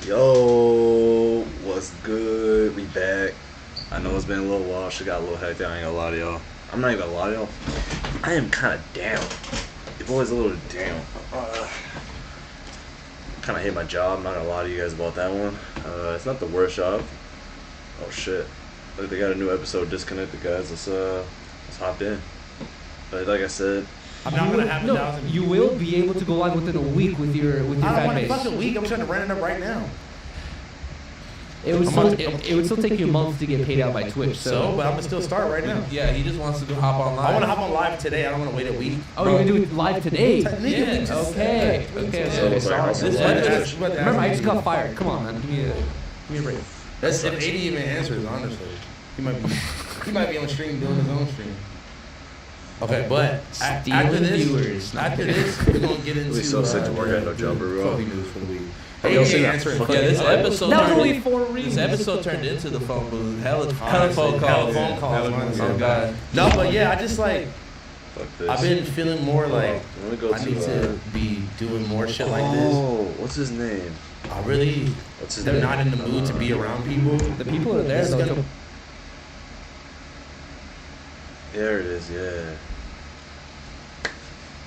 Yo, what's good? We back. I know it's been a little while. Shit got a little hectic. I ain't gonna lie to y'all. I'm not even gonna lie to y'all. I am kind of down. Your boy's a little down. Kind of hate my job. I'm not gonna lie to you guys about that one. It's not the worst job. Oh shit! They got a new episode disconnected, guys. Let's hop in. But like I said, I'm not gonna have you will be able to go live within a week with your I don't fan want a base. fucking week. I'm trying to run it up right now. It would still take you a month to get paid out by Twitch. So, But I'm gonna still start right now. Yeah, he just wants to hop on live. I want to hop on live today. I don't want to wait a week. oh, you're gonna do it live today? Technically, just Okay. sorry. Remember, I just got fired. Come on, man. Give me a break. That's if 80 even answers. Honestly, he might be on stream doing his own stream. Okay, but after this, we're gonna get into. we so sick to work at no jumper, bro. Coffee news for the week. Y'all seen that answering. fucking- Yeah, this episode. That was turned only in- 4 reasons. This episode turned into the phone booth. Hella phone Hella calls. phone calls. Oh god. No, but yeah, I just like. Fuck this. I've been feeling more like Let me go I need to be doing more shit like this. Oh, what's his name? I really, What's his they're name? not in the mood to be around people. The people are there. It's Though. gonna- There it is. Yeah.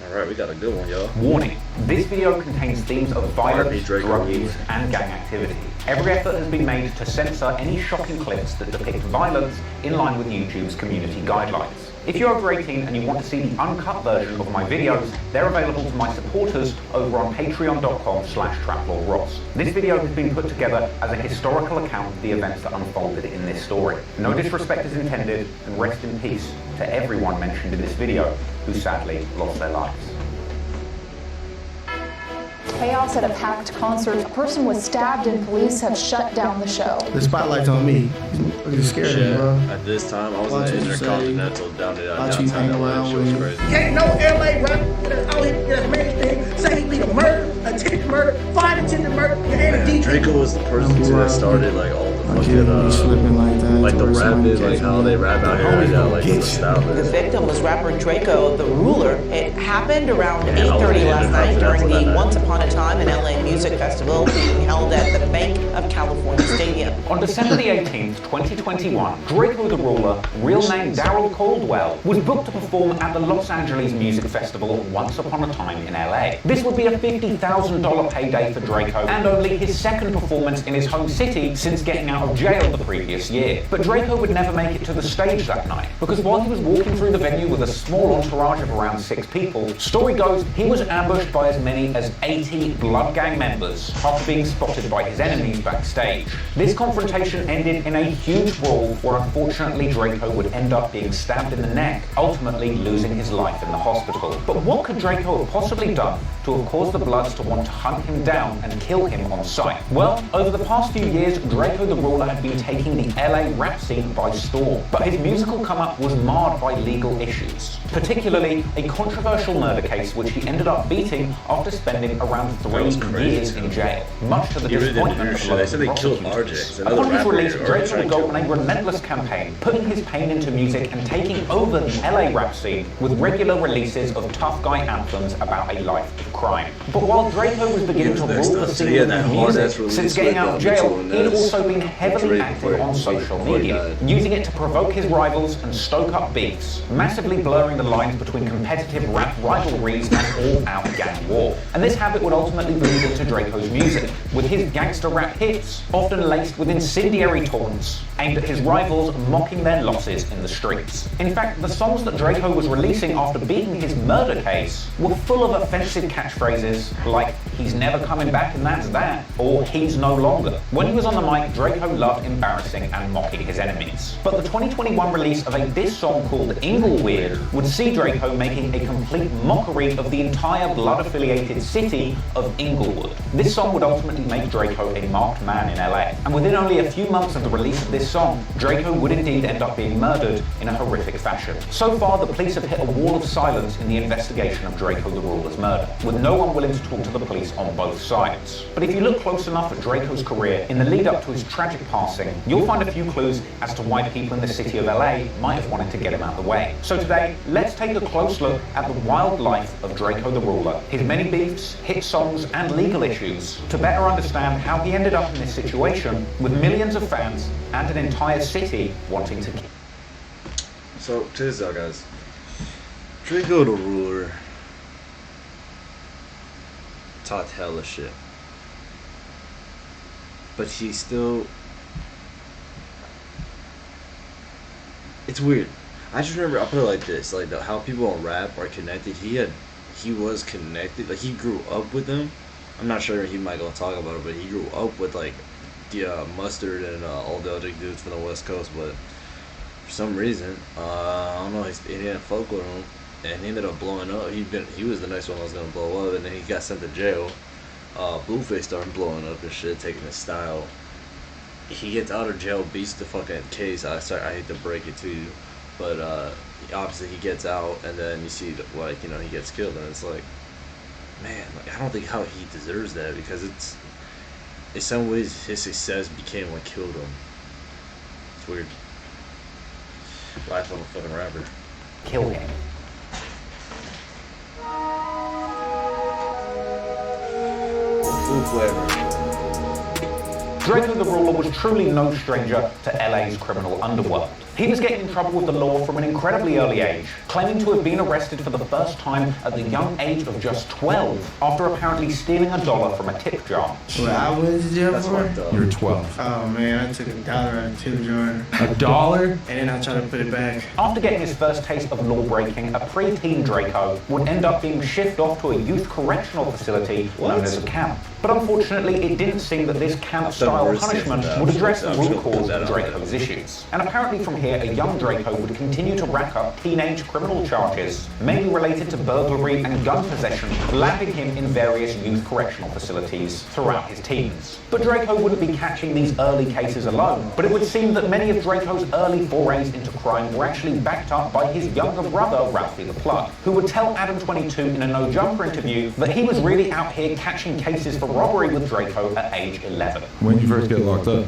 All right, we got a good one, y'all. Warning, this video contains themes of violence, Drakeo. drug use, and gang activity. Every effort has been made to censor any shocking clips that depict violence in line with YouTube's community guidelines. If you're over 18 and you want to see the uncut version of my videos, they're available to my supporters over on patreon.com/traplordross. This video has been put together as a historical account of the events that unfolded in this story. No disrespect is intended, and rest in peace to everyone mentioned in this video who sadly lost their lives. Chaos at a packed concert. A person was stabbed and police have shut down the show. The spotlight's on me. Are you scared of me, bro? At this time, I was Watch in what the you say. Intercontinental down there Watch you downtown hang LA. around Shit was with- crazy. Ain't no LA rapper that's out here that's made thing. Say he be a murder, attempted murder, 5 attempted murder, and a DJ. Draco was the person too that started like all the My kid fucking be slipping like that. like the or somebody rappers, like catch how me. they rap out here right now, like the The style. victim was rapper Drakeo, the ruler. It happened around Yeah, I was 8:30 in last the night during Continental the that Once night. Upon a Time in LA Music Festival being held at the Bank of California Stadium. On December the 18th, 2021, Drakeo the Ruler, real name Daryl Caldwell, was booked to perform at the Los Angeles Music Festival Once Upon a Time in LA. This would be a $50,000 payday for Drakeo and only his second performance in his home city since getting out of jail the previous year. But Drakeo would never make it to the stage that night because while he was walking through the venue with a small entourage of around 6 people, story goes he was ambushed by as many as 80 Blood Gang members after being spotted by his enemies backstage. This confrontation ended in a huge brawl where unfortunately Drakeo would end up being stabbed in the neck, ultimately losing his life in the hospital. But what could Drakeo have possibly done to have caused the Bloods to want to hunt him down and kill him on sight? Well, over the past few years, Drakeo the Ruler had been taking the LA rap scene by storm, but his musical come-up was marred by legal issues, particularly a controversial murder case which he ended up beating after spending around 3 years in jail, much to the He really didn't disappointment do of shit. They said they local killed prosecutors. RJ. Another Upon his rapper release, already Drake tried would to go kill on a relentless campaign, putting his pain into music and taking over the LA rap scene with regular releases of tough guy anthems about a life of crime. But while Drakeo was beginning to rule the scene with his music, since getting out of jail, he'd also been heavily active on social media, using it to provoke his rivals and stoke up beefs, massively blurring the lines between competitive rap rivalries and all-out gang war. And this habit would ultimately bleed into Drakeo's music, with his gangster rap hits often laced with incendiary taunts aimed at his rivals mocking their losses in the streets. In fact, the songs that Drakeo was releasing after beating his murder case were full of offensive catchphrases like, "He's never coming back and that's that," or "He's no longer." When he was on the mic, Drakeo loved embarrassing and mocking his enemies. But the 2021 release of a diss song called Inglewood would see Drakeo making a complete mockery of the entire blood-affiliated city of Inglewood. This song would ultimately make Drakeo a marked man in LA, and within only only a few months of the release of this song, Drakeo would indeed end up being murdered in a horrific fashion. So far, the police have hit a wall of silence in the investigation of Drakeo the Ruler's murder, with no one willing to talk to the police on both sides. But if you look close enough at Drakeo's career in the lead up to his tragic passing, you'll find a few clues as to why people in the city of LA might have wanted to get him out of the way. So today, let's take a close look at the wild life of Drakeo the Ruler, his many beefs, hit songs, and legal issues, to better understand how he ended up in this situation with millions of fans and an entire city wanting to kill. So, check this out, guys. Drakeo the Ruler taught hella shit. But he still... It's weird. I just remember, I'll put it like this, like how people on rap are connected. He was connected, like he grew up with them. I'm not sure he might go talk about it, but he grew up with like the Mustard and all the other dudes from the West Coast. But for some reason, I don't know, he didn't fuck with him, and he ended up blowing up. He was the next one that was gonna blow up, and then he got sent to jail. Blueface started blowing up and shit, taking his style. He gets out of jail, beats the fucking case. I hate to break it to you, but obviously he gets out, and then you see like, you know, he gets killed, and it's like, man, like I don't think how he deserves that, because it's in some ways his success became what killed him. It's weird. Life of a fucking rapper. Kill him. Full flavor. Drakeo the Ruler was truly no stranger to LA's criminal underworld. He was getting in trouble with the law from an incredibly early age, claiming to have been arrested for the first time at the young age of just 12, after apparently stealing $1 from a tip jar. What I went to jail for? You're 12. Oh man, I took $1 out of tip jar. $1? And then I tried to put it back. After getting his first taste of law breaking, a preteen Drakeo would end up being shipped off to a youth correctional facility known as a camp. But unfortunately, it didn't seem that this camp-style punishment would address the root cause of Drakeo's issues. And apparently from here, a young Drakeo would continue to rack up teenage criminal charges, mainly related to burglary and gun possession, landing him in various youth correctional facilities throughout his teens. But Drakeo wouldn't be catching these early cases alone, but it would seem that many of Drakeo's early forays into crime were actually backed up by his younger brother, Ralphie the Plug, who would tell Adam 22 in a No Jumper interview that he was really out here catching cases for robbery with Drakeo at age 11. When did you first get locked up?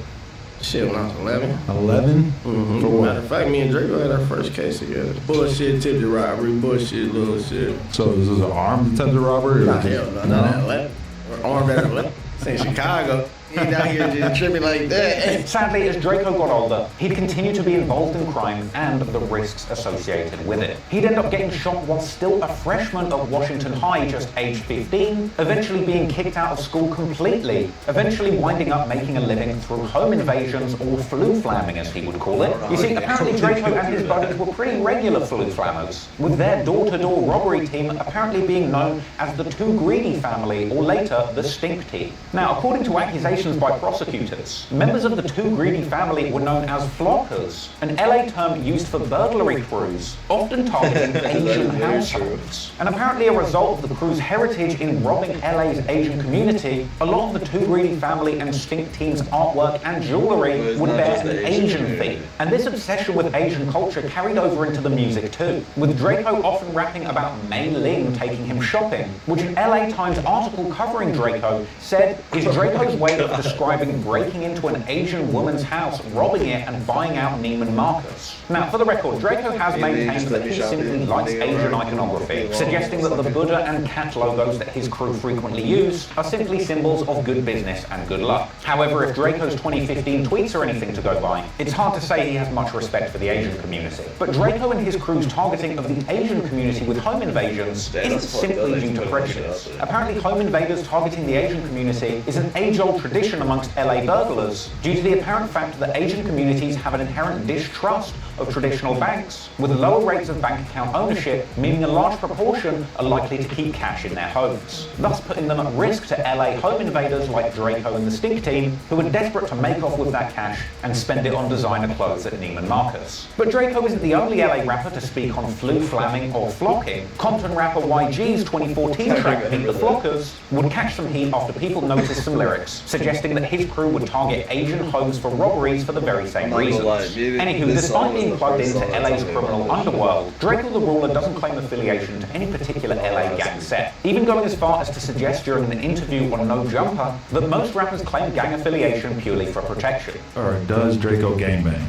Shit, when I was 11. 11? Mm-hmm. For what? Matter of fact, me and Draco had our first case together. Bullshit, tipped robbery, bullshit, little shit. So this is an armed attempted robbery? Not hell, no, not at 11. Or armed at 11. It's in Chicago. He ain't out here just tripping like that. Sadly, as Drakeo got older, he'd continue to be involved in crime and the risks associated with it. He'd end up getting shot while still a freshman at Washington High, just age 15, eventually being kicked out of school completely, eventually winding up making a living through home invasions or flu flamming, as he would call it. You see, apparently Drakeo and his buddies were pretty regular flu flammers, with their door-to-door robbery team apparently being known as the Too Greedy family, or later, the Stink Team. Now, according to accusations by prosecutors, members of the Too Greedy family were known as flockers, an LA term used for burglary crews, often targeting Asian households. And apparently a result of the crew's heritage in robbing LA's Asian community, a lot of the Too Greedy family and Stink Team's artwork and jewelry would bear an Asian theme. And this obsession with Asian culture carried over into the music too, with Drakeo often rapping about Mei Ling taking him shopping, which an LA Times article covering Drakeo said is Drakeo's way of describing breaking into an Asian woman's house, robbing it, and buying out Neiman Marcus. Now, for the record, Drakeo has maintained that he simply likes Asian iconography, suggesting that the Buddha and cat logos that his crew frequently use are simply symbols of good business and good luck. However, if Drakeo's 2015 tweets are anything to go by, it's hard to say he has much respect for the Asian community. But Drakeo and his crew's targeting of the Asian community with home invasions isn't simply due to prejudice. Apparently, home invaders targeting the Asian community is an age-old tradition amongst LA burglars due to the apparent fact that Asian communities have an inherent distrust of traditional banks, with lower rates of bank account ownership, meaning a large proportion are likely to keep cash in their homes, thus putting them at risk to LA home invaders like Drakeo and the Stink Team, who are desperate to make off with that cash and spend it on designer clothes at Neiman Marcus. But Drakeo isn't the only LA rapper to speak on flu flamming or flocking. Compton rapper YG's 2014 track Beat the Flockers would catch some heat after people noticed some lyrics, suggesting suggesting that his crew would target Asian homes for robberies for the very same reasons. Anywho, despite being plugged into LA's criminal underworld, Drakeo the Ruler doesn't claim affiliation to any particular LA gang set, even going as far as to suggest during an interview on No Jumper that most rappers claim gang affiliation purely for protection. Or does Drakeo gangbang?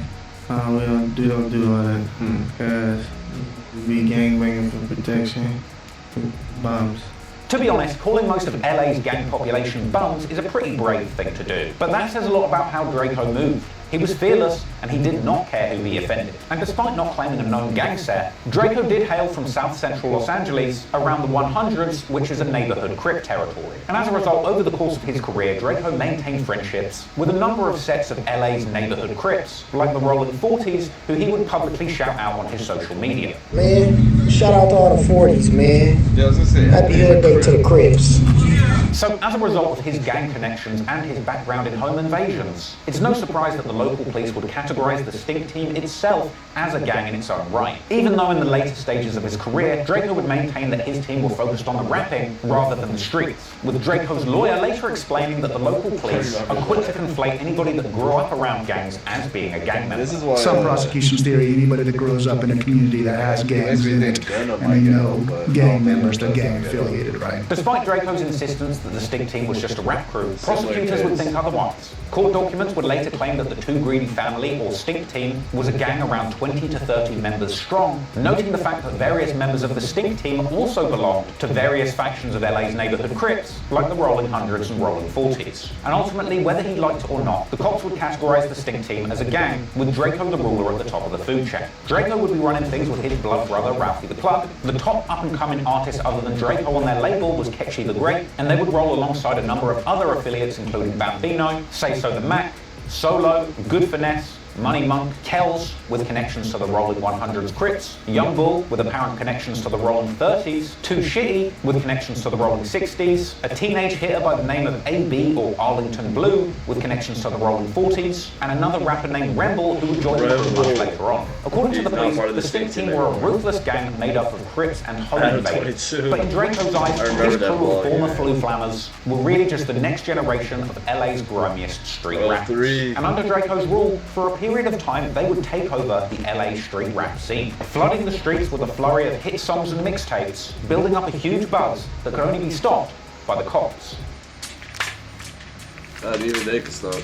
We don't do all that, because we gangbanging for protection, bombs. To be honest, calling most of LA's gang population bums is a pretty brave thing to do. But that says a lot about how Drakeo moved. He was fearless, and he did not care who he offended. And despite not claiming a known gang set, Drakeo did hail from South Central Los Angeles around the 100s, which is a neighborhood Crip territory. And as a result, over the course of his career, Drakeo maintained friendships with a number of sets of LA's neighborhood Crips, like the Rolling 40s, who he would publicly shout out on his social media. Man, shout out to all the 40s, man. Happy Hood Day to the Crips. So, as a result of his gang connections and his background in home invasions, it's no surprise that the local police would categorize the Stink Team itself as a gang in its own right. Even though in the later stages of his career, Drakeo would maintain that his team were focused on the rapping rather than the streets, with Drakeo's lawyer later explaining that the local police are quick to conflate anybody that grew up around gangs as being a gang member. Some prosecution's theory, anybody that grows up in a community that has gangs in it, and they know gang members, they're gang affiliated, right? Despite Drakeo's insistence that the Stink Team was just a rap crew, prosecutors would think otherwise. Court documents would later claim that the Too Greedy Family, or Stink Team, was a gang around 20 to 30 members strong, noting the fact that various members of the Stink Team also belonged to various factions of LA's neighborhood Crips, like the Rolling Hundreds and Rolling 40s. And ultimately, whether he liked it or not, the cops would categorize the Stink Team as a gang, with Drakeo the Ruler at the top of the food chain. Drakeo would be running things with his blood brother, Ralphie the Plug. The top up-and-coming artist other than Drakeo on their label was Ketchy the Great, and they would roll alongside a number of other affiliates including Bambino, Say So the Mac, Solo, Good Finesse, Money Monk, Kells, with connections to the Rolling 100s Crips, Young Bull, with apparent connections to the Rolling 30s, Too Shitty, with connections to the Rolling 60s, a teenage hitter by the name of AB or Arlington Blue, with connections to the Rolling 40s, and another rapper named Remble, who would join the crew much later on. According to the police, the Stink Team were a ruthless gang made up of Crips and home invaders. But in Drakeo's eyes, his crew of former Flu Flammers were really just the next generation of LA's grimiest street rappers. And under Drakeo's rule, for a period of time, they would take over the LA street rap scene, flooding the streets with a flurry of hit songs and mixtapes, building up a huge buzz that could only be stopped by the cops. Even they could stop.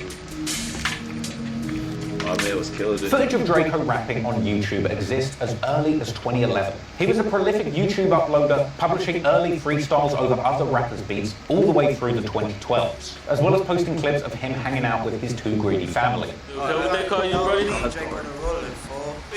I mean, it was killer. Footage of Drakeo rapping on YouTube exists as early as 2011. He was a prolific YouTube uploader, publishing early freestyles over other rappers' beats all the way through the 2012s, as well as posting clips of him hanging out with his Too Greedy family. What they call you, brody?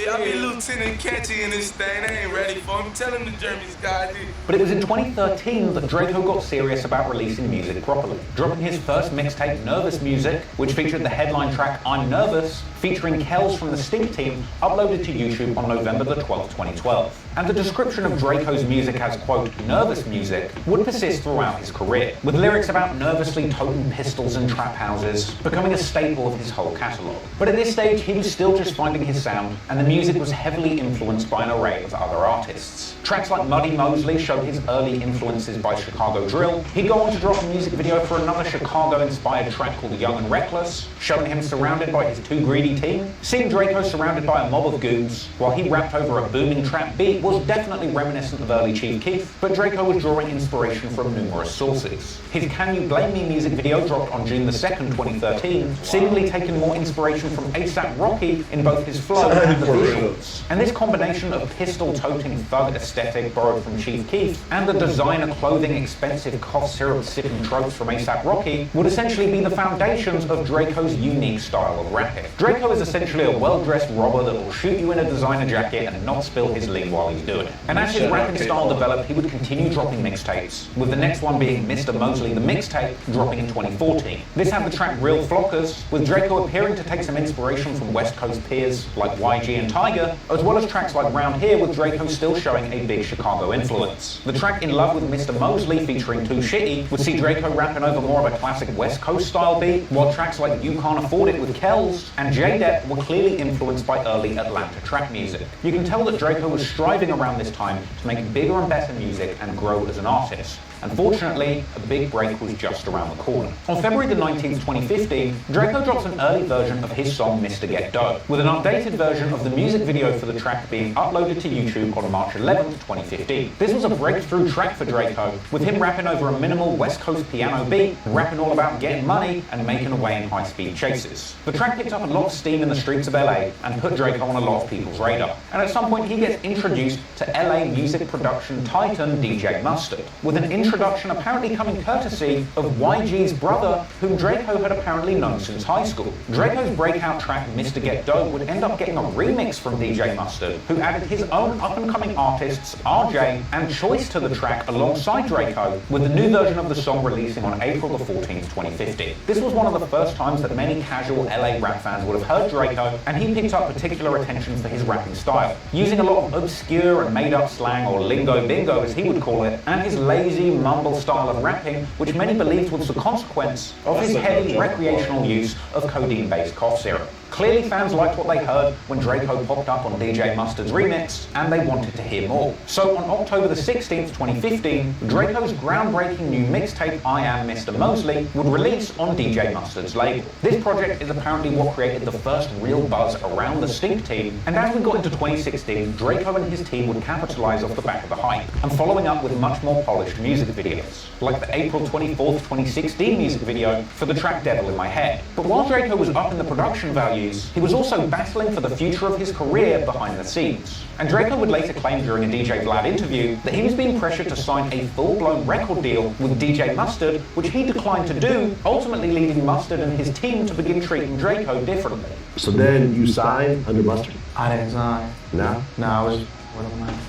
I be Lieutenant Catchy in this thing. They ain't ready for him. Tell him the Jeremy's guy did. But it was in 2013 that Drakeo got serious about releasing music properly, dropping his first mixtape, Nervous Music, which featured the headline track I'm Nervous, featuring Kells from the Stink Team, uploaded to YouTube on November the 12th, 2012. And the description of Drakeo's music as, quote, nervous music would persist throughout his career, with lyrics about nervously toting pistols and trap houses becoming a staple of his whole catalogue. But at this stage, he was still just finding his sound, and the music was heavily influenced by an array of other artists. Tracks like Muddy Mosley showed his early influences by Chicago Drill. He'd go on to drop a music video for another Chicago-inspired track called Young and Reckless, showing him surrounded by his Too Greedy team. Seeing Drakeo surrounded by a mob of goons while he rapped over a booming trap beat was definitely reminiscent of early Chief Keef, but Drakeo was drawing inspiration from numerous sources. His Can You Blame Me music video dropped on June the 2nd, 2013, seemingly taking more inspiration from A$AP Rocky in both his flow and the visuals. And this combination of pistol-toting thug aesthetic borrowed from Chief Keef and the designer clothing expensive cough syrup sipping tropes from A$AP Rocky would essentially be the foundations of Drakeo's unique style of rapping. Drakeo is essentially a well-dressed robber that will shoot you in a designer jacket and not spill his lean while he's doing it. And as his rapping style developed, he would continue dropping mixtapes, with the next one being Mr. Mosley the Mixtape, dropping in 2014. This had the track Real Flockers, with Drakeo appearing to take some inspiration from West Coast peers like YG and Tiger, as well as tracks like Round Here, with Drakeo still showing a big Chicago influence. The track In Love with Mr. Mosley, featuring Too Shitty, would see Drakeo rapping over more of a classic West Coast style beat, while tracks like You Can't Afford It with Kells and J-Depp were clearly influenced by early Atlanta trap music. You can tell that Drakeo was striving around this time to make bigger and better music and grow as an artist. and fortunately, a big break was just around the corner. On February the 19th, 2015, Drakeo drops an early version of his song Mr. Get Dough, with an updated version of the music video for the track being uploaded to YouTube on March 11th, 2015. This was a breakthrough track for Drakeo, with him rapping over a minimal West Coast piano beat, rapping all about getting money and making away in high-speed chases. The track picked up a lot of steam in the streets of LA and put Drakeo on a lot of people's radar, and at some point he gets introduced to LA music production titan DJ Mustard, with an introduction apparently coming courtesy of YG's brother, whom Drakeo had apparently known since high school. Drakeo's breakout track Mr. Get Dough would end up getting a remix from DJ Mustard, who added his own up-and-coming artists RJ and Choice to the track alongside Drakeo, with the new version of the song releasing on April the 14th, 2015. This was one of the first times that many casual LA rap fans would have heard Drakeo, and he picked up particular attention for his rapping style, using a lot of obscure and made-up slang, or lingo bingo as he would call it, and his lazy mumble style of rapping, which many believed was the consequence of his heavy recreational use of codeine-based cough syrup. Clearly fans liked what they heard when Drakeo popped up on DJ Mustard's remix, and they wanted to hear more. So on October the 16th, 2015, Drakeo's groundbreaking new mixtape I Am Mr. Mosley would release on DJ Mustard's label. This project is apparently what created the first real buzz around the Stink team, and as we got into 2016, Drakeo and his team would capitalize off the back of the hype, and following up with much more polished music videos, like the April 24th, 2016 music video for the track Devil in My Head. But while Drakeo was up in the production value, he was also battling for the future of his career behind the scenes. And Drakeo would later claim during a DJ Vlad interview that he was being pressured to sign a full-blown record deal with DJ Mustard, which he declined to do, ultimately leading Mustard and his team to begin treating Drakeo differently. So then you signed under Mustard? I didn't sign. No? No, I was.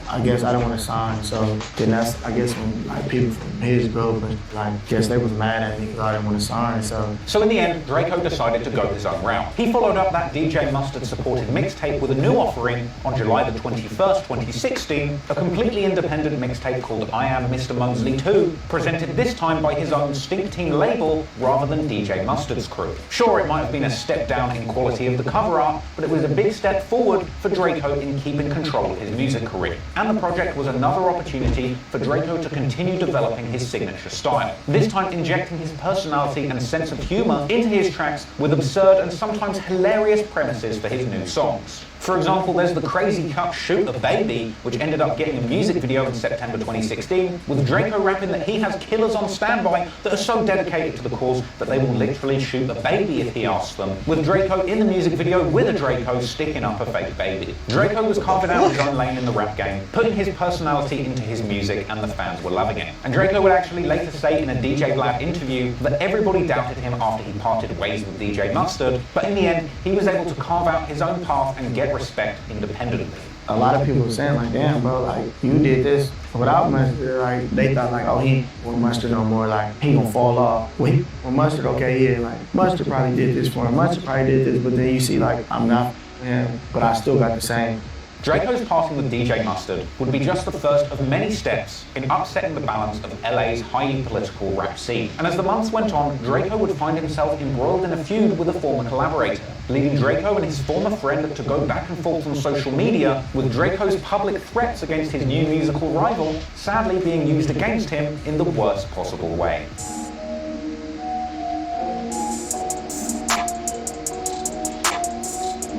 I guess I didn't want to sign, so then that's, I guess, when like people from his group, and like, I guess they was mad at me because I didn't want to sign, So in the end, Drakeo decided to go his own route. He followed up that DJ Mustard-supported mixtape with a new offering on July the 21st, 2016, a completely independent mixtape called I Am Mr. Mosley 2, presented this time by his own Stink Team label rather than DJ Mustard's crew. Sure, it might have been a step down in quality of the cover art, but it was a big step forward for Drakeo in keeping control of his music career. And the project was another opportunity for Drakeo to continue developing his signature style, this time injecting his personality and sense of humor into his tracks with absurd and sometimes hilarious premises for his new songs. For example, there's the crazy cut Shoot a Baby, which ended up getting a music video in September 2016, with Drakeo rapping that he has killers on standby that are so dedicated to the cause that they will literally shoot a baby if he asks them, with Drakeo in the music video with a Drakeo sticking up a fake baby. Drakeo was carving out his own lane in the rap game, putting his personality into his music, and the fans were loving it. And Drakeo would actually later say in a DJ Vlad interview that everybody doubted him after he parted ways with DJ Mustard, but in the end, he was able to carve out his own path and get respect independently. a lot of people were saying like, damn, bro, like, you did this without Mustard. Like, they thought like, oh, he with Mustard no more, like, he gonna fall off. With Mustard, okay, yeah, like, Mustard probably did this for him. Mustard probably did this, but then you see like, I'm not him, but I still got the same. Drakeo's parting with DJ Mustard would be just the first of many steps in upsetting the balance of LA's highly political rap scene. And as the months went on, Drakeo would find himself embroiled in a feud with a former collaborator, leading Drakeo and his former friend to go back and forth on social media, with Drakeo's public threats against his new musical rival sadly being used against him in the worst possible way.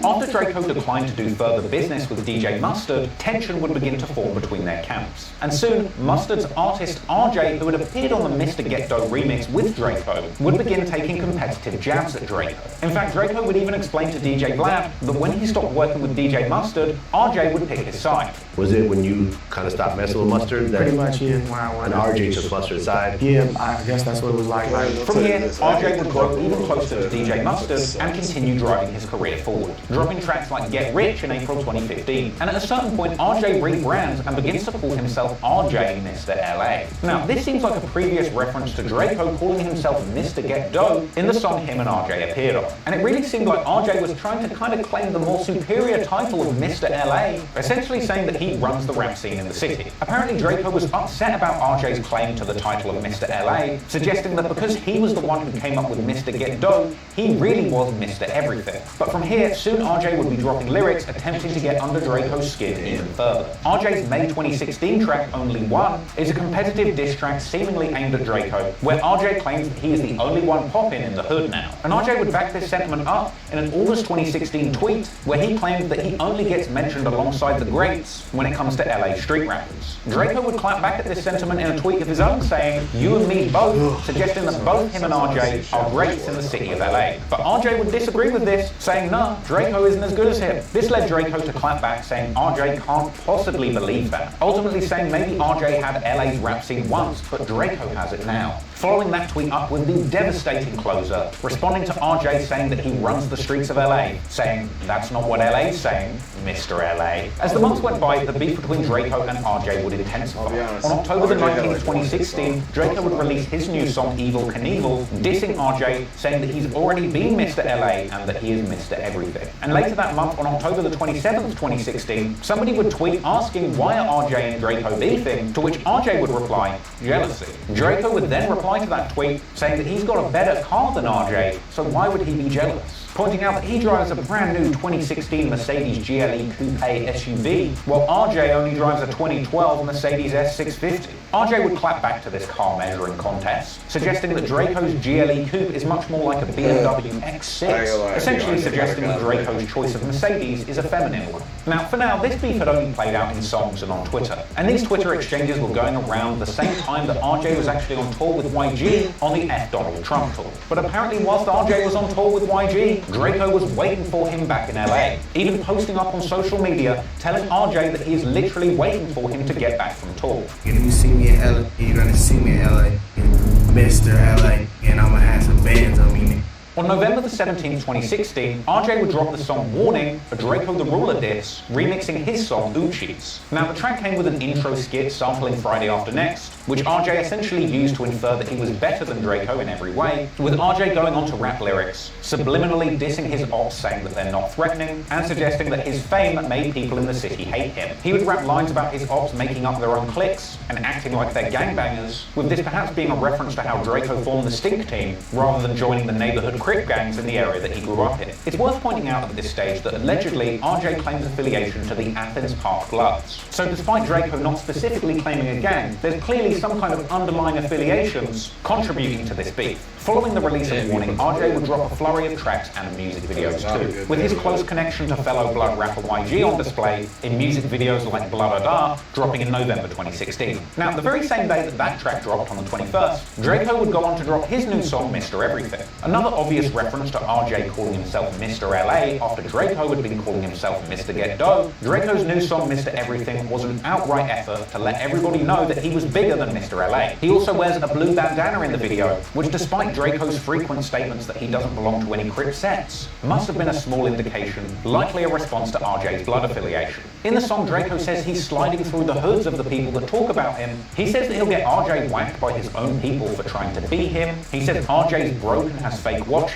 After Drakeo declined to do further business with DJ Mustard, tension would begin to form between their camps. And soon, Mustard's artist RJ, who had appeared on the Mr. Get Dough remix with Drakeo, would begin taking competitive jabs at Drakeo. In fact, Drakeo would even explain to DJ Vlad that when he stopped working with DJ Mustard, RJ would pick his side. Was it when you kind of stopped messing with Mustard? Pretty much, yeah. When I and RJ took Mustard's side? Yeah, I guess that's what it was like. From here, RJ would grow even closer to DJ Mustard and continue driving his career forward, dropping tracks like Get Rich in April 2015. And at a certain point, RJ rebrands and begins to call himself RJ Mr. LA. Now, this seems like a previous reference to Drakeo calling himself Mr. Get Dough in the song him and RJ appeared on. And it really seemed like RJ was trying to kind of claim the more superior title of Mr. LA, essentially saying that he runs the rap scene in the city. Apparently, Drakeo was upset about RJ's claim to the title of Mr. LA, suggesting that because he was the one who came up with Mr. Get Dough, he really was Mr. Everything. But from here, soon RJ would be dropping lyrics attempting to get under Draco's skin even further. RJ's May 2016 track, Only One, is a competitive diss track seemingly aimed at Draco, where RJ claims that he is the only one popping in the hood now. And RJ would back this sentiment up in an August 2016 tweet, where he claimed that he only gets mentioned alongside the greats when it comes to LA street rappers. Draco would clap back at this sentiment in a tweet of his own saying, "You and me both," suggesting that both him and RJ are greats in the city of LA. But RJ would disagree with this, saying, "Nah, Draco isn't as good as him." This led Draco to clap back, saying RJ can't possibly believe that, ultimately saying maybe RJ had LA's rap scene once, but Draco has it now. Following that tweet up with the devastating closer, responding to RJ saying that he runs the streets of LA, saying, "That's not what LA's saying, Mr. LA." As the months went by, the beef between Draco and RJ would intensify. On October the 19th, 2016, Draco would release his new song, Evil Knievel, dissing RJ, saying that he's already been Mr. LA and that he is Mr. Everything. And later that month, on October the 27th, 2016, somebody would tweet asking why are RJ and Draco beefing, to which RJ would reply, "Jealousy." Draco would then reply to that tweet saying that he's got a better car than RJ, so why would he be jealous? Pointing out that he drives a brand new 2016 Mercedes GLE Coupe SUV, while RJ only drives a 2012 Mercedes S650. RJ would clap back to this car measuring contest, suggesting that Draco's GLE Coupe is much more like a BMW X6, essentially suggesting that Draco's choice of Mercedes is a feminine one. Now, for now, this beef had only played out in songs and on Twitter, and these Twitter exchanges were going around the same time that RJ was actually on tour with YG on the F Donald Trump tour. But apparently, whilst RJ was on tour with YG, Draco was waiting for him back in LA, even posting up on social media telling RJ that he is literally waiting for him to get back from tour. If you see me in LA, you're gonna see me in LA, Mr. LA, and I'm gonna have some bands on me. On November the 17th, 2016, RJ would drop the song Warning, a Draco the Ruler diss, remixing his song Uchis. Now, the track came with an intro skit sampling Friday After Next, which RJ essentially used to infer that he was better than Draco in every way, with RJ going on to rap lyrics, subliminally dissing his ops saying that they're not threatening, and suggesting that his fame made people in the city hate him. He would rap lines about his ops making up their own cliques and acting like they're gangbangers, with this perhaps being a reference to how Draco formed the Stink Team, rather than joining the neighborhood Crip gangs in the area that he grew up in. It's worth pointing out at this stage that allegedly RJ claims affiliation to the Athens Park Bloods. So despite Draco not specifically claiming a gang, there's clearly some kind of underlying affiliations contributing to this beef. Following the release of Warning, RJ would drop a flurry of tracks and music videos too, with his close connection to fellow Blood rapper YG on display in music videos like Blood Da dropping in November 2016. Now, the very same day that that track dropped on the 21st, Draco would go on to drop his new song Mr. Everything. Another obvious reference to RJ calling himself Mr. LA after Draco had been calling himself Mr. Get Dough, Draco's new song Mr. Everything was an outright effort to let everybody know that he was bigger than Mr. LA. He also wears a blue bandana in the video, which despite Draco's frequent statements that he doesn't belong to any Crip sets, must have been a small indication, likely a response to RJ's blood affiliation. In the song, Draco says he's sliding through the hoods of the people that talk about him. He says that he'll get RJ whacked by his own people for trying to be him. He says RJ's broke and has fake watches.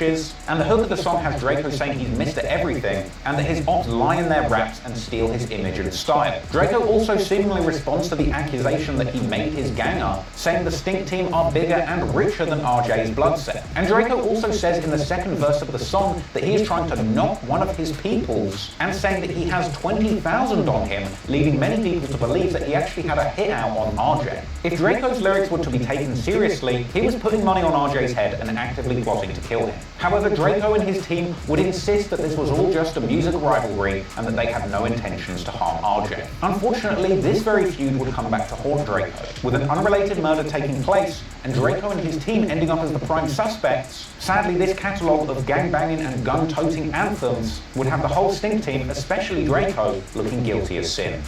And the hook of the song has Draco saying he's Mr. Everything, and that his ops lie in their raps and steal his image and style. Draco also seemingly responds to the accusation that he made his gang up, saying the Stink Team are bigger and richer than RJ's blood set. And Draco also says in the second verse of the song that he is trying to knock one of his peoples, and saying that he has 20,000 on him, leading many people to believe that he actually had a hit out on RJ. If Draco's lyrics were to be taken seriously, he was putting money on RJ's head and actively plotting to kill him. However, Draco and his team would insist that this was all just a music rivalry and that they had no intentions to harm RJ. Unfortunately, this very feud would come back to haunt Draco, with an unrelated murder taking place and Draco and his team ending up as the prime suspects. Sadly, this catalogue of gangbanging and gun-toting anthems would have the whole Stink Team, especially Draco, looking guilty as sin.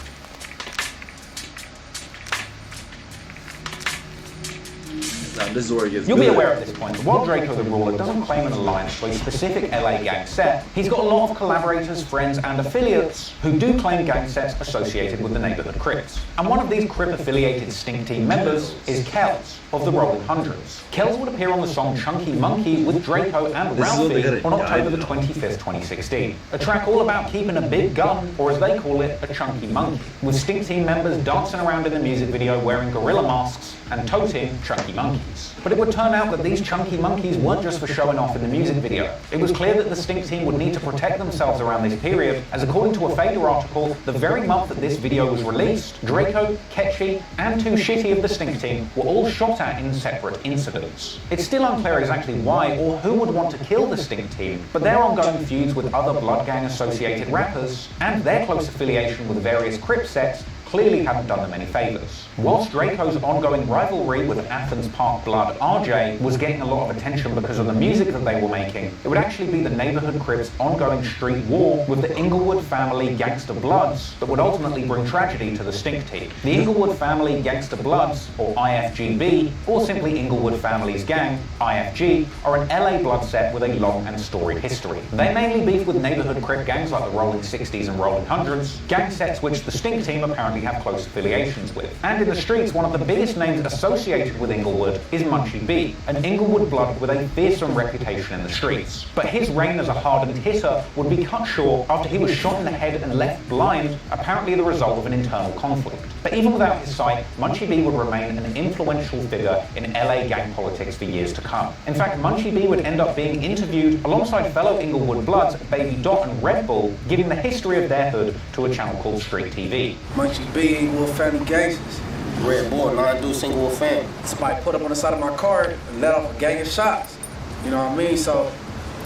This is where it gets You'll good. be aware at this point that while Draco the Ruler doesn't claim an alliance to a specific LA gang set, he's got a lot of collaborators, friends, and affiliates who do claim gang sets associated with the neighborhood Crips. And one of these Crip-affiliated Stink Team members is Kells of the Rolling Hundreds. Kells would appear on the song Chunky Monkey with Draco and Ralphie on October the 25th, 2016. A track all about keeping a big gun, or as they call it, a chunky monkey, with Stink Team members dancing around in the music video wearing gorilla masks and toting chunky monkeys. But it would turn out that these chunky monkeys weren't just for showing off in the music video. It was clear that the Stink Team would need to protect themselves around this period, as according to a Fader article, the very month that this video was released, Drakeo, Ketchy, and 2 Shitty of the Stink Team were all shot at in separate incidents. It's still unclear exactly why or who would want to kill the Stink Team, but their ongoing feuds with other Blood Gang associated rappers and their close affiliation with various Crip sets clearly haven't done them any favours. Whilst Drakeo's ongoing rivalry with Athens Park Blood RJ was getting a lot of attention because of the music that they were making, it would actually be the neighbourhood Crips' ongoing street war with the Inglewood Family Gangsta Bloods that would ultimately bring tragedy to the Stink Team. The Inglewood Family Gangsta Bloods, or IFGB, or simply Inglewood Family's Gang, IFG, are an LA blood set with a long and storied history. They mainly beef with neighbourhood Crip gangs like the Rolling 60s and Rolling 100s, gang sets which the Stink Team apparently have close affiliations with. And in the streets, one of the biggest names associated with Inglewood is Munchie B, an Inglewood blood with a fearsome reputation in the streets. But his reign as a hardened hitter would be cut short after he was shot in the head and left blind, apparently the result of an internal conflict. But even without his sight, Munchie B would remain an influential figure in LA gang politics for years to come. In fact, Munchie B would end up being interviewed alongside fellow Inglewood bloods Baby Dot and Red Bull, giving the history of their hood to a channel called Street TV. Munchie B, Inglewood Family Gangsters. Red Bull, and all I do is Inglewood Family. Somebody put up on the side of my car and let off a gang of shots. You know what I mean? So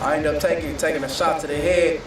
I ended up taking a shot to the head.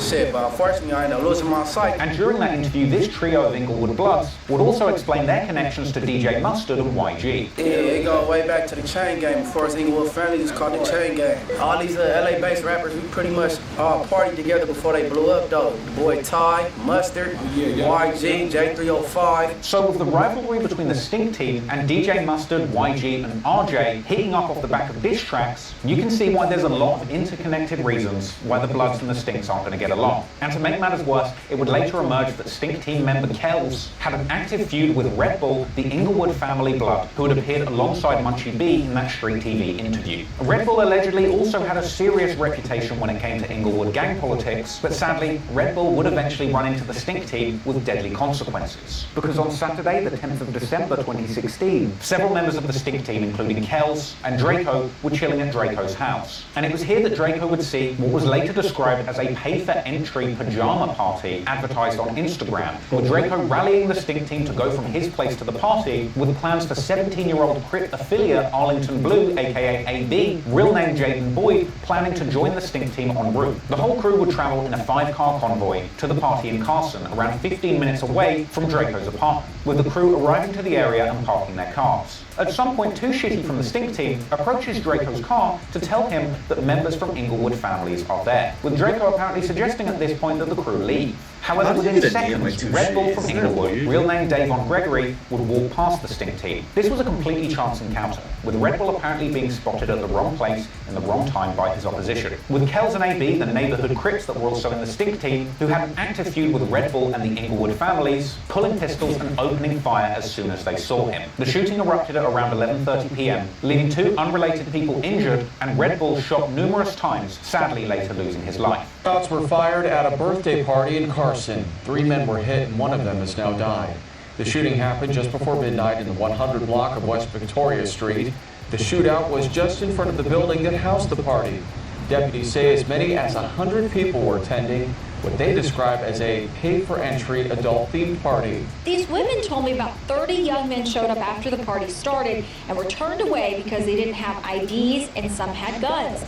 Shit, but unfortunately I ended up losing my sight. And during that interview, this trio of Inglewood Bloods would also explain their connections to DJ Mustard and YG. Yeah, it go way back to the Chain Gang. Before it's Inglewood Family, it's called the Chain Gang. All these LA-based rappers, we pretty much all partied together before they blew up, though. The boy Ty, Mustard, YG, J305. So with the rivalry between the Stink Team and DJ Mustard, YG, and RJ heating up off the back of diss tracks, you can see why there's a lot of interconnected reasons why the Bloods and the Stinks aren't going to get along. And to make matters worse, it would later emerge that Stink Team member Kells had an active feud with Red Bull, the Inglewood Family Blood, who had appeared alongside Munchie B in that Street TV interview. Red Bull allegedly also had a serious reputation when it came to Inglewood gang politics, but sadly, Red Bull would eventually run into the Stink Team with deadly consequences. Because on Saturday, the 10th of December 2016, several members of the Stink Team, including Kells and Drakeo, were chilling at Drakeo's house. And it was here that Drakeo would see what was later described as a pay-for-entry pajama party advertised on Instagram, with Drakeo rallying the Stink Team to go from his place to the party with plans for 17-year-old Crip affiliate Arlington Blue, aka AB, real name Jaden Boyd, planning to join the Stink Team en route. The whole crew would travel in a 5-car convoy to the party in Carson, around 15 minutes away from Drakeo's apartment, with the crew arriving to the area and parking their cars. At some point, 2 Shitty from the Stink Team approaches Drakeo's car to tell him that members from Inglewood families are there, with Drakeo apparently suggesting at this point that the crew leave. However, within seconds, Red Bull from Inglewood, real name Davon Gregory, would walk past the Stink Team. This was a completely chance encounter, with Red Bull apparently being spotted at the wrong place in the wrong time by his opposition. With Kells and AB, the neighbourhood Crips that were also in the Stink Team, who had an active feud with Red Bull and the Inglewood families, pulling pistols and opening fire as soon as they saw him. The shooting erupted at around 11:30 p.m, leaving 2 unrelated people injured, and Red Bull shot numerous times, sadly later losing his life. Shots were fired at a birthday party in Carson. 3 men were hit and one of them has now died. The shooting happened just before midnight in the 100 block of West Victoria Street. The shootout was just in front of the building that housed the party. Deputies say as many as 100 people were attending what they describe as a pay-for-entry adult-themed party. These women told me about 30 young men showed up after the party started and were turned away because they didn't have IDs and some had guns.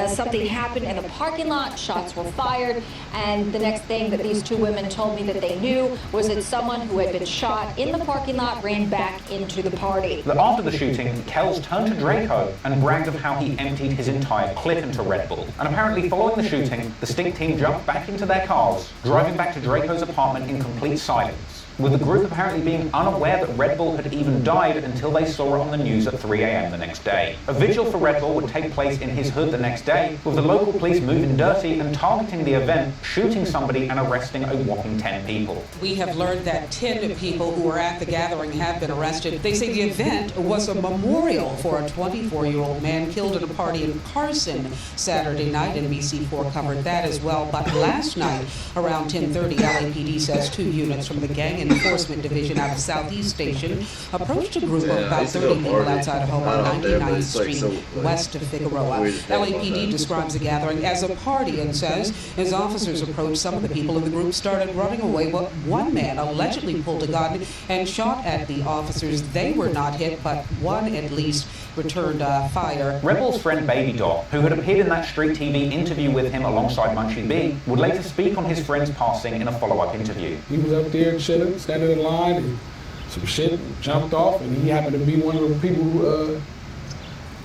Something happened in the parking lot, shots were fired, and the next thing that these 2 women told me that they knew was that someone who had been shot in the parking lot ran back into the party. After the shooting, Kells turned to Drakeo and bragged of how he emptied his entire clip into Red Bull. And apparently following the shooting, the Stink Team jumped back into their cars, driving back to Drakeo's apartment in complete silence, with the group apparently being unaware that Red Bull had even died until they saw it on the news at 3 a.m. the next day. A vigil for Red Bull would take place in his hood the next day, with the local police moving dirty and targeting the event, shooting somebody and arresting a whopping 10 people. We have learned that 10 people who were at the gathering have been arrested. They say the event was a memorial for a 24-year-old man killed at a party in Carson Saturday night, and BC4 covered that as well. But last night, around 10:30, LAPD says 2 units from the gang and Enforcement Division out of Southeast Station approached a group of about 30 people outside a home on 99th Street, west of Figueroa. LAPD describes the gathering as a party and says as officers approached, some of the people in the group started running away, but one man allegedly pulled a gun and shot at the officers. They were not hit, but one at least returned fire. Red Bull's friend Baby Doll, who had appeared in that Street TV interview with him alongside Munchie B, would later speak on his friend's passing in a follow-up interview. He was up there chilling, standing in line, and some shit jumped off, and he happened to be one of the people who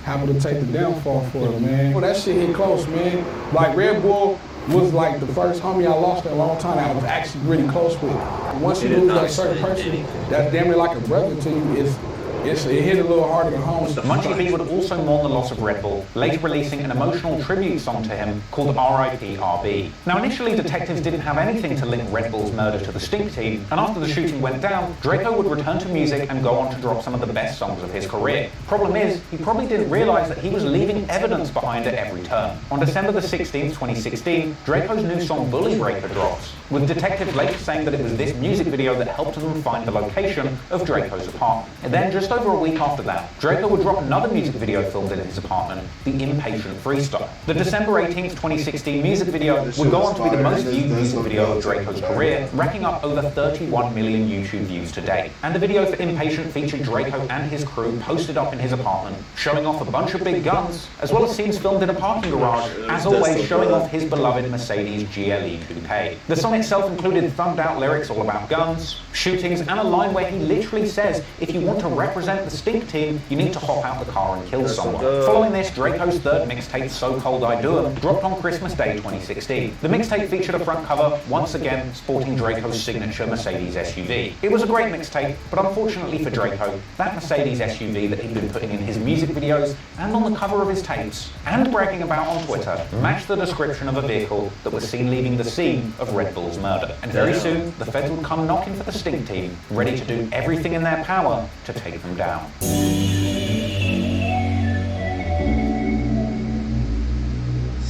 happened to take the downfall for him, man. Well, that shit hit close, man. Like, Red Bull was like the first homie I lost in a long time I was actually really close with. Once you lose that certain person, that's damn near like a brother to you, it hit a little harder than home. Munchie B would also mourn the loss of Red Bull, later releasing an emotional tribute song to him called R.I.P. RB. Now initially detectives didn't have anything to link Red Bull's murder to the Stink Team, and after the shooting went down, Drakeo would return to music and go on to drop some of the best songs of his career. Problem is, he probably didn't realise that he was leaving evidence behind at every turn. On December the 16th, 2016, Drakeo's new song Bully Breaker drops, with detectives later saying that it was this music video that helped them find the location of Drakeo's apartment. And then just over a week after that, Drakeo would drop another music video filmed in his apartment, The Impatient Freestyle. The December 18th, 2016 music video would go on to be the most viewed music video of Drakeo's career, racking up over 31 million YouTube views to date. And the video for Impatient featured Drakeo and his crew posted up in his apartment, showing off a bunch of big guns, as well as scenes filmed in a parking garage, as always showing off his beloved Mercedes GLE Coupe. The song itself included thumbed out lyrics all about guns, shootings, and a line where he literally says, if you want to represent the Stink Team, you need to hop out the car and kill someone. Following this, Drakeo's third mixtape, So Cold I Do 'Em, dropped on Christmas Day 2016. The mixtape featured a front cover, once again sporting Drakeo's signature Mercedes SUV. It was a great mixtape, but unfortunately for Drakeo, that Mercedes SUV that he'd been putting in his music videos and on the cover of his tapes, and bragging about on Twitter, matched the description of a vehicle that was seen leaving the scene of Red Bull's murder. And very soon, the feds would come knocking for the Stink Team, ready to do everything in their power to take them down.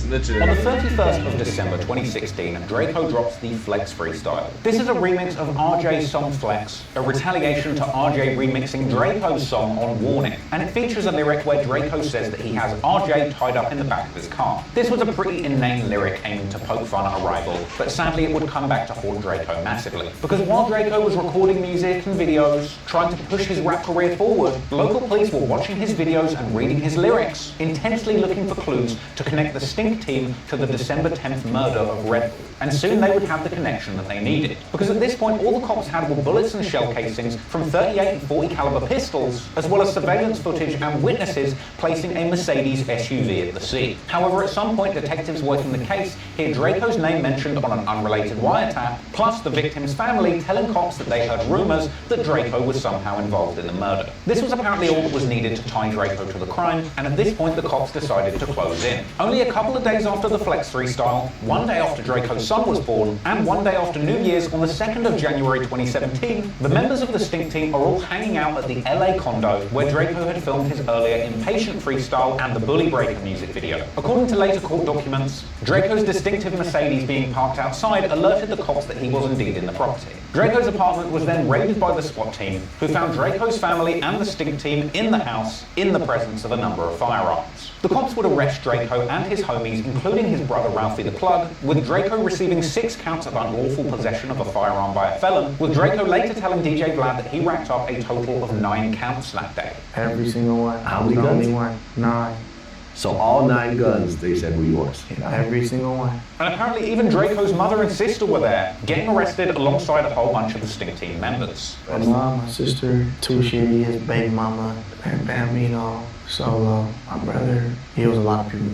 On the 31st of December 2016, Drakeo drops the Flex Freestyle. This is a remix of RJ's song Flex, a retaliation to RJ remixing Drakeo's song on Warning, and it features a lyric where Drakeo says that he has RJ tied up in the back of his car. This was a pretty inane lyric aimed to poke fun at a rival, but sadly it would come back to haunt Drakeo massively, because while Drakeo was recording music and videos, trying to push his rap career forward, local police were watching his videos and reading his lyrics, intensely looking for clues to connect the Stink Team to the December 10th murder of Red Bull. And soon they would have the connection that they needed. Because at this point, all the cops had were bullets and shell casings from 38 and 40 caliber pistols, as well as surveillance footage and witnesses placing a Mercedes SUV at the scene. However, at some point, detectives working the case hear Drakeo's name mentioned on an unrelated wiretap, plus the victim's family telling cops that they heard rumors that Drakeo was somehow involved in the murder. This was apparently all that was needed to tie Drakeo to the crime, and at this point, the cops decided to close in. Only a couple of days after the Flex Freestyle, one day after Drakeo's son was born, and one day after New Year's on the 2nd of January 2017, the members of the Stink Team are all hanging out at the LA condo where Drakeo had filmed his earlier Impatient Freestyle and the Bully Breaker music video. According to later court documents, Drakeo's distinctive Mercedes being parked outside alerted the cops that he was indeed in the property. Drakeo's apartment was then raided by the SWAT team, who found Drakeo's family and the Stink Team in the house in the presence of a number of firearms. The cops would arrest Drakeo and his homies, including his brother Ralphie the Plug, with Drakeo receiving 6 counts of unlawful possession of a firearm by a felon, with Drakeo later telling DJ Vlad that he racked up a total of 9 counts that day. Every single one. How many guns? Only one. 9. So all 9 guns, they said, were yours? Every single one. And apparently even Drakeo's mother and sister were there, getting arrested alongside a whole bunch of the Stink Team members. My mom, my sister, 2 shitty, his baby mama, and Bambino, Solo, my brother. He was a lot of people.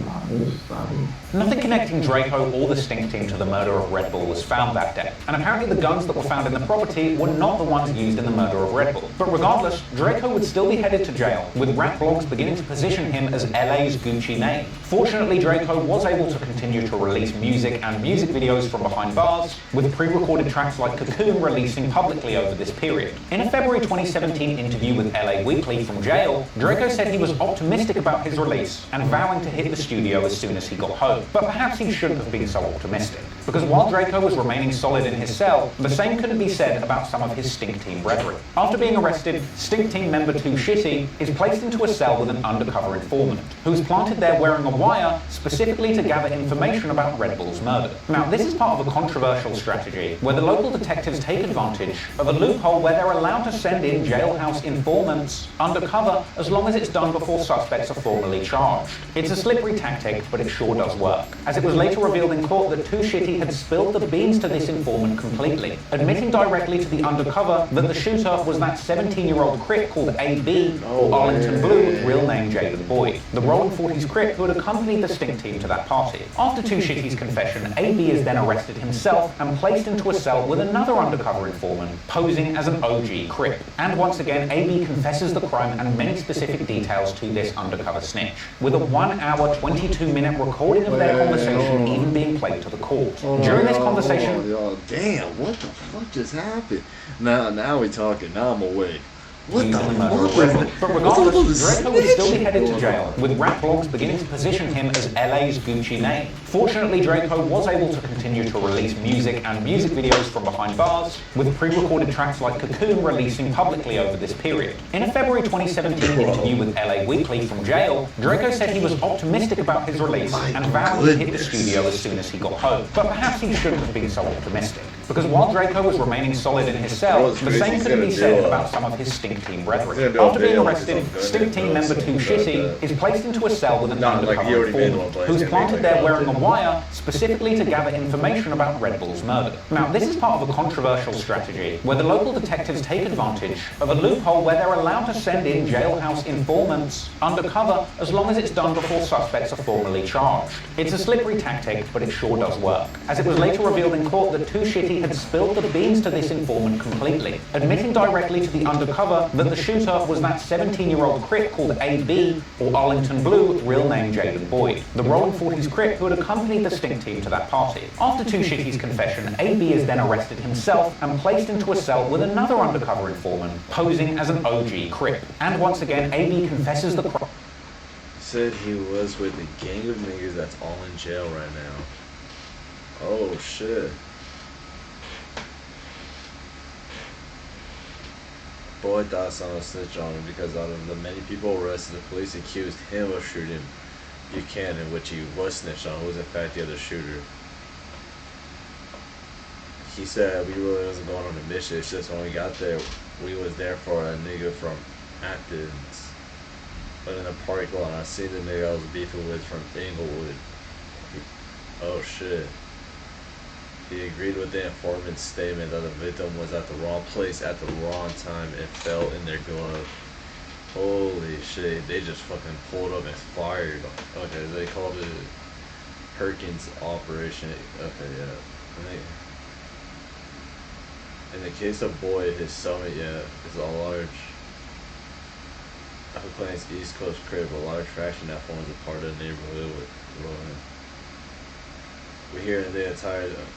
Nothing connecting Drakeo or the Stink Team to the murder of Red Bull was found that day, and apparently the guns that were found in the property were not the ones used in the murder of Red Bull. But regardless, Drakeo would still be headed to jail, with rap blogs beginning to position him as LA's Gucci Mane. Fortunately, Drakeo was able to continue to release music and music videos from behind bars, with pre-recorded tracks like Cocoon releasing publicly over this period. In a February 2017 interview with LA Weekly from jail, Drakeo said he was optimistic about his release and vowing to hit the studio as soon as he got home. But perhaps he shouldn't have been so optimistic, because while Drakeo was remaining solid in his cell, the same couldn't be said about some of his Stink Team brethren. After being arrested, Stink Team member 2 Shitty is placed into a cell with an undercover informant, who's planted there wearing a wire specifically to gather information about Red Bull's murder. Now, this is part of a controversial strategy, where the local detectives take advantage of a loophole where they're allowed to send in jailhouse informants undercover as long as it's done before suspects are formally charged. It's a slippery tactic, but it sure does work, as it was later revealed in court that 2 Shitty had spilled the beans to this informant completely, admitting directly to the undercover that the shooter was that 17-year-old Crip called AB, or Arlington Blue, real name Jaden Boyd, the Rolling 40s Crip who had accompanied the Stink Team to that party. After 2 Shitty's confession, AB is then arrested himself and placed into a cell with another undercover informant, posing as an OG Crip. And once again, AB confesses the crime and many specific details to this undercover snitch, with a 1-hour, 22-minute recording of their conversation even being played to the court. During this conversation... Damn, what the fuck just happened? Now we talking, now I'm awake. What the fuck? But regardless, Drakeo would still be headed to jail, with rap blogs beginning to position him as LA's Gucci Mane. Fortunately, Drakeo was able to continue to release music and music videos from behind bars, with pre-recorded tracks like Cocoon releasing publicly over this period. In a February 2017 interview with LA Weekly from jail, Drakeo said he was optimistic about his release and vowed to hit the studio as soon as he got home. But perhaps he shouldn't have been so optimistic, because while Drakeo was remaining solid in his cell, the same couldn't be said about some of his Stink Team brethren. After being arrested, Stink Team member 2 Shitty is placed into a cell with an undercover informant, who's planted there wearing a wire specifically to gather information about Red Bull's murder. Now, this is part of a controversial strategy, where the local detectives take advantage of a loophole where they're allowed to send in jailhouse informants undercover as long as it's done before suspects are formally charged. It's a slippery tactic, but it sure does work, as it was later revealed in court that 2 Shitty had spilled the beans to this informant completely, admitting directly to the undercover that the shooter was that 17-year-old Crip called AB, or Arlington Blue, real name Jaden Boyd, the Rolling 40s Crip who had accompanied the Stink Team to that party. After 2 Shitty's confession, AB is then arrested himself and placed into a cell with another undercover informant, posing as an OG Crip. And once again, AB confesses the crime. Said he was with a gang of niggas that's all in jail right now. Oh shit. Boyd thought someone snitched on him because out of the many people arrested, the police accused him of shooting Buchanan, which he was snitched on, who was in fact the other shooter. He said we really wasn't going on a mission, it's just when we got there, we was there for a nigga from Athens. But in the parking lot, I seen the nigga I was beefing with from Inglewood. Oh shit. He agreed with the informant's statement that the victim was at the wrong place at the wrong time and fell in their glove. Holy shit, they just fucking pulled up and fired. Okay, they called it Perkins Operation. Okay, yeah. In the case of Boyd, his summit, is a large Upper Plains East Coast crib, a large fraction that forms a part of the neighborhood with Rowan. We hear and they are tired of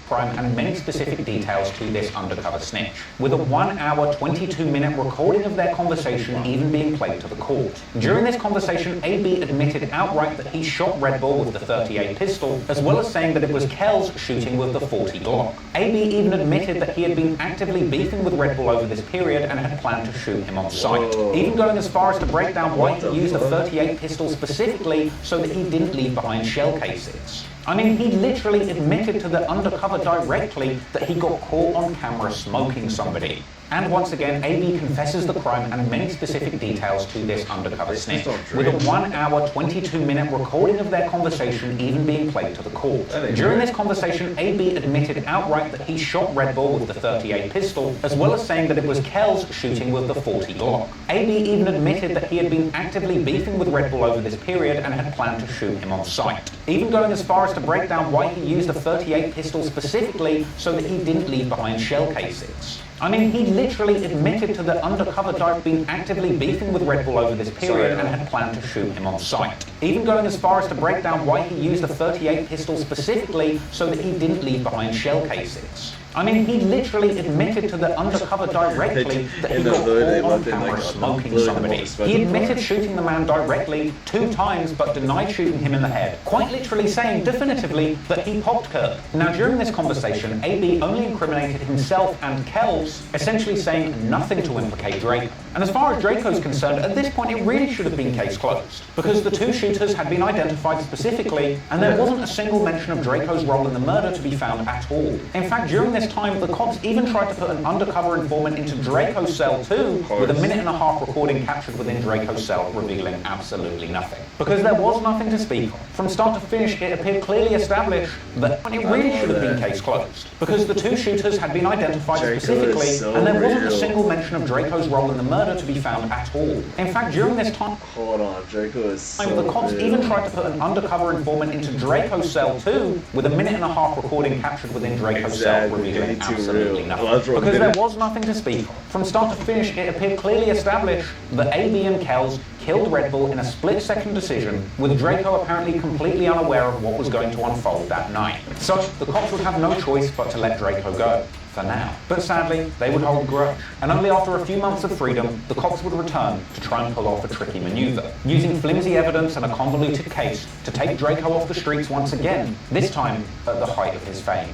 crime and many specific details to this undercover snitch, with a 1-hour, 22-minute recording of their conversation even being played to the court. During this conversation, AB admitted outright that he shot Red Bull with the .38 pistol, as well as saying that it was Kells shooting with the .40 Glock. AB even admitted that he had been actively beefing with Red Bull over this period and had planned to shoot him on sight, even going as far as to break down why he used the .38 pistol specifically so that he didn't leave behind shell casings. I mean, he literally admitted to the undercover directly that he got caught on camera smoking somebody. And once again, AB confesses the crime and many specific details to this undercover snitch, with a 1-hour, 22-minute recording of their conversation even being played to the court. During this conversation, AB admitted outright that he shot Red Bull with the .38 pistol, as well as saying that it was Kells shooting with the .40 Glock. AB even admitted that he had been actively beefing with Red Bull over this period and had planned to shoot him on sight, even going as far as to break down why he used the .38 pistol specifically so that he didn't leave behind shell casings. I mean, he literally admitted to the undercover type being actively beefing with Red Bull over this period and had planned to shoot him on sight, even going as far as to break down why he used the .38 pistol specifically so that he didn't leave behind shell casings. I mean, he literally admitted to the undercover directly that he got caught on camera smoking somebody. He admitted shooting the man directly 2 times, but denied shooting him in the head, quite literally saying definitively that he popped Kurt. Now, during this conversation, AB only incriminated himself and Kells, essentially saying nothing to implicate Draco. And as far as Draco's concerned, at this point it really should have been case closed, because the 2 shooters had been identified specifically, and there wasn't a single mention of Draco's role in the murder to be found at all. In fact, during this time, the cops even tried to put an undercover informant into Draco's cell too, with a 1.5-minute recording captured within Draco's cell revealing absolutely nothing. Because there was nothing to speak of. From start to finish, it appeared clearly established that it really should have been case closed, because the 2 shooters had been identified specifically, and there wasn't a single mention of Draco's role in the murder to be found at all. In fact, during this time, Draco is so the cops even tried to put an undercover informant into Draco's cell too, with a 1.5-minute recording captured within Draco's cell revealing absolutely nothing. Because there was nothing to speak of. From start to finish, it appeared clearly established that AB and Kells killed Red Bull in a split-second decision, with Draco apparently completely unaware of what was going to unfold that night. So, the cops would have no choice but to let Draco go. For now. But sadly, they would hold a grudge. And only after a few months of freedom, the cops would return to try and pull off a tricky maneuver, using flimsy evidence and a convoluted case to take Draco off the streets once again, this time at the height of his fame.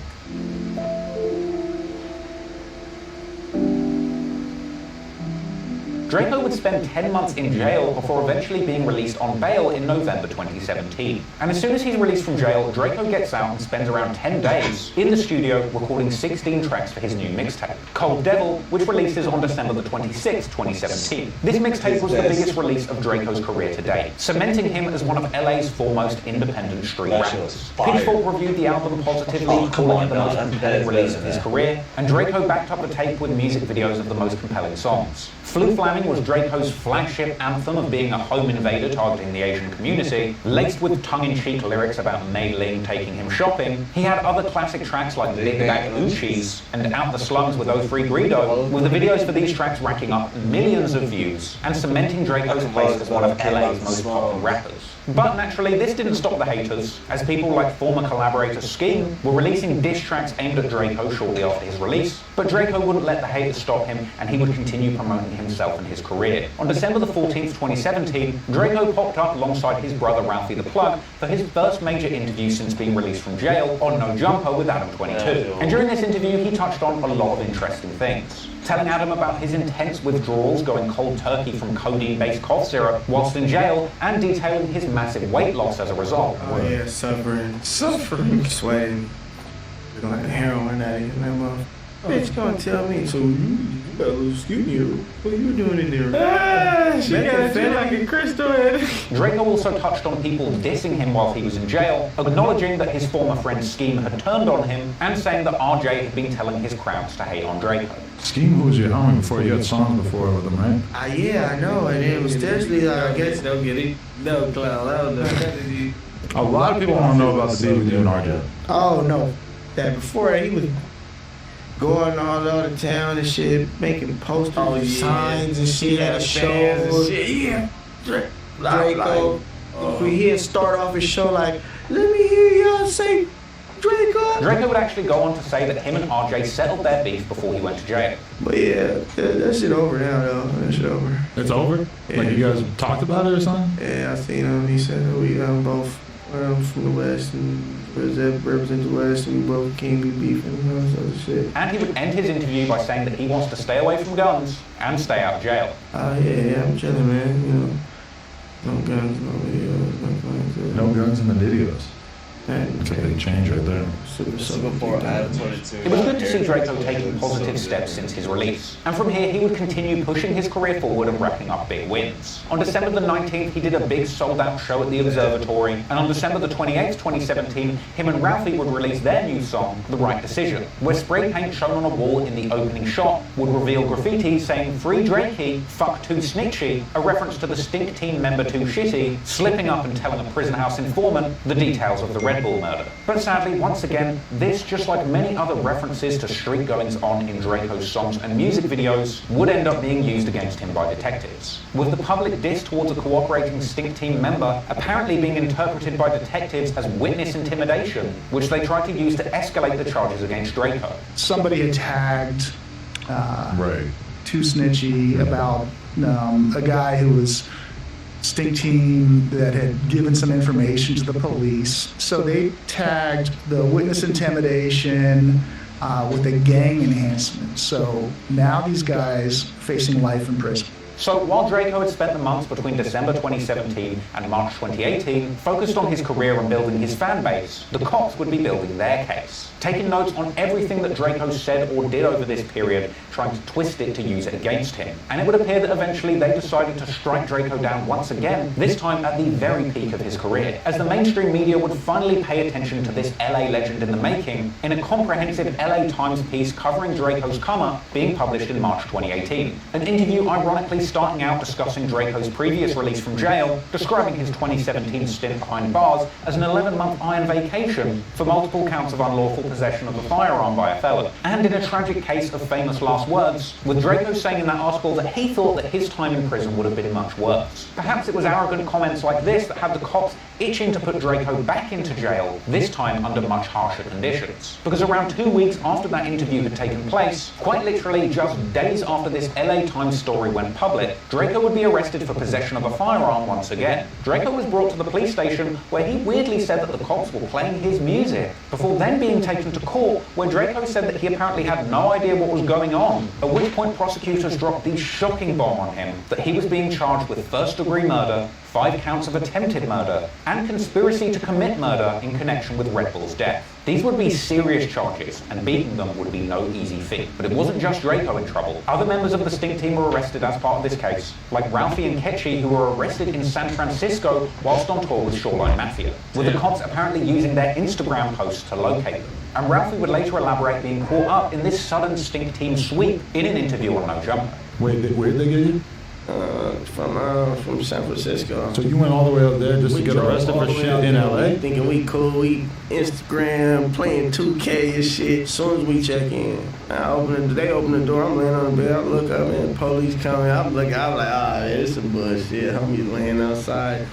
Draco would spend 10 months in jail before eventually being released on bail in November 2017. And as soon as he's released from jail, Draco gets out and spends around 10 days in the studio recording 16 tracks for his new mixtape, Cold Devil, which releases on December the 26th, 2017. This mixtape was the biggest release of Draco's career to date, cementing him as one of LA's foremost independent street rappers. Pitchfork reviewed the album positively, calling it the most compelling release of his career, and Draco backed up the tape with music videos of the most compelling songs. Flu Flamming was Draco's flagship anthem of being a home invader targeting the Asian community, laced with tongue-in-cheek lyrics about Mei Ling taking him shopping. He had other classic tracks like Big Bag Uchis and Out the Slums with O3 Greedo, with the videos for these tracks racking up millions of views and cementing Draco's place as one of LA's most popular rappers. But naturally, this didn't stop the haters, as people like former collaborator Scheme were releasing diss tracks aimed at Draco shortly after his release. But Draco wouldn't let the haters stop him, and he would continue promoting himself and his career. On December the 14th, 2017, Draco popped up alongside his brother Ralphie the Plug for his first major interview since being released from jail on No Jumper with Adam 22. And during this interview, he touched on a lot of interesting things, telling Adam about his intense withdrawals going cold turkey from codeine-based cough syrup whilst in jail, and detailing his massive weight loss as a result. Oh yeah, suffering, sweating, going heroin addict, and that motherfucker. Bitch gonna tell me, so you better lose skinny. What are you doing in there? She got it like a crystal head. Draco also touched on people dissing him while he was in jail, acknowledging that his former friend Scheme had turned on him, and saying that RJ had been telling his crowds to hate on Draco. Scheme was your homie before you had songs before with him, right? Yeah, I know, and it was definitely like, I guess don't get it, no clown, A lot of people want to know about the beat with you and RJ. Oh no, that before he was going all over the town and shit, making posters and signs and shit at shows. Yeah, Draco. He'd start off his show like, let me hear y'all say Draco. Draco would actually go on to say that him and RJ settled their beef before he went to jail. But yeah, that shit over now though. That shit over. It's over? Yeah. Like you guys talked about it or something? Yeah, I seen him. He said we both from the West and represent the West, and we both can't be beefing and all this other shit. And he would end his interview by saying that he wants to stay away from guns and stay out of jail. Yeah, I'm chilling, man. You know, no guns, no videos, no guns. No guns in the videos. That's a big change right there. Before Adam 22. It was good to see Draco taking positive steps since his release. And from here, he would continue pushing his career forward and racking up big wins. On December the 19th, he did a big sold-out show at the Observatory. And on December the 28th, 2017, him and Ralphie would release their new song, The Right Decision, where spray paint shown on a wall in the opening shot would reveal graffiti saying "Free Drakey, fuck too snitchy," a reference to the Stink Team member Too Shitty slipping up and telling a prison house informant the details of the Red Bull murder. But sadly, once again, again, this, just like many other references to street goings-on in Drakeo's songs and music videos, would end up being used against him by detectives, with the public diss towards a cooperating Stink Team member apparently being interpreted by detectives as witness intimidation, which they tried to use to escalate the charges against Drakeo. Somebody had tagged Too Snitchy about a guy who was Stink Team that had given some information to the police. So they tagged the witness intimidation with a gang enhancement. So now these guys facing life in prison. So while Drakeo had spent the months between December 2017 and March 2018 focused on his career and building his fan base, the cops would be building their case, taking notes on everything that Drakeo said or did over this period, trying to twist it to use it against him. And it would appear that eventually they decided to strike Drakeo down once again, this time at the very peak of his career, as the mainstream media would finally pay attention to this LA legend in the making in a comprehensive LA Times piece covering Drakeo's come up being published in March 2018. An interview ironically starting out discussing Drakeo's previous release from jail, describing his 2017 stint behind bars as an 11-month iron vacation for multiple counts of unlawful possession of a firearm by a felon. And in a tragic case of famous last words, with Drakeo saying in that article that he thought that his time in prison would have been much worse. Perhaps it was arrogant comments like this that had the cops itching to put Drakeo back into jail, this time under much harsher conditions. Because around 2 weeks after that interview had taken place, quite literally just days after this LA Times story went public, Drakeo would be arrested for possession of a firearm once again. Drakeo was brought to the police station where he weirdly said that the cops were playing his music, before then being taken to court where Drakeo said that he apparently had no idea what was going on, at which point prosecutors dropped the shocking bomb on him that he was being charged with first-degree murder, 5 counts of attempted murder, and conspiracy to commit murder in connection with Red Bull's death. These would be serious charges, and beating them would be no easy feat. But it wasn't just Drakeo in trouble. Other members of the Stink Team were arrested as part of this case, like Ralphie and Ketchy, who were arrested in San Francisco whilst on tour with Shoreline Mafia, with the cops apparently using their Instagram posts to locate them. And Ralphie would later elaborate being caught up in this sudden Stink Team sweep in an interview on No Jumper. Where did they get you? From San Francisco. So you went all the way up there just to get arrested for shit in LA? Thinking we cool, we Instagram, playing 2K and shit. As soon as we check in, they open the door, I'm laying on the bed, I look up and police coming, I'm like, this some bullshit. Homies laying outside,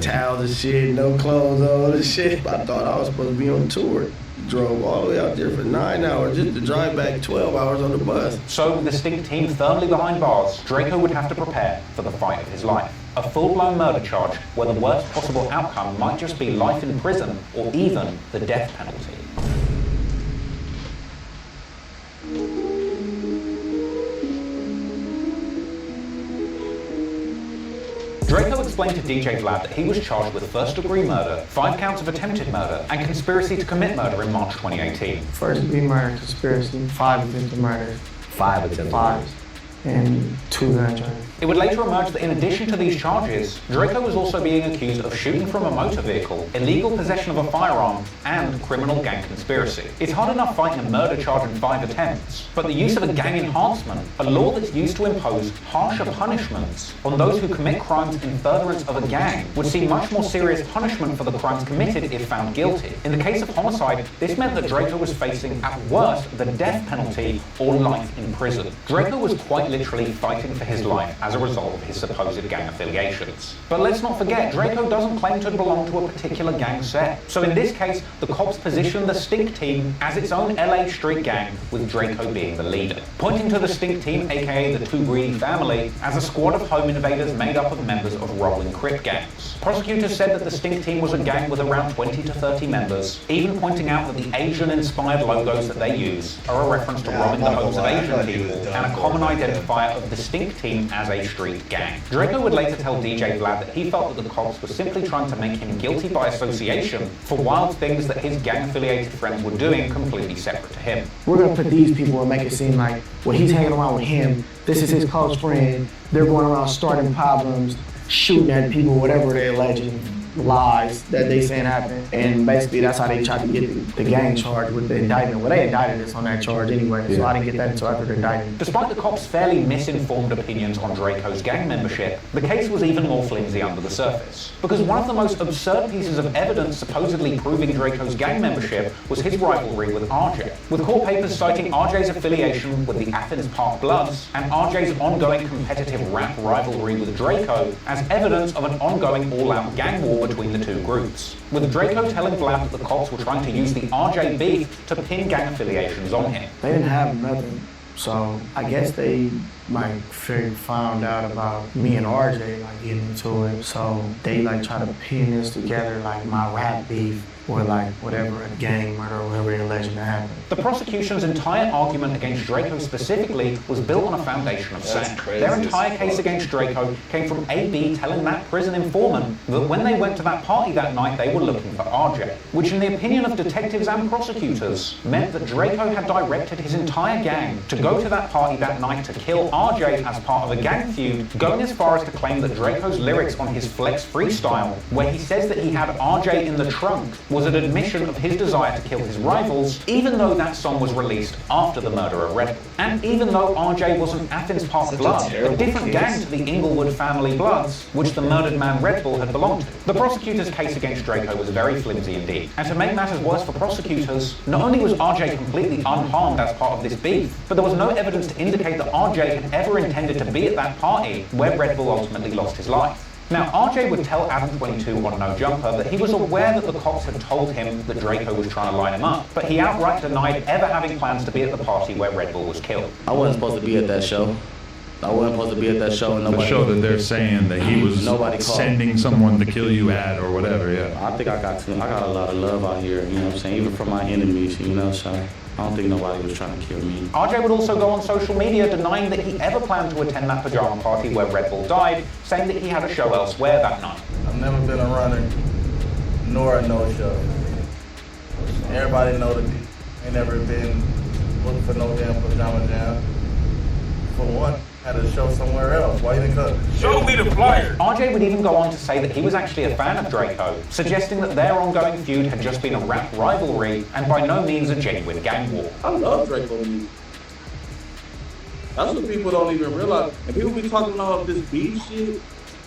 towels and shit, no clothes on and shit. I thought I was supposed to be on tour. Drove all the way out there for 9 hours just to drive back 12 hours on the bus. So with the Stink Team firmly behind bars, Drakeo would have to prepare for the fight of his life. A full-blown murder charge where the worst possible outcome might just be life in prison or even the death penalty. Drakeo explained to DJ Vlad that he was charged with first-degree murder, 5 counts of attempted murder, and conspiracy to commit murder in March 2018. First-degree murder, conspiracy, 5 attempted murder. 5 attempted murders. And 2 gun charges. It would later emerge that in addition to these charges, Drakeo was also being accused of shooting from a motor vehicle, illegal possession of a firearm, and criminal gang conspiracy. It's hard enough fighting a murder charge in 5 attempts, but the use of a gang enhancement, a law that's used to impose harsher punishments on those who commit crimes in furtherance of a gang, would see much more serious punishment for the crimes committed if found guilty. In the case of homicide, this meant that Drakeo was facing, at worst, the death penalty or life in prison. Drakeo was quite literally fighting for his life as a result of his supposed gang affiliations. But let's not forget, Drakeo doesn't claim to belong to a particular gang set. So in this case, the cops positioned the Stink Team as its own LA street gang, with Drakeo being the leader, pointing to the Stink Team, aka the Too Greedy family, as a squad of home invaders made up of members of rolling crip gangs. Prosecutors said that the Stink Team was a gang with around 20 to 30 members, even pointing out that the Asian-inspired logos that they use are a reference to robbing the homes of Asian people and a common identifier of the Stink Team as a street gang. Drakeo would later tell DJ Vlad that he felt that the cops were simply trying to make him guilty by association for wild things that his gang-affiliated friends were doing completely separate to him. We're gonna put these people and make it seem like, well, he's hanging around with him, this is his close friend, they're going around starting problems, shooting at people, whatever they're alleging. lies that they saying happened. And basically that's how they tried to get the gang charged with the indictment. Well, they indicted us on that charge anyway, so I didn't get that until after the indictment. Despite the cops' fairly misinformed opinions on Drakeo's gang membership, the case was even more flimsy under the surface. Because one of the most absurd pieces of evidence supposedly proving Drakeo's gang membership was his rivalry with RJ, with court papers citing RJ's affiliation with the Athens Park Bloods and RJ's ongoing competitive rap rivalry with Drakeo as evidence of an ongoing all-out gang war between the two groups, with Drakeo telling Vlad that the cops were trying to use the RJ beef to pin gang affiliations on him. They didn't have nothing, so I guess they like found out about me and RJ like getting into it, so they like try to pin this together like my rap beef or like whatever, a gang murder or whatever alleged to happen. The prosecution's entire argument against Drakeo specifically was built on a foundation of sand. Their entire case against Drakeo came from AB telling that prison informant that when they went to that party that night they were looking for RJ, which in the opinion of detectives and prosecutors meant that Drakeo had directed his entire gang to go to that party that night to kill RJ as part of a gang feud, going as far as to claim that Drakeo's lyrics on his Flex freestyle, where he says that he had RJ in the trunk, was an admission of his desire to kill his rivals, even though that song was released after the murder of Red Bull. And even though RJ was an Athens Park Blood, a different gang to the Inglewood family Bloods, which the murdered man Red Bull had belonged to. The prosecutor's case against Drakeo was very flimsy indeed. And to make matters worse for prosecutors, not only was RJ completely unharmed as part of this beef, but there was no evidence to indicate that RJ had ever intended to be at that party where Red Bull ultimately lost his life. Now, RJ would tell Adam 22 on No Jumper that he was aware that the cops had told him that Drakeo was trying to line him up, but he outright denied ever having plans to be at the party where Red Bull was killed. I wasn't supposed to be at that show. I wasn't supposed to be at that show. And the show that they're saying that he was sending someone to kill you at or whatever, yeah. I think I got a lot of love out here, you know what I'm saying, even from my enemies, you know, so I don't think nobody was trying to kill me. RJ would also go on social media denying that he ever planned to attend that pajama party where Red Bull died, saying that he had a show elsewhere that night. I've never been a runner, nor a no-show. Everybody know that I ain't never been looking for no damn pajama jam. For one, had a show somewhere else. Why you didn't come? Show me the flyer. RJ would even go on to say that he was actually a fan of Drakeo, suggesting that their ongoing feud had just been a rap rivalry and by no means a genuine gang war. I love Drakeo music. That's what people don't even realize. And people be talking about this beef shit.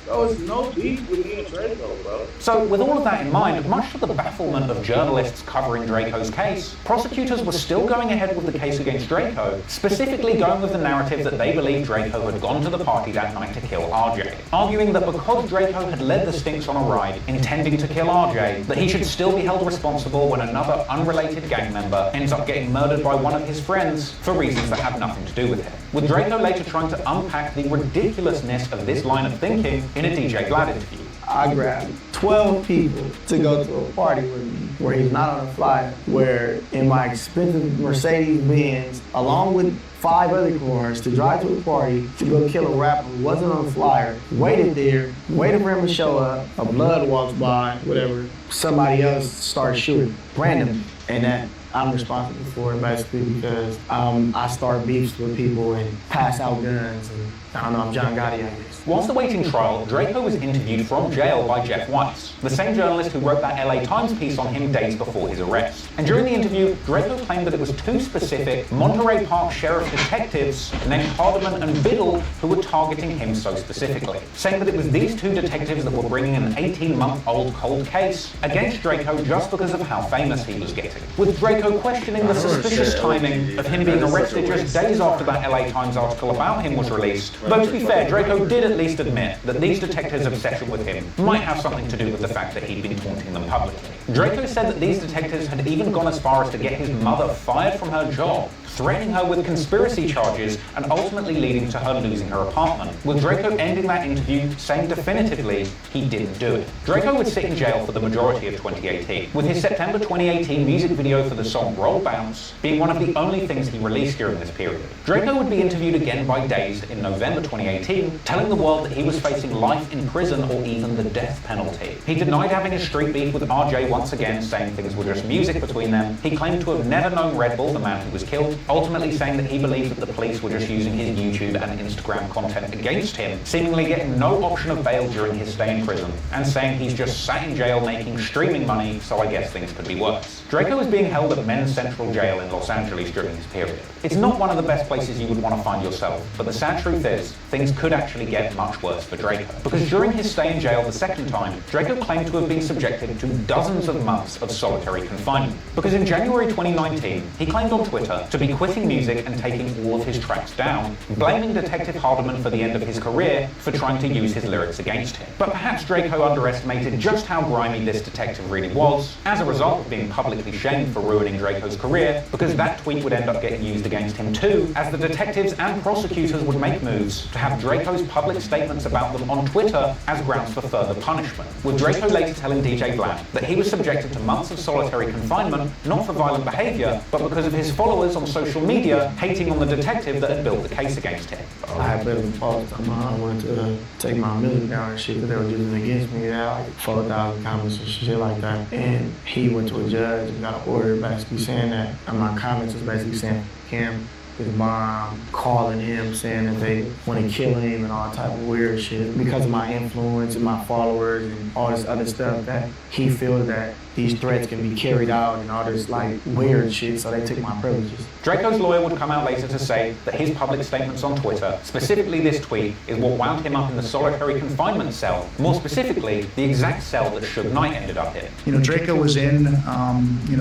Bro, it's no beef with me and Drakeo, bro. So, with all of that in mind, much to the bafflement of journalists covering Drakeo's case, prosecutors were still going ahead with the case against Drakeo, specifically going with the narrative that they believed Drakeo had gone to the party that night to kill RJ, arguing that because Drakeo had led the Stinks on a ride intending to kill RJ, that he should still be held responsible when another unrelated gang member ends up getting murdered by one of his friends for reasons that have nothing to do with him. With Drakeo later trying to unpack the ridiculousness of this line of thinking in a DJ Vlad interview. I grabbed 12 people to go to a party with me where he's not on a flyer, where in my expensive Mercedes-Benz, along with 5 other cars, to drive to a party to go kill a rapper who wasn't on the flyer, waited there, waited for him to show up, a blood walks by, whatever, somebody else starts shooting, randomly, and that I'm responsible for it basically because I start beefs with people and pass out guns and I don't know, I'm John Gotti, I guess. Whilst awaiting trial, Drakeo was interviewed from jail by Jeff Weiss, the same journalist who wrote that LA Times piece on him days before his arrest. And during the interview, Drakeo claimed that it was 2 specific Monterey Park Sheriff detectives named Hardeman and Biddle who were targeting him so specifically, saying that it was these 2 detectives that were bringing an 18-month-old cold case against Drakeo just because of how famous he was getting. With Drakeo questioning the suspicious timing of him being arrested just days after that LA Times article about him was released. Though to be fair, Drakeo did at least admit that these detectives' obsession with him might have something to do with the fact that he'd been taunting them publicly. Drakeo said that these detectives had even gone as far as to get his mother fired from her job, threatening her with conspiracy charges and ultimately leading to her losing her apartment, with Drakeo ending that interview saying definitively he didn't do it. Drakeo would sit in jail for the majority of 2018, with his September 2018 music video for the song Roll Bounce being one of the only things he released during this period. Drakeo would be interviewed again by Dazed in November 2018, telling the world that he was facing life in prison or even the death penalty. He denied having a street beef with RJ once again, saying things were just music between them. He claimed to have never known Red Bull, the man who was killed, ultimately saying that he believed that the police were just using his YouTube and Instagram content against him, seemingly getting no option of bail during his stay in prison, and saying he's just sat in jail making streaming money, so I guess things could be worse. Drakeo is being held at Men's Central Jail in Los Angeles during this period. It's not one of the best places you would want to find yourself, but the sad truth is, things could actually get much worse for Drakeo. Because during his stay in jail the second time, Drakeo claimed to have been subjected to dozens of months of solitary confinement. Because in January 2019, he claimed on Twitter to be quitting music and taking all of his tracks down, blaming Detective Hardiman for the end of his career for trying to use his lyrics against him. But perhaps Drakeo underestimated just how grimy this detective really was, as a result of being publicly shamed for ruining Drakeo's career, because that tweet would end up getting used against him too, as the detectives and prosecutors would make moves to have Drakeo's public statements about them on Twitter as grounds for further punishment, with Drakeo later telling DJ Blam that he was subjected to months of solitary confinement, not for violent behaviour, but because of his followers on social media hating on the detective that had built the case against him. I had put in a post on I wanted to take my music down and shit because they were using it against me. They had like 4,000 comments and shit like that. And he went to a judge and got an order basically saying that, and my comments was basically saying him, his mom, calling him saying that they want to kill him and all type of weird shit because of my influence and my followers and all this other stuff, that he feels that these threats can be carried out and all this like weird shit, so they took my privileges. Drakeo's lawyer would come out later to say that his public statements on Twitter, specifically this tweet, is what wound him up in the solitary confinement cell, more specifically, the exact cell that Suge Knight ended up in. You know, Drakeo was in,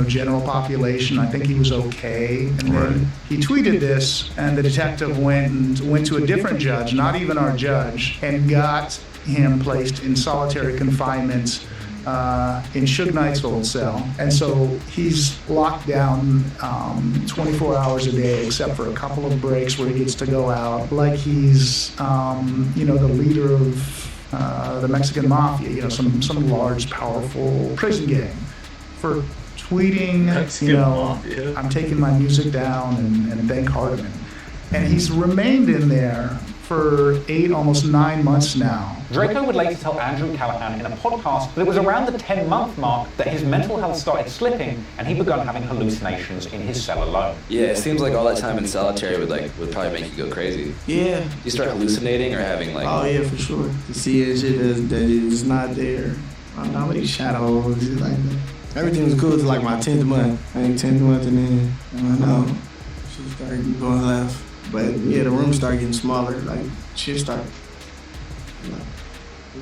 general population. I think he was okay. And then he tweeted this, and the detective went to a different judge, not even our judge, and got him placed in solitary confinement in Suge Knight's old cell. And so he's locked down 24 hours a day, except for a couple of breaks where he gets to go out, like he's, the leader of the Mexican mafia, some large, powerful prison gang, for tweeting, I'm taking my music down and thank Hardiman. And he's remained in there for 8, almost 9 months now. Drakeo would later tell Andrew Callahan in a podcast that it was around the 10-month mark that his mental health started slipping and he began having hallucinations in his cell alone. Yeah, it seems like all that time in solitary would probably make you go crazy. Yeah. You start hallucinating or having like... Oh yeah, for sure. To see it shit that is not there. How many shadows, shit like that. Everything was cool to like my 10th month. I think 10th month and then, shit started going left. But yeah, the room started getting smaller, like shit started,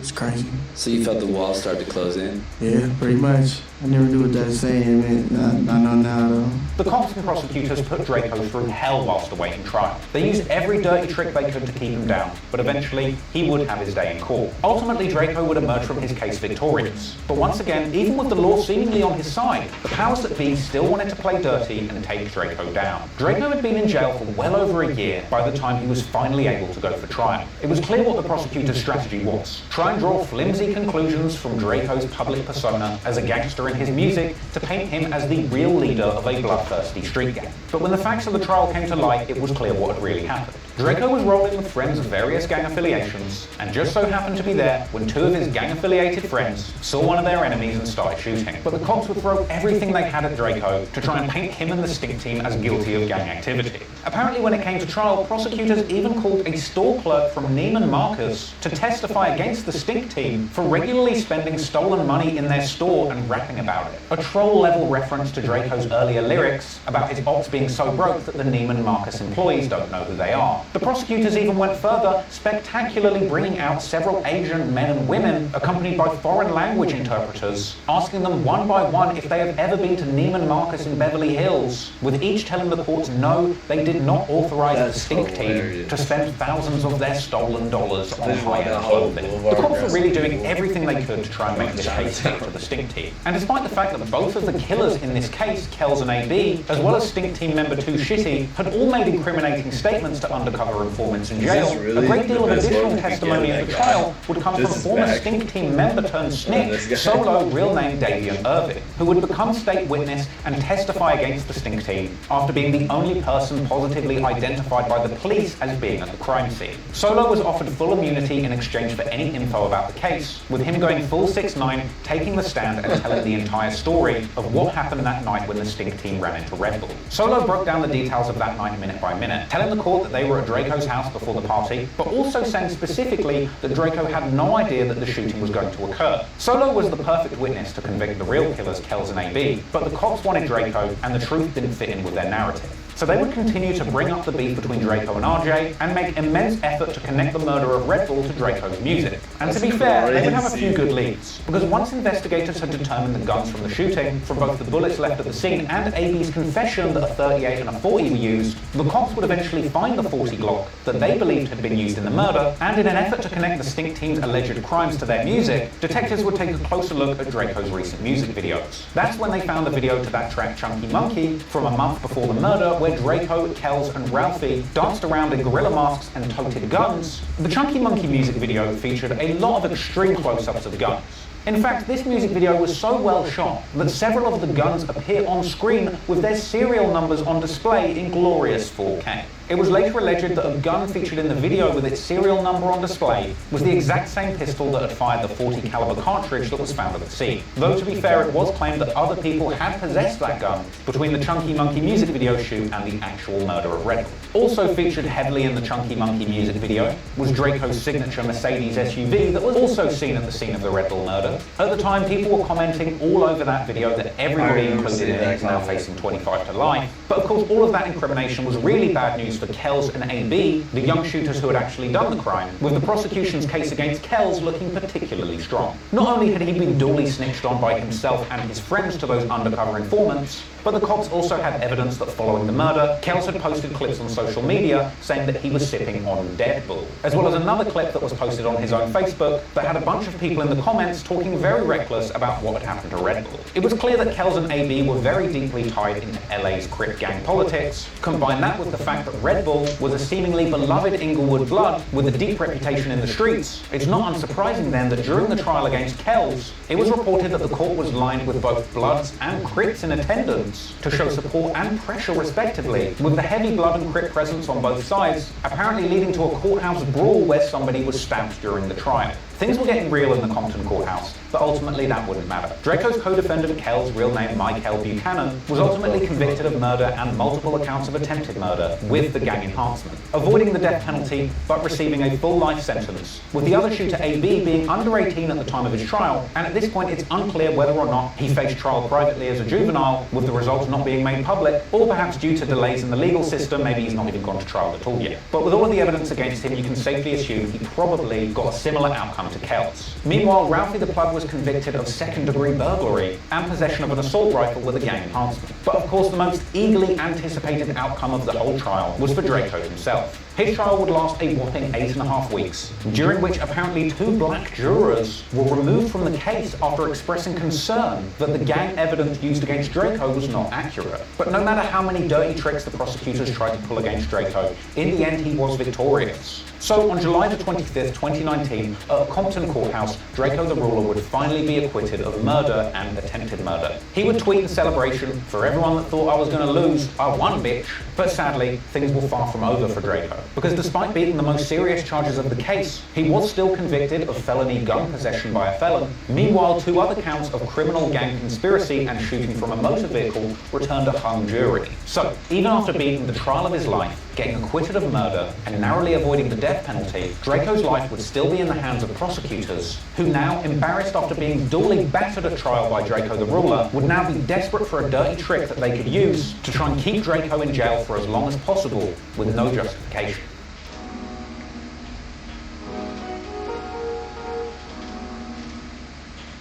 it's crazy. So you felt the walls start to close in? Yeah, pretty much. I never knew what that saying meant. I know now though. The cops and prosecutors put Drakeo through hell whilst awaiting trial. They used every dirty trick they could to keep him down, but eventually he would have his day in court. Ultimately, Drakeo would emerge from his case victorious. But once again, even with the law seemingly on his side, the powers that be still wanted to play dirty and take Drakeo down. Drakeo had been in jail for well over a year by the time he was finally able to go for trial. It was clear what the prosecutor's strategy was: try and draw flimsy conclusions from Drakeo's public persona as a gangster in his music to paint him as the real leader of a bloodthirsty street gang. But when the facts of the trial came to light, it was clear what had really happened. Drakeo was rolling with friends of various gang affiliations, and just so happened to be there when 2 of his gang-affiliated friends saw one of their enemies and started shooting. But the cops would throw everything they had at Drakeo to try and paint him and the stink team as guilty of gang activity. Apparently, when it came to trial, prosecutors even called a store clerk from Neiman Marcus to testify against the stink team for regularly spending stolen money in their store and rapping about it. A troll-level reference to Drakeo's earlier lyrics about his ops being so broke that the Neiman Marcus employees don't know who they are. The prosecutors even went further, spectacularly bringing out several Asian men and women, accompanied by foreign language interpreters, asking them one by one if they have ever been to Neiman Marcus in Beverly Hills, with each telling the courts no, they did not authorize the stink team to spend thousands of their stolen dollars on high-end clothing. The cops were really doing everything they could to try and make this case stick to the stink team. And despite the fact that both of the killers in this case, Kells and AB, as well as stink team member 2 Shitty, had all made incriminating statements to undercover informants in jail, a great deal of additional testimony at the trial would come from former stink team member turned snitch, solo real name Davian Irvin, who would become state witness and testify against the stink team after being the only person positive positively identified by the police as being at the crime scene. Solo was offered full immunity in exchange for any info about the case, with him going full 6'9", taking the stand and telling the entire story of what happened that night when the Stink team ran into Red Bull. Solo broke down the details of that night minute by minute, telling the court that they were at Drakeo's house before the party, but also saying specifically that Drakeo had no idea that the shooting was going to occur. Solo was the perfect witness to convict the real killers, Kells and AB, but the cops wanted Drakeo, and the truth didn't fit in with their narrative. So they would continue to bring up the beef between Drakeo and RJ, and make immense effort to connect the murder of Red Bull to Drakeo's music. And to be fair, they would have a few good leads, because once investigators had determined the guns from the shooting, from both the bullets left at the scene and AB's confession that a 38 and a 40 were used, the cops would eventually find the 40 Glock that they believed had been used in the murder, and in an effort to connect the Stink team's alleged crimes to their music, detectives would take a closer look at Drakeo's recent music videos. That's when they found the video to that track Chunky Monkey from a month before the murder, where Drakeo, Kells and Ralphie danced around in gorilla masks and toted guns. The Chunky Monkey music video featured a lot of extreme close-ups of guns. In fact, this music video was so well shot that several of the guns appear on screen with their serial numbers on display in glorious 4K. It was later alleged that a gun featured in the video with its serial number on display was the exact same pistol that had fired the .40 caliber cartridge that was found at the scene. Though to be fair, it was claimed that other people had possessed that gun between the Chunky Monkey music video shoot and the actual murder of Red Bull. Also featured heavily in the Chunky Monkey music video was Drakeo's signature Mercedes SUV that was also seen at the scene of the Red Bull murder. At the time, people were commenting all over that video that everybody included in it is now facing 25 to life. But of course, all of that incrimination was really bad news for Kells and AB, the young shooters who had actually done the crime, with the prosecution's case against Kells looking particularly strong. Not only had he been duly snitched on by himself and his friends to those undercover informants, but the cops also had evidence that following the murder, Kells had posted clips on social media saying that he was sipping on Dead Bull, as well as another clip that was posted on his own Facebook that had a bunch of people in the comments talking very reckless about what had happened to Red Bull. It was clear that Kells and AB were very deeply tied into LA's Crip gang politics. Combine that with the fact that Red Bull was a seemingly beloved Inglewood blood with a deep reputation in the streets, it's not unsurprising then that during the trial against Kells, it was reported that the court was lined with both Bloods and Crips in attendance to show support and pressure respectively, with the heavy Blood and Crip presence on both sides apparently leading to a courthouse brawl where somebody was stabbed during the trial. Things were getting real in the Compton courthouse, but ultimately that wouldn't matter. Drakeo's co-defendant Kells, real name Michael Buchanan, was ultimately convicted of murder and multiple accounts of attempted murder with the gang enhancement, avoiding the death penalty but receiving a full life sentence, with the other shooter AB being under 18 at the time of his trial, and at this point it's unclear whether or not he faced trial privately as a juvenile, with the results not being made public, or perhaps due to delays in the legal system, maybe he's not even gone to trial at all yet. But with all of the evidence against him, you can safely assume he probably got a similar outcome to Kells. Meanwhile, Ralphie the Plug was convicted of second-degree burglary and possession of an assault rifle with a gang enhancement. But of course, the most eagerly anticipated outcome of the whole trial was for Drakeo himself. His trial would last a whopping 8.5 weeks, during which apparently 2 black jurors were removed from the case after expressing concern that the gang evidence used against Drakeo was not accurate. But no matter how many dirty tricks the prosecutors tried to pull against Drakeo, in the end he was victorious. So on July the 25th, 2019, at a Compton courthouse, Drakeo the Ruler would finally be acquitted of murder and attempted murder. He would tweet in celebration, "For everyone that thought I was going to lose, I won, bitch." But sadly, things were far from over for Drakeo, because despite beating the most serious charges of the case, he was still convicted of felony gun possession by a felon. Meanwhile, 2 other counts of criminal gang conspiracy and shooting from a motor vehicle returned a hung jury. So, even after beating the trial of his life, getting acquitted of murder, and narrowly avoiding the death penalty, Drakeo's life would still be in the hands of prosecutors, who now, embarrassed after being duly battered at trial by Drakeo the Ruler, would now be desperate for a dirty trick that they could use to try and keep Drakeo in jail for as long as possible, with no justification.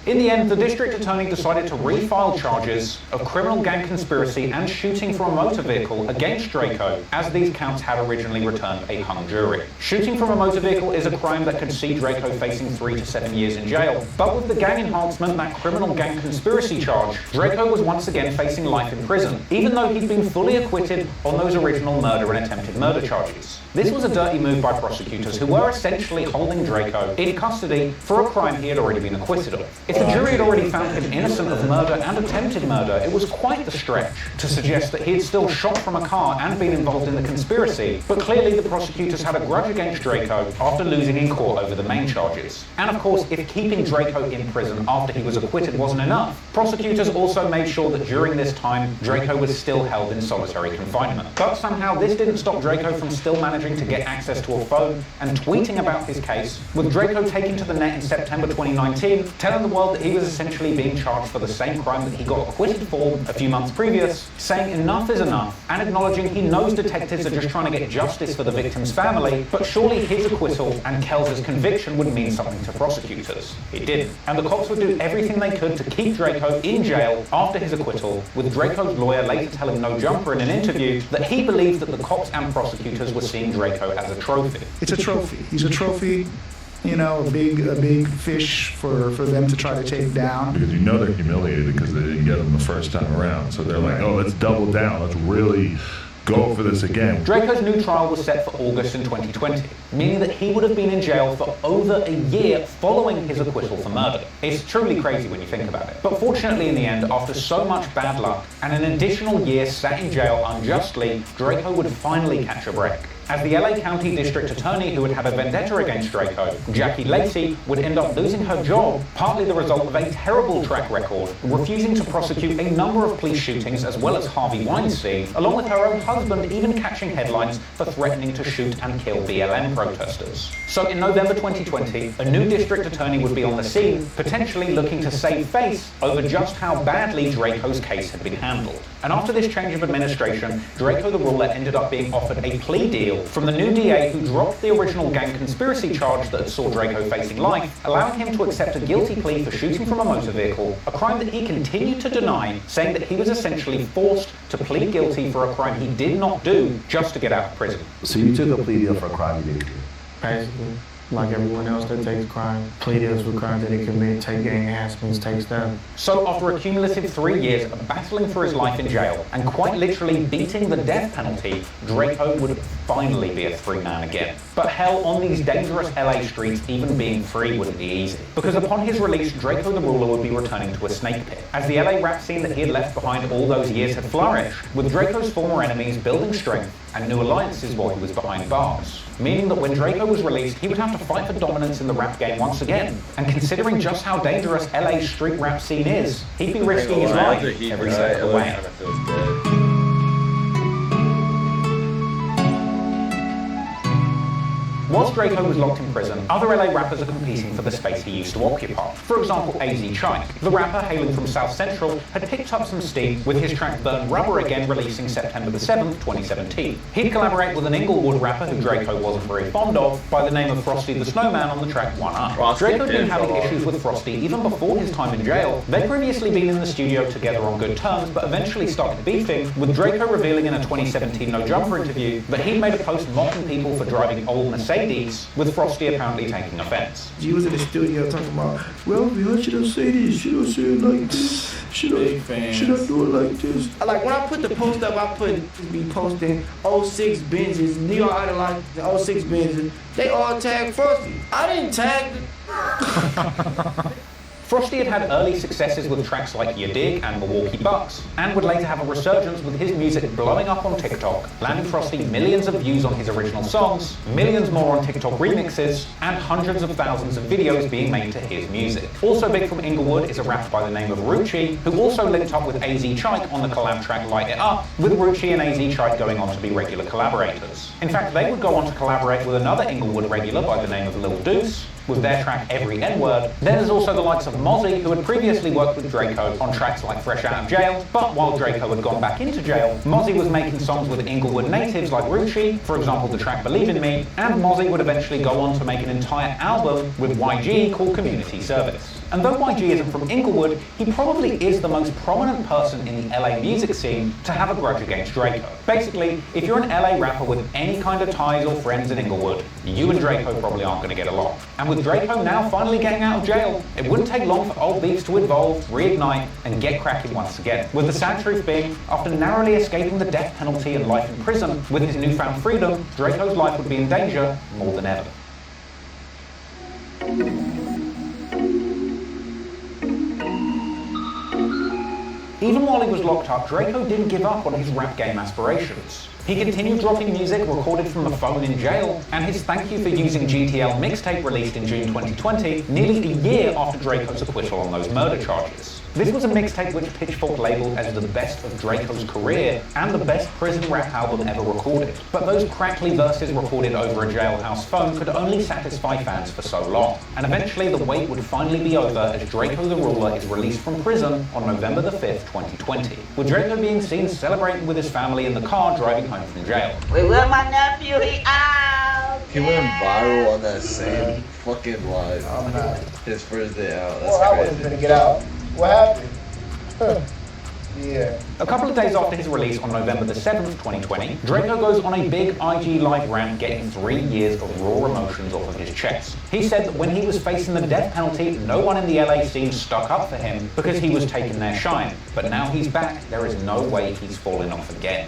In the end, the district attorney decided to refile charges of criminal gang conspiracy and shooting from a motor vehicle against Drakeo, as these counts had originally returned a hung jury. Shooting from a motor vehicle is a crime that could see Drakeo facing 3 to 7 years in jail, but with the gang enhancement, that criminal gang conspiracy charge, Drakeo was once again facing life in prison, even though he'd been fully acquitted on those original murder and attempted murder charges. This was a dirty move by prosecutors who were essentially holding Drakeo in custody for a crime he had already been acquitted of. If the jury had already found him innocent of murder and attempted murder, it was quite the stretch to suggest that he had still shot from a car and been involved in the conspiracy, but clearly the prosecutors had a grudge against Drakeo after losing in court over the main charges. And of course, if keeping Drakeo in prison after he was acquitted wasn't enough, prosecutors also made sure that during this time, Drakeo was still held in solitary confinement. But somehow this didn't stop Drakeo from still managing to get access to a phone and tweeting about his case, with Drakeo taking to the net in September 2019, telling the world that he was essentially being charged for the same crime that he got acquitted for a few months previous, saying enough is enough, and acknowledging he knows detectives are just trying to get justice for the victim's family, but surely his acquittal and Kells' conviction would mean something to prosecutors. It didn't, and the cops would do everything they could to keep Drakeo in jail after his acquittal, with Drakeo's lawyer later telling No Jumper in an interview that he believed that the cops and prosecutors were seeing Drakeo as a trophy. It's a trophy. He's a trophy, you know, a big fish for them to try to take down. Because you know they're humiliated because they didn't get him the first time around. So they're like, oh, let's double down. Let's really go for this again. Drakeo's new trial was set for August in 2020, meaning that he would have been in jail for over a year following his acquittal for murder. It's truly crazy when you think about it. But fortunately in the end, after so much bad luck and an additional year sat in jail unjustly, Drakeo would finally catch a break. As the LA County District Attorney who had had a vendetta against Drakeo, Jackie Lacey, would end up losing her job, partly the result of a terrible track record, refusing to prosecute a number of police shootings as well as Harvey Weinstein, along with her own husband even catching headlines for threatening to shoot and kill BLM protesters. So in November 2020, a new district attorney would be on the scene, potentially looking to save face over just how badly Drakeo's case had been handled. And after this change of administration, Drakeo the Ruler ended up being offered a plea deal from the new DA who dropped the original gang conspiracy charge that saw Drakeo facing life, allowing him to accept a guilty plea for shooting from a motor vehicle, a crime that he continued to deny, saying that he was essentially forced to plead guilty for a crime he did not do just to get out of prison. So you took a plea deal for a crime you didn't do? Basically. Like everyone else that takes crime, plea deals for crimes that they commit, take gang enhancements, take stuff. So after a cumulative 3 years of battling for his life in jail and quite literally beating the death penalty, Drakeo would finally be a free man again. But hell, on these dangerous LA streets, even being free wouldn't be easy. Because upon his release, Drakeo the Ruler would be returning to a snake pit, as the LA rap scene that he had left behind all those years had flourished, with Drakeo's former enemies building strength and new alliances while he was behind bars. Meaning that when Drakeo was released, he would have to fight for dominance in the rap game once again. And considering just how dangerous LA's street rap scene is, he'd be risking his life every step of the way. Whilst Drakeo was locked in prison, other LA rappers are competing for the space he used to occupy. For example, AZ Chike, the rapper hailing from South Central, had picked up some steam with his track Burn Rubber Again releasing September the 7th, 2017. He'd collaborate with an Inglewood rapper who Drakeo wasn't very fond of by the name of Frosty the Snowman on the track One Up. Drakeo had been having issues with Frosty even before his time in jail. They'd previously been in the studio together on good terms, but eventually started beefing, with Drakeo revealing in a 2017 No Jumper interview that he'd made a post mocking people for driving old Mercedes, with Frosty apparently taking offense. He was in the studio talking about, well, I should say this, should I say it like this, should I do it like this? Like when I put the post up, I put be posting 06 Benzes, New York Idolize the 06 Benzes. They all tagged Frosty. I didn't tag them. Frosty had had early successes with tracks like Ya Dig and Milwaukee Bucks, and would later have a resurgence with his music blowing up on TikTok, landing Frosty millions of views on his original songs, millions more on TikTok remixes, and hundreds of thousands of videos being made to his music. Also big from Inglewood is a rapper by the name of Rucci, who also linked up with AZ Chike on the collab track Light It Up, with Rucci and AZ Chike going on to be regular collaborators. In fact, they would go on to collaborate with another Inglewood regular by the name of Lil Deuce, with their track Every N-Word. Then there's also the likes of Mozzie, who had previously worked with Drakeo on tracks like Fresh Out of Jail, but while Drakeo had gone back into jail, Mozzie was making songs with Inglewood natives like Rucci, for example the track Believe in Me, and Mozzie would eventually go on to make an entire album with YG called Community Service. And though YG isn't from Inglewood, he probably is the most prominent person in the LA music scene to have a grudge against Drakeo. Basically, if you're an LA rapper with any kind of ties or friends in Inglewood, you and Drakeo probably aren't going to get along. And with Drakeo now finally getting out of jail, it wouldn't take take long for old beefs to evolve, reignite, and get cracking once again. With the sad truth being, after narrowly escaping the death penalty and life in prison, with his newfound freedom, Draco's life would be in danger more than ever. Even while he was locked up, Drakeo didn't give up on his rap game aspirations. He continued dropping music recorded from a phone in jail, and his Thank You for Using GTL mixtape released in June 2020, nearly a year after Draco's acquittal on those murder charges. This was a mixtape which Pitchfork labeled as the best of Draco's career and the best prison rap album ever recorded. But those crackly verses recorded over a jailhouse phone could only satisfy fans for so long. And eventually the wait would finally be over as Drakeo the Ruler is released from prison on November the 5th, 2020. With Drakeo being seen celebrating with his family in the car driving home from jail. We will my nephew, he out. He went viral on that same fucking live. I'm not. His first day out. Well, I wasn't gonna get out. What happened? Yeah. A couple of days after his release on November the 7th, 2020, Drakeo goes on a big IG live rant getting 3 years of raw emotions off of his chest. He said that when he was facing the death penalty, no one in the LA scene stuck up for him because he was taking their shine. But now he's back, there is no way he's falling off again.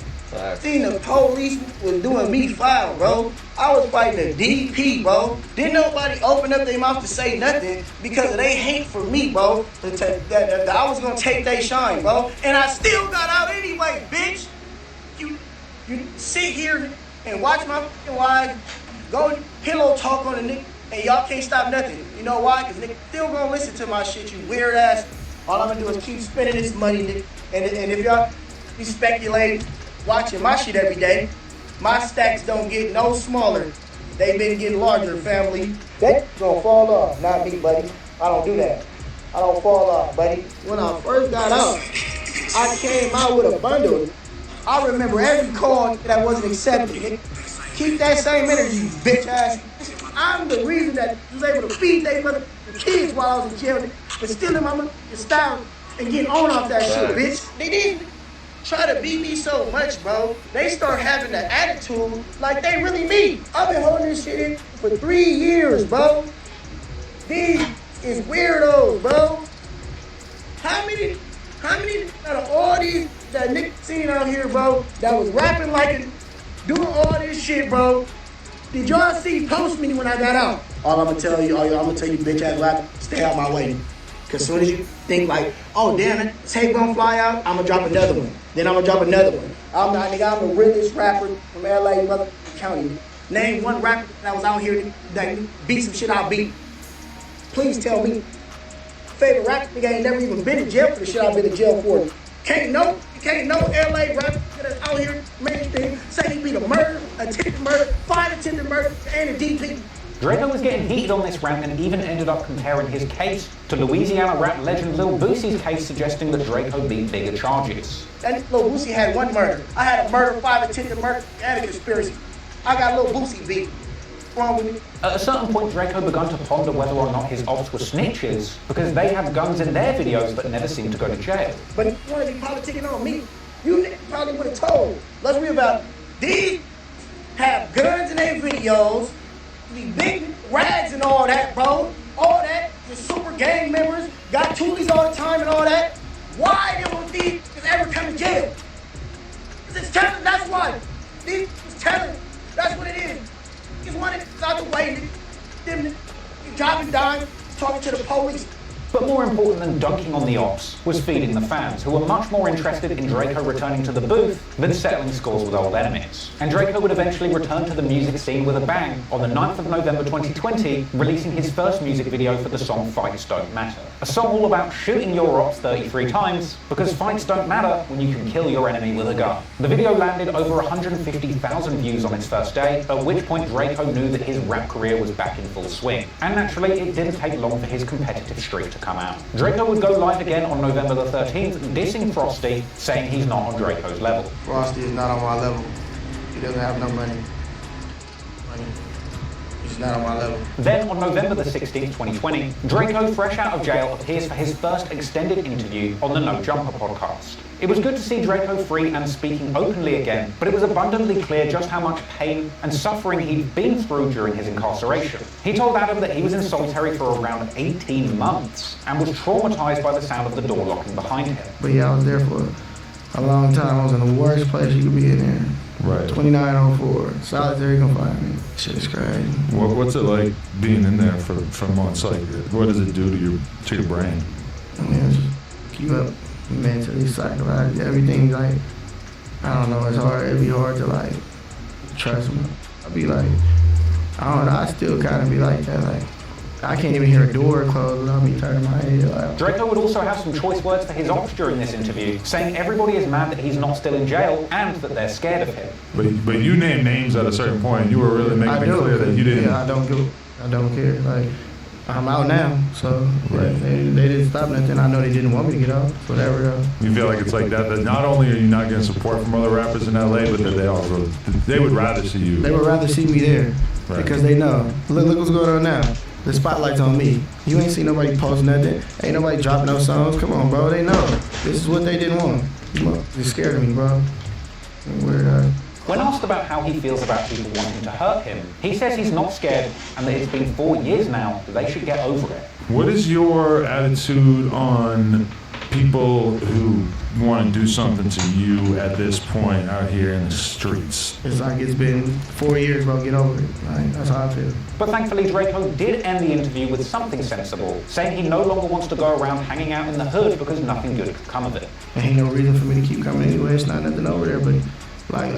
Seen the police was doing me foul, bro. I was fighting a DP, bro. Didn't nobody open up their mouth to say nothing because of they hate for me, bro. That I was gonna take their shine, bro. And I still got out anyway, bitch. You sit here and watch my fucking wife go pillow talk on a nigga, and y'all can't stop nothing. You know why? Because nigga still gonna listen to my shit, you weird ass. All I'm gonna do is keep spending this money, nigga. And if y'all be speculating, watching my shit every day, my stacks don't get no smaller. They been getting larger, family. They gonna fall off, not me, buddy. I don't do that. I don't fall off, buddy. When I first got out, I came out with a bundle. I remember every call that wasn't accepted. Keep that same energy, you bitch ass. I'm the reason that I was able to feed they mother kids while I was in jail, but stealing my style and getting on off that shit, bitch. They didn't try to beat me so much, bro. They start having the attitude like they really me. I've been holding this shit in for 3 years, bro. These is weirdos, bro. How many out of all these that Nick seen out here, bro, that was rapping like a, doing all this shit, bro, did y'all see post me when I got out? All I'm gonna tell you, bitch ass rapper, stay out my way. Cause as soon as you think like, oh damn it, tape gonna fly out, I'm gonna drop another one. Then I'm gonna drop another one. I'm the realest rapper from LA, mother county. Name one rapper that was out here that beat some shit I beat. Please tell me. Favorite rapper nigga ain't never even been to jail for the shit I've been to jail for. Can't no LA rapper that's out here mainstream say he beat a murder, attempted murder, 5 attempted murder, and a DP. Drakeo was getting heated on this rant and even ended up comparing his case to Louisiana rap legend Lil Boosie's case, suggesting that Drakeo beat bigger charges. That Lil Boosie had one murder. I had a murder, 5 attempted murder, and a conspiracy. I got Lil Boosie beat. What's wrong with me? At a certain point, Drakeo begun to ponder whether or not his ops were snitches because they had guns in their videos but never seemed to go to jail. But if you want to be politicking on me, you probably would have told. Let's read about it. These have guns in their videos, these big rags and all that, bro. All that, the super gang members, got toolies all the time and all that. Why don't these ever come to jail? It's talent, that's why. These is talent, that's what it is. Just want it out the way, them dropping dimes, talking to the police. But more important than dunking on the ops was feeding the fans, who were much more interested in Drakeo returning to the booth than settling scores with old enemies. And Drakeo would eventually return to the music scene with a bang on the 9th of November 2020, releasing his first music video for the song Fights Don't Matter. A song all about shooting your ops 33 times, because fights don't matter when you can kill your enemy with a gun. The video landed over 150,000 views on its first day, at which point Drakeo knew that his rap career was back in full swing. And naturally, it didn't take long for his competitive streak to come out. Drakeo would go live again on November the 13th, dissing Frosty, saying he's not on Draco's level. Frosty is not on my level. He doesn't have no money. It's not on my level. Then, on November the 16th, 2020, Drakeo, fresh out of jail, appears for his first extended interview on the No Jumper podcast. It was good to see Drakeo free and speaking openly again, but it was abundantly clear just how much pain and suffering he'd been through during his incarceration. He told Adam that he was in solitary for around 18 months and was traumatized by the sound of the door locking behind him. But yeah, I was there for a long time. I was in the worst place you could be in there. Right. 2904, solitary confinement. Shit is crazy. What's it like being in there for months? Like, what does it do to your brain? I mean, it's just keep up mentally, psychologically, everything. Like, I don't know, it's hard. It'd be hard to like trust me. I'd be like, I don't know. I still kind of be like that. Like, I can't even hear a door close without me turning my head. Like. Drakeo would also have some choice words for his ops during this interview, saying everybody is mad that he's not still in jail and that they're scared of him. But you named names at a certain point. You were really making it clear that you didn't. Yeah, I don't care. Like, I'm out now, so right. they didn't stop nothing. I know they didn't want me to get out. Whatever. You feel like it's like that not only are you not getting support from other rappers in LA, but that they would rather see you. They would rather see me there because they know. Look what's going on now. The spotlight's on me. You ain't seen nobody post nothing. Ain't nobody drop no songs. Come on, bro. They know. This is what they didn't want. They're scared of me, bro. Weird. When asked about how he feels about people wanting to hurt him, he says he's not scared and that it's been 4 years now that they should get over it. What is your attitude on people who want to do something to you at this point out here in the streets? It's like it's been 4 years, bro. Get over it. Right? That's how I feel. But thankfully, Drakeo did end the interview with something sensible, saying he no longer wants to go around hanging out in the hood because nothing good could come of it. There ain't no reason for me to keep coming anyway. It's not nothing over there, but like,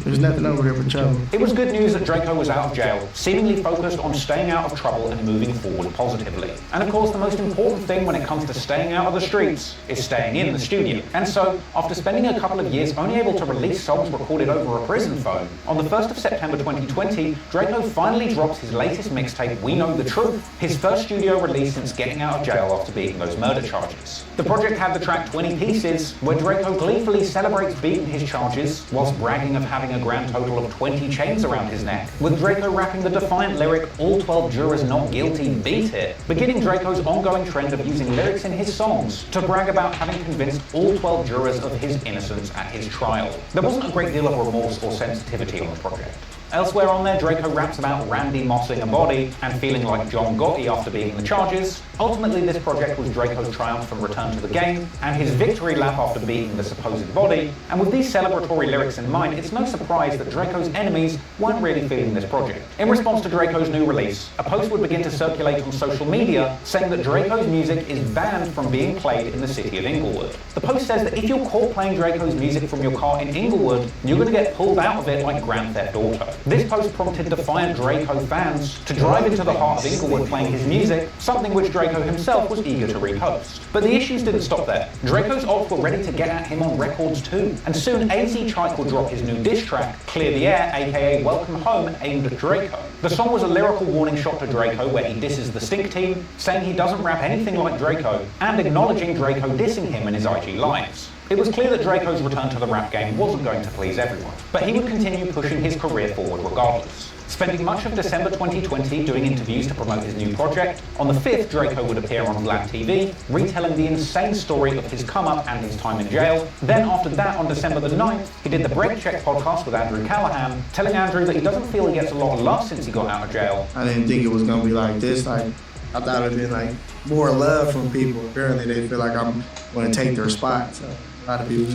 there's nothing over there but trouble. It was good news that Drakeo was out of jail, seemingly focused on staying out of trouble and moving forward positively. And of course, the most important thing when it comes to staying out of the streets is staying in the studio. And so, after spending a couple of years only able to release songs recorded over a prison phone, on the 1st of September 2020, Drakeo finally drops his latest mixtape, We Know the Truth, his first studio release since getting out of jail after beating those murder charges. The project had the track 20 Pieces, where Drakeo gleefully celebrates beating his charges whilst bragging of having a grand total of 20 chains around his neck, with Drakeo rapping the defiant lyric, "All 12 jurors not guilty, beat it," beginning Drakeo's ongoing trend of using lyrics in his songs to brag about having convinced all 12 jurors of his innocence at his trial. There wasn't a great deal of remorse or sensitivity on the project. Elsewhere on there, Drakeo raps about Randy mossing a body and feeling like John Gotti after beating the charges. Ultimately, this project was Drakeo's triumph from Return to the Game and his victory lap after beating the supposed body. And with these celebratory lyrics in mind, it's no surprise that Drakeo's enemies weren't really feeling this project. In response to Drakeo's new release, a post would begin to circulate on social media saying that Drakeo's music is banned from being played in the city of Inglewood. The post says that if you're caught playing Drakeo's music from your car in Inglewood, you're going to get pulled out of it like Grand Theft Auto. This post prompted defiant Drakeo fans to drive into the heart of Inglewood playing his music, something which Drakeo himself was eager to repost. But the issues didn't stop there. Drakeo's ops were ready to get at him on records too, and soon AZ Chike will drop his new diss track, Clear the Air, aka Welcome Home, aimed at Drakeo. The song was a lyrical warning shot to Drakeo where he disses the Stink Team, saying he doesn't rap anything like Drakeo, and acknowledging Drakeo dissing him in his IG lives. It was clear that Drakeo's return to the rap game wasn't going to please everyone, but he would continue pushing his career forward regardless. Spending much of December 2020 doing interviews to promote his new project, on the 5th Drakeo would appear on Vlad TV, retelling the insane story of his come-up and his time in jail. Then after that, on December the 9th, he did the Break Check podcast with Andrew Callahan, telling Andrew that he doesn't feel he gets a lot of love since he got out of jail. I didn't think it was going to be like this. Like, I thought it would be like more love from people. Apparently they feel like I'm going to take their spot. So a lot of people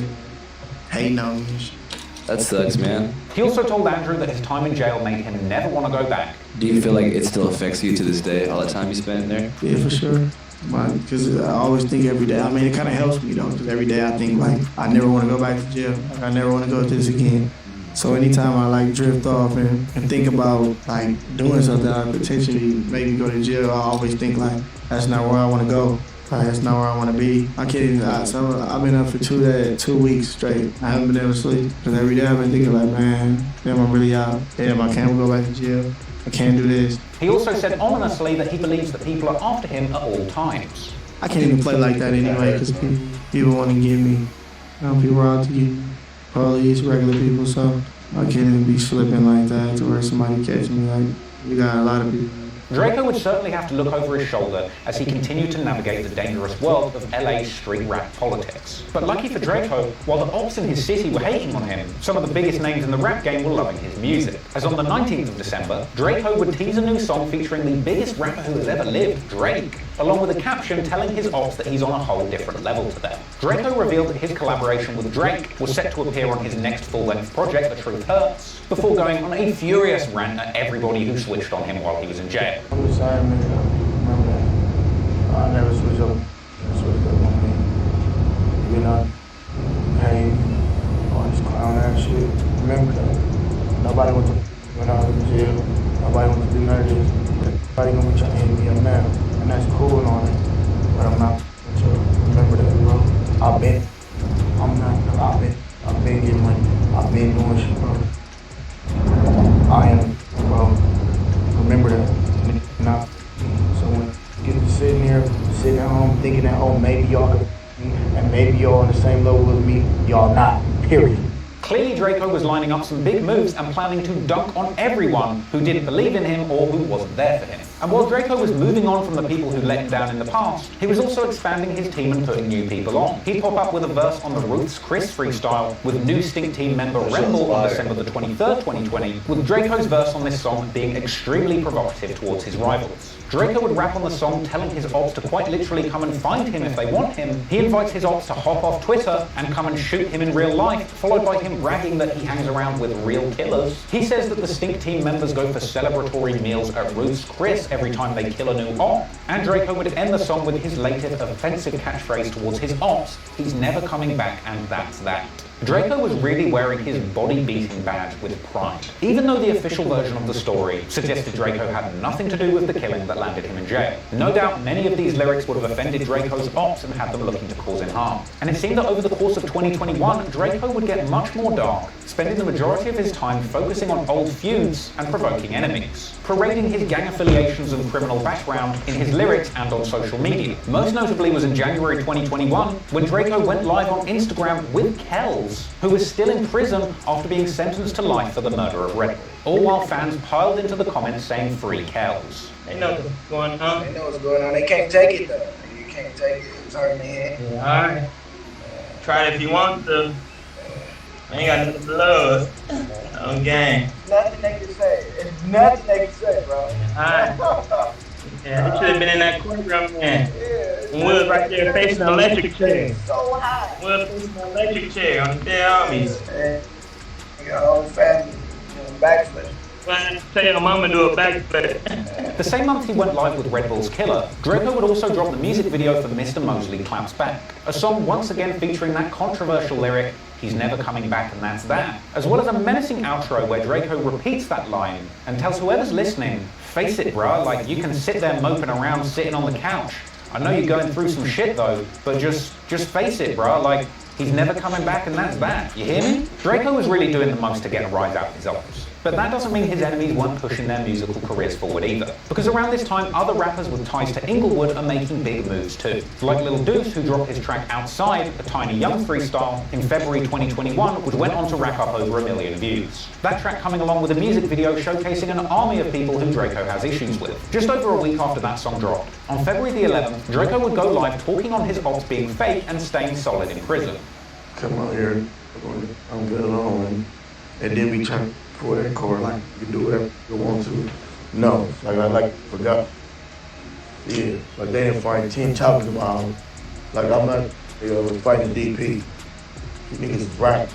hating on me. That sucks, man. He also told Andrew that his time in jail made him never want to go back. Do you feel like it still affects you to this day, all the time you spent there? Yeah, for sure. Because I always think every day. I mean, it kind of helps me though, because every day I think like I never want to go back to jail. Like, I never want to go through this again. So anytime I like drift off and think about like doing something that potentially make me go to jail, I always think like that's not where I want to go. Like, that's not where I want to be. I can't even. So I've been up for 2 weeks straight. I haven't been able to sleep because every day I've been thinking like, man, damn, I'm really out. Damn, I can't go back to jail. I can't do this. He also said ominously that he believes that people are after him at all times. I can't even play like that anyway because people want to get me. You know, people are out to get me. Police, regular people, so I can't even be slipping like that to where somebody catch me. Like, We got a lot of people. Drakeo would certainly have to look over his shoulder as he continued to navigate the dangerous world of LA's street rap politics. But lucky for Drakeo, while the ops in his city were hating on him, some of the biggest names in the rap game were loving his music. As on the 19th of December, Drakeo would tease a new song featuring the biggest rapper who has ever lived, Drake, along with a caption telling his ops that he's on a whole different level to them. Drakeo revealed that his collaboration with Drake was set to appear on his next full-length project, The Truth Hurts, before going on a furious rant at everybody who switched on him while he was in jail. I'm just saying, man, remember that. I never switch up. Never switch up on me. You know, hey, all this clown ass shit. Remember that. Nobody went to when I was in jail. Nobody went to do none of this. Nobody gonna be trying to hit me up now. And that's cool and all that. But I'm not so remember that, bro. I've been getting money. I've been doing shit, bro. I am, bro. Remember that. Not. So when you get to sitting at home thinking that, oh, maybe y'all could, and maybe y'all on the same level as me, y'all not, period. Clearly Drakeo was lining up some big moves and planning to dunk on everyone who didn't believe in him or who wasn't there for him. And while Drakeo was moving on from the people who let him down in the past, he was also expanding his team and putting new people on. He'd pop up with a verse on the Ruth's Chris freestyle with new Stink Team member Red Bull on December the 23rd, 2020, with Drakeo's verse on this song being extremely provocative towards his rivals. Drakeo would rap on the song telling his ops to quite literally come and find him if they want him. He invites his ops to hop off Twitter and come and shoot him in real life, followed by him bragging that he hangs around with real killers. He says that the Stink Team members go for celebratory meals at Ruth's Chris every time they kill a new op. And Drakeo would end the song with his latest offensive catchphrase towards his ops: he's never coming back and that's that. Drakeo was really wearing his body-beating badge with pride, even though the official version of the story suggested Drakeo had nothing to do with the killing that landed him in jail. No doubt many of these lyrics would have offended Drakeo's ops and had them looking to cause him harm. And it seemed that over the course of 2021, Drakeo would get much more dark, spending the majority of his time focusing on old feuds and provoking enemies, parading his gang affiliations and criminal background in his lyrics and on social media. Most notably was in January 2021, when Drakeo went live on Instagram with Kells, who was still in prison after being sentenced to life for the murder of Red Bull. All while fans piled into the comments saying free Kells. They know what's going on. They know what's going on. They can't take it though. You can't take it. It's hurting their head. Yeah, alright. Try it if you want to. I ain't got nothing to lose. No game. Nothing they can say. It's nothing they can say, bro. Alright. Yeah, they should have been in that courtroom, man. We was right there facing the electric chair. So high. We was facing the electric chair on the dead armies. Your whole family doing backflip. Tell your mama do a backflip. The same month he went live with Red Bull's Killer, Drakeo would also drop the music video for Mr. Mosley Claps Back, a song once again featuring that controversial lyric, he's never coming back and that's that, as well as a menacing outro where Drakeo repeats that line and tells whoever's listening, face it bruh, like you can sit there moping around sitting on the couch. I know you're going through some shit though, but just face it bruh, like he's never coming back and that's that, you hear me? Drakeo was really doing the most to get a rise out of his ops. But that doesn't mean his enemies weren't pushing their musical careers forward either. Because around this time, other rappers with ties to Inglewood are making big moves too. Like Lil Deuce, who dropped his track Outside, a Tiny Young freestyle, in February 2021, which went on to rack up over 1 million views. That track coming along with a music video showcasing an army of people who Drakeo has issues with. Just over a week after that song dropped, on February the 11th, Drakeo would go live talking on his ops being fake and staying solid in prison. Come out here, I'm good alone, and then we try to pour that car like you can do whatever you want to. No, I forgot. Yeah, like they didn't fight 10 topics about it. Like I'm not fighting DP. You niggas is right.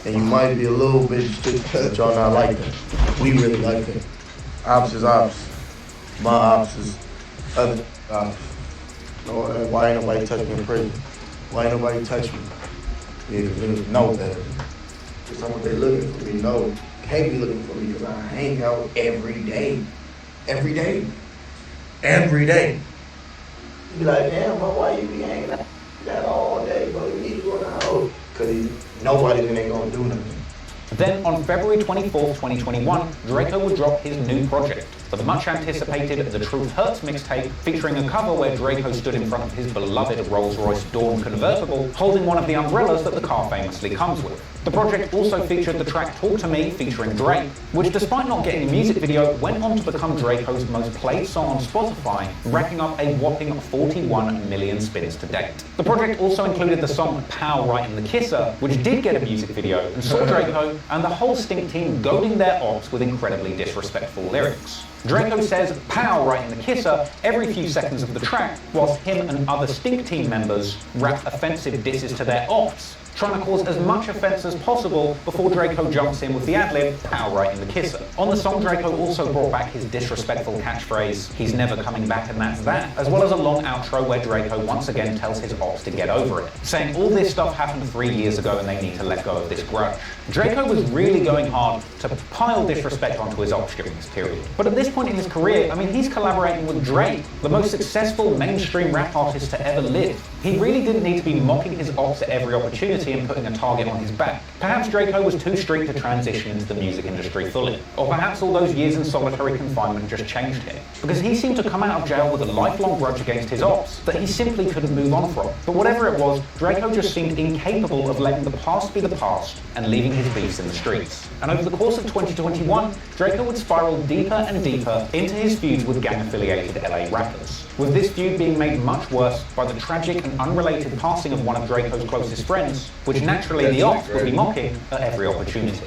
And you might be a little bit strict, but y'all not like that. We really like that. Ops is ops. My ops is other ops. No, why ain't nobody touch me in prison? Why ain't nobody touch me? Yeah, niggas know better. Cause I'm what they looking for me. No, can't be looking for me because I hang out every day. Every day. Every day. You be like, damn, bro, why you be hanging out that all day, bro? You need to go to the house. Cause nobody ain't gonna do nothing. Then, on February 24th, 2021, Drakeo would drop his new project, the much-anticipated The Truth Hurts mixtape, featuring a cover where Drakeo stood in front of his beloved Rolls-Royce Dawn convertible, holding one of the umbrellas that the car famously comes with. The project also featured the track Talk to Me featuring Drake, which despite not getting a music video, went on to become Drakeo's most played song on Spotify, racking up a whopping 41 million spins to date. The project also included the song Pow Right in the Kisser, which did get a music video and saw Drakeo and the whole Stink team goading their ops with incredibly disrespectful lyrics. Drakeo says "pow" right in the kisser every few seconds of the track, whilst him and other Stink team members rap offensive disses to their ops, trying to cause as much offence as possible before Drakeo jumps in with the ad-lib, "pow" right in the kisser. On the song, Drakeo also brought back his disrespectful catchphrase, "he's never coming back and that's that," as well as a long outro where Drakeo once again tells his ops to get over it, saying all this stuff happened 3 years ago and they need to let go of this grudge. Drakeo was really going hard to pile disrespect onto his ops during this period. But at this point in his career, I mean, he's collaborating with Drake, the most successful mainstream rap artist to ever live. He really didn't need to be mocking his ops at every opportunity and putting a target on his back. Perhaps Drakeo was too strict to transition into the music industry fully. Or perhaps all those years in solitary confinement just changed him. Because he seemed to come out of jail with a lifelong grudge against his ops that he simply couldn't move on from. But whatever it was, Drakeo just seemed incapable of letting the past be the past and leaving his beefs in the streets. And over the course of 2021, Drakeo would spiral deeper and deeper into his feuds with gang-affiliated LA rappers, with this feud being made much worse by the tragic and unrelated passing of one of Drakeo's closest friends, which naturally the ops would be mocking at every opportunity.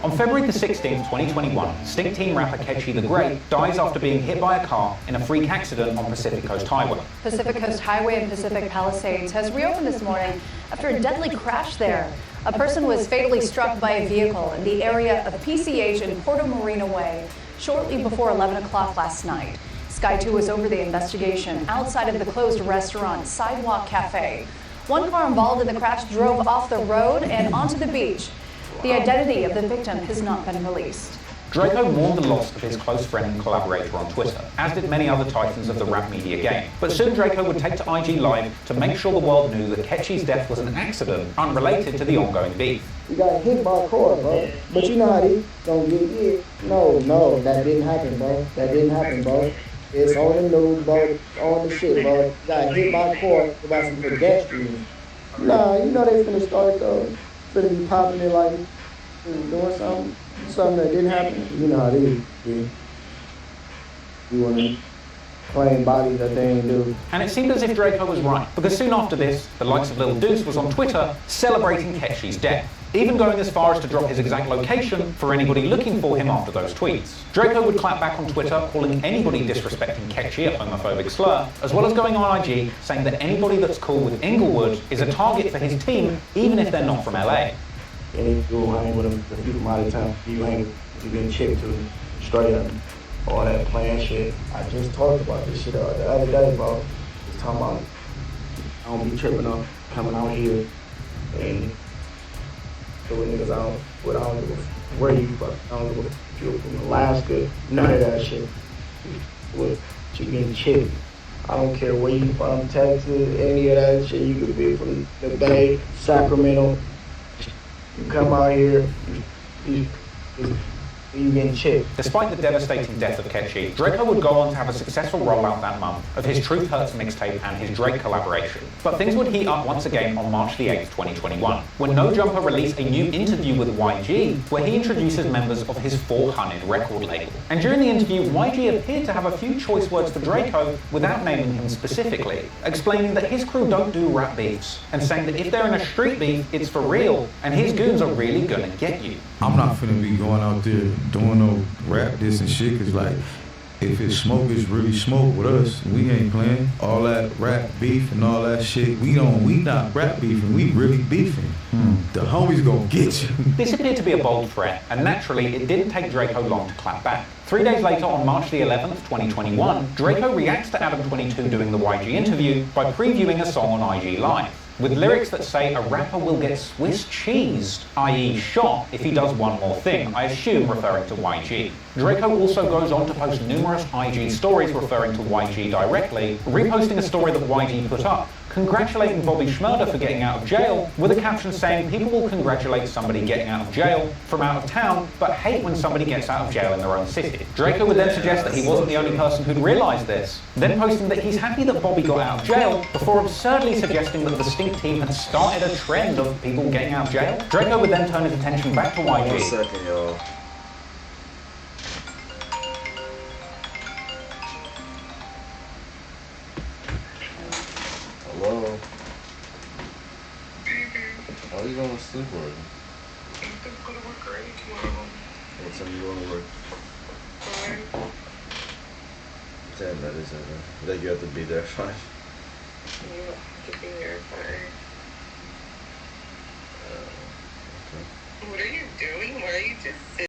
On February the 16th, 2021, Stink Team rapper Ketchy the Great dies after being hit by a car in a freak accident on Pacific Coast Highway. Pacific Coast Highway in Pacific Palisades has reopened this morning after a deadly crash there. A person was fatally struck by a vehicle in the area of PCH and Porto Marina Way shortly before 11 o'clock last night. Sky 2 was over the investigation outside of the closed restaurant Sidewalk Cafe. One car involved in the crash drove off the road and onto the beach. The identity of the victim has not been released. Drakeo mourned the loss of his close friend and collaborator on Twitter, as did many other titans of the rap media game. But soon Drakeo would take to IG Live to make sure the world knew that Ketchy's death was an accident unrelated to the ongoing beef. You got hit by a car, bro. But you know how they don't get hit. No, that didn't happen, bro. That didn't happen, bro. It's on the news, bro. On the shit, bro. You got hit by a car about some pedestrians. Nah, you know they finna start though. Finna be popping it like doing something that didn't happen. You know how they do. You wanna claim bodies that they ain't do. And it seemed as if Drakeo was right, because soon after this, the likes of Lil Deuce was on Twitter celebrating Ketchy's death, even going as far as to drop his exact location for anybody looking for him after those tweets. Drakeo would clap back on Twitter, calling anybody disrespecting Ketchy a homophobic slur, as well as going on IG saying that anybody that's cool with Inglewood is a target for his team, even if they're not from LA. And you go hang with them, the people out of town, you getting chipped to straight up, all that playing shit. I just talked about this shit the other day, bro. Just talking about, I don't be tripping up, coming out here and doing niggas I don't give a where you from. I don't give a if you're from Alaska, none of that shit. With you getting chipped. I don't care where you from, Texas, any of that shit. You could be from the Bay, Sacramento. You come out here, you getting chipped. Despite the devastating death of Ketchy, Drakeo would go on to have a successful rollout that month of his Truth Hurts mixtape and his Drake collaboration. But things would heat up once again on March the 8th, 2021, when No Jumper released a new interview with YG, where he introduces members of his 400 record label. And during the interview, YG appeared to have a few choice words for Drakeo without naming him specifically, explaining that his crew don't do rap beefs, and saying that if they're in a street beef, it's for real, and his goons are really gonna get you. I'm not finna be going out there doing no rap this and shit, cause like, if it's smoke, it's really smoke with us. We ain't playing all that rap beef and all that shit. We not rap beefing, we really beefing. The homies gonna get you. This appeared to be a bold threat, and naturally, it didn't take Drakeo long to clap back. 3 days later, on March the 11th, 2021, Drakeo reacts to Adam 22 doing the YG interview by previewing a song on IG Live, with lyrics that say a rapper will get Swiss cheesed, i.e. shot, if he does one more thing, I assume referring to YG. Drakeo also goes on to post numerous IG stories referring to YG directly, reposting a story that YG put up, congratulating Bobby Schmurder for getting out of jail, with a caption saying people will congratulate somebody getting out of jail from out of town, but hate when somebody gets out of jail in their own city. Drakeo would then suggest that he wasn't the only person who'd realised this, then posting that he's happy that Bobby got out of jail, before absurdly suggesting that the Stink team had started a trend of people getting out of jail. Drakeo would then turn his attention back to YG. 1 second, y'all. Hello? Why are you going to sleep already? What time you going to work? 10, that is it. Like you have to be there at 5. You have to be there at 5. Okay. What are you doing? Why are you just sitting?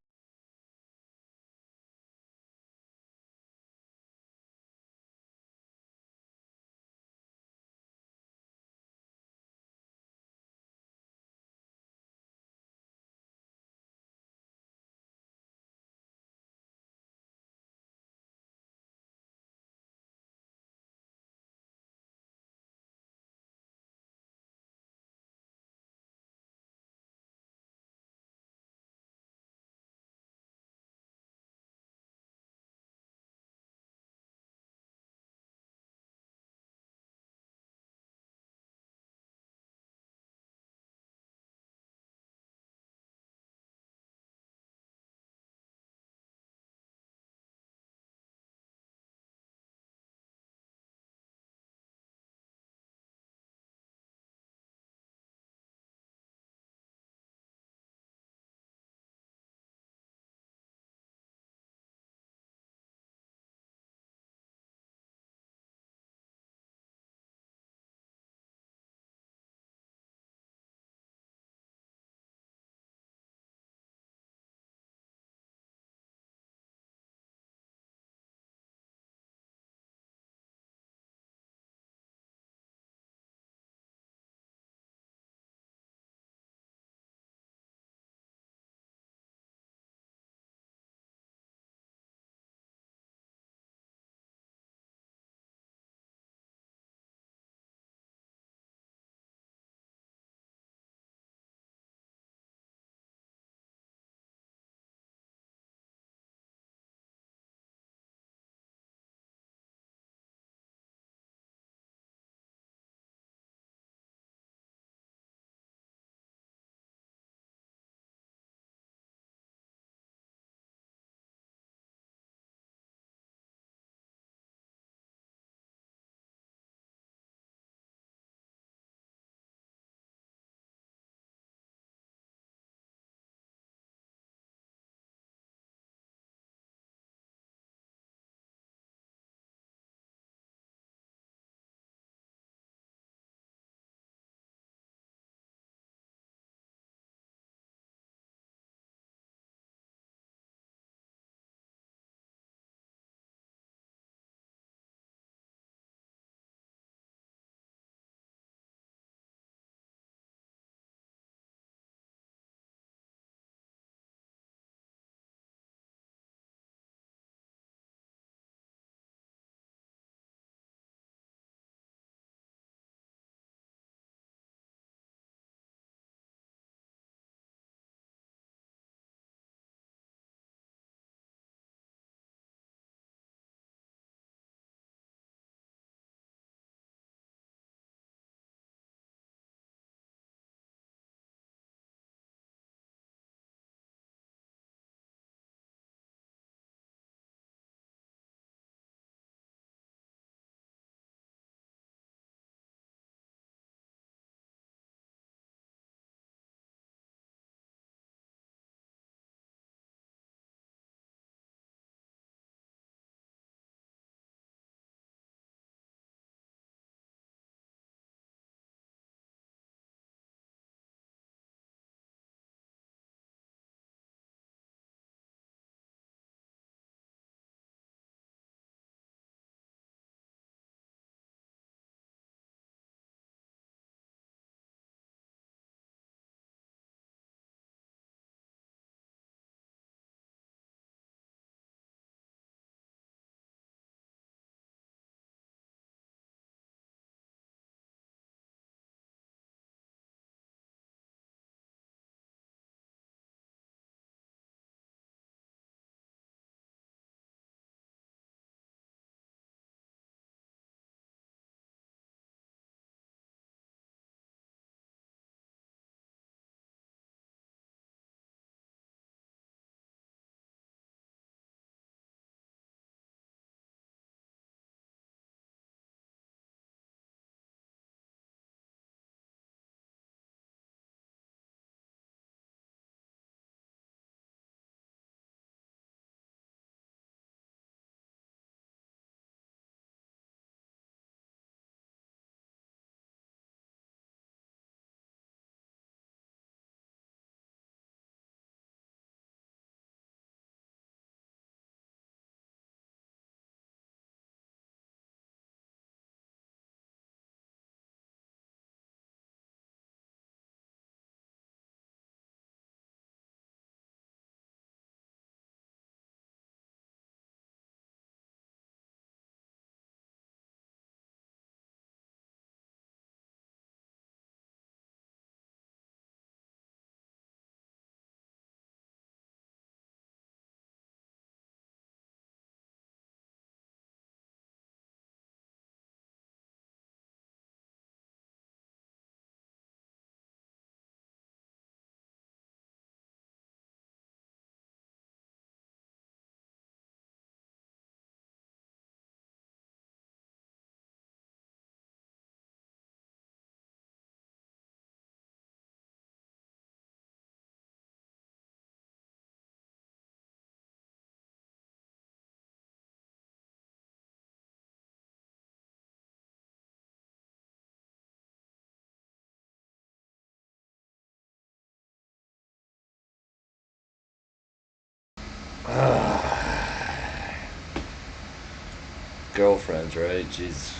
Girlfriends, right? Jeez.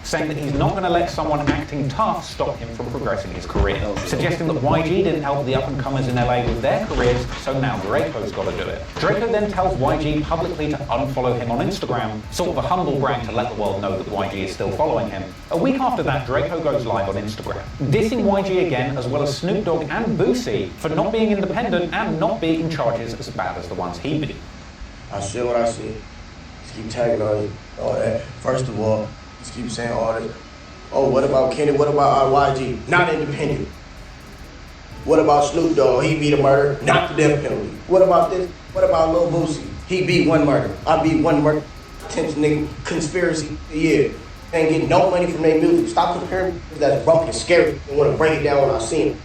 Saying that he's not going to let someone acting tough stop him from progressing his career, suggesting that YG didn't help the up-and-comers in LA with their careers, so now Drakeo's got to do it. Draco then tells YG publicly to unfollow him on Instagram, sort of a humble brag to let the world know that YG is still following him. A week after that, Draco goes live on Instagram, dissing YG again, as well as Snoop Dogg and Boosie for not being independent and not beating charges as bad as the ones he beat. I see what I see. Just keep tagging all that. First of all, just keep saying all this. Oh, what about Kenny? What about YG? Not independent. What about Snoop Dogg? He beat a murder, not the death penalty. What about this? What about Lil Boosie? He beat one murder. I beat one murder. Attention, nigga, conspiracy. Yeah. They ain't getting no money from their music. Stop comparing me. That's broke and scary. I want to break it down when I see him.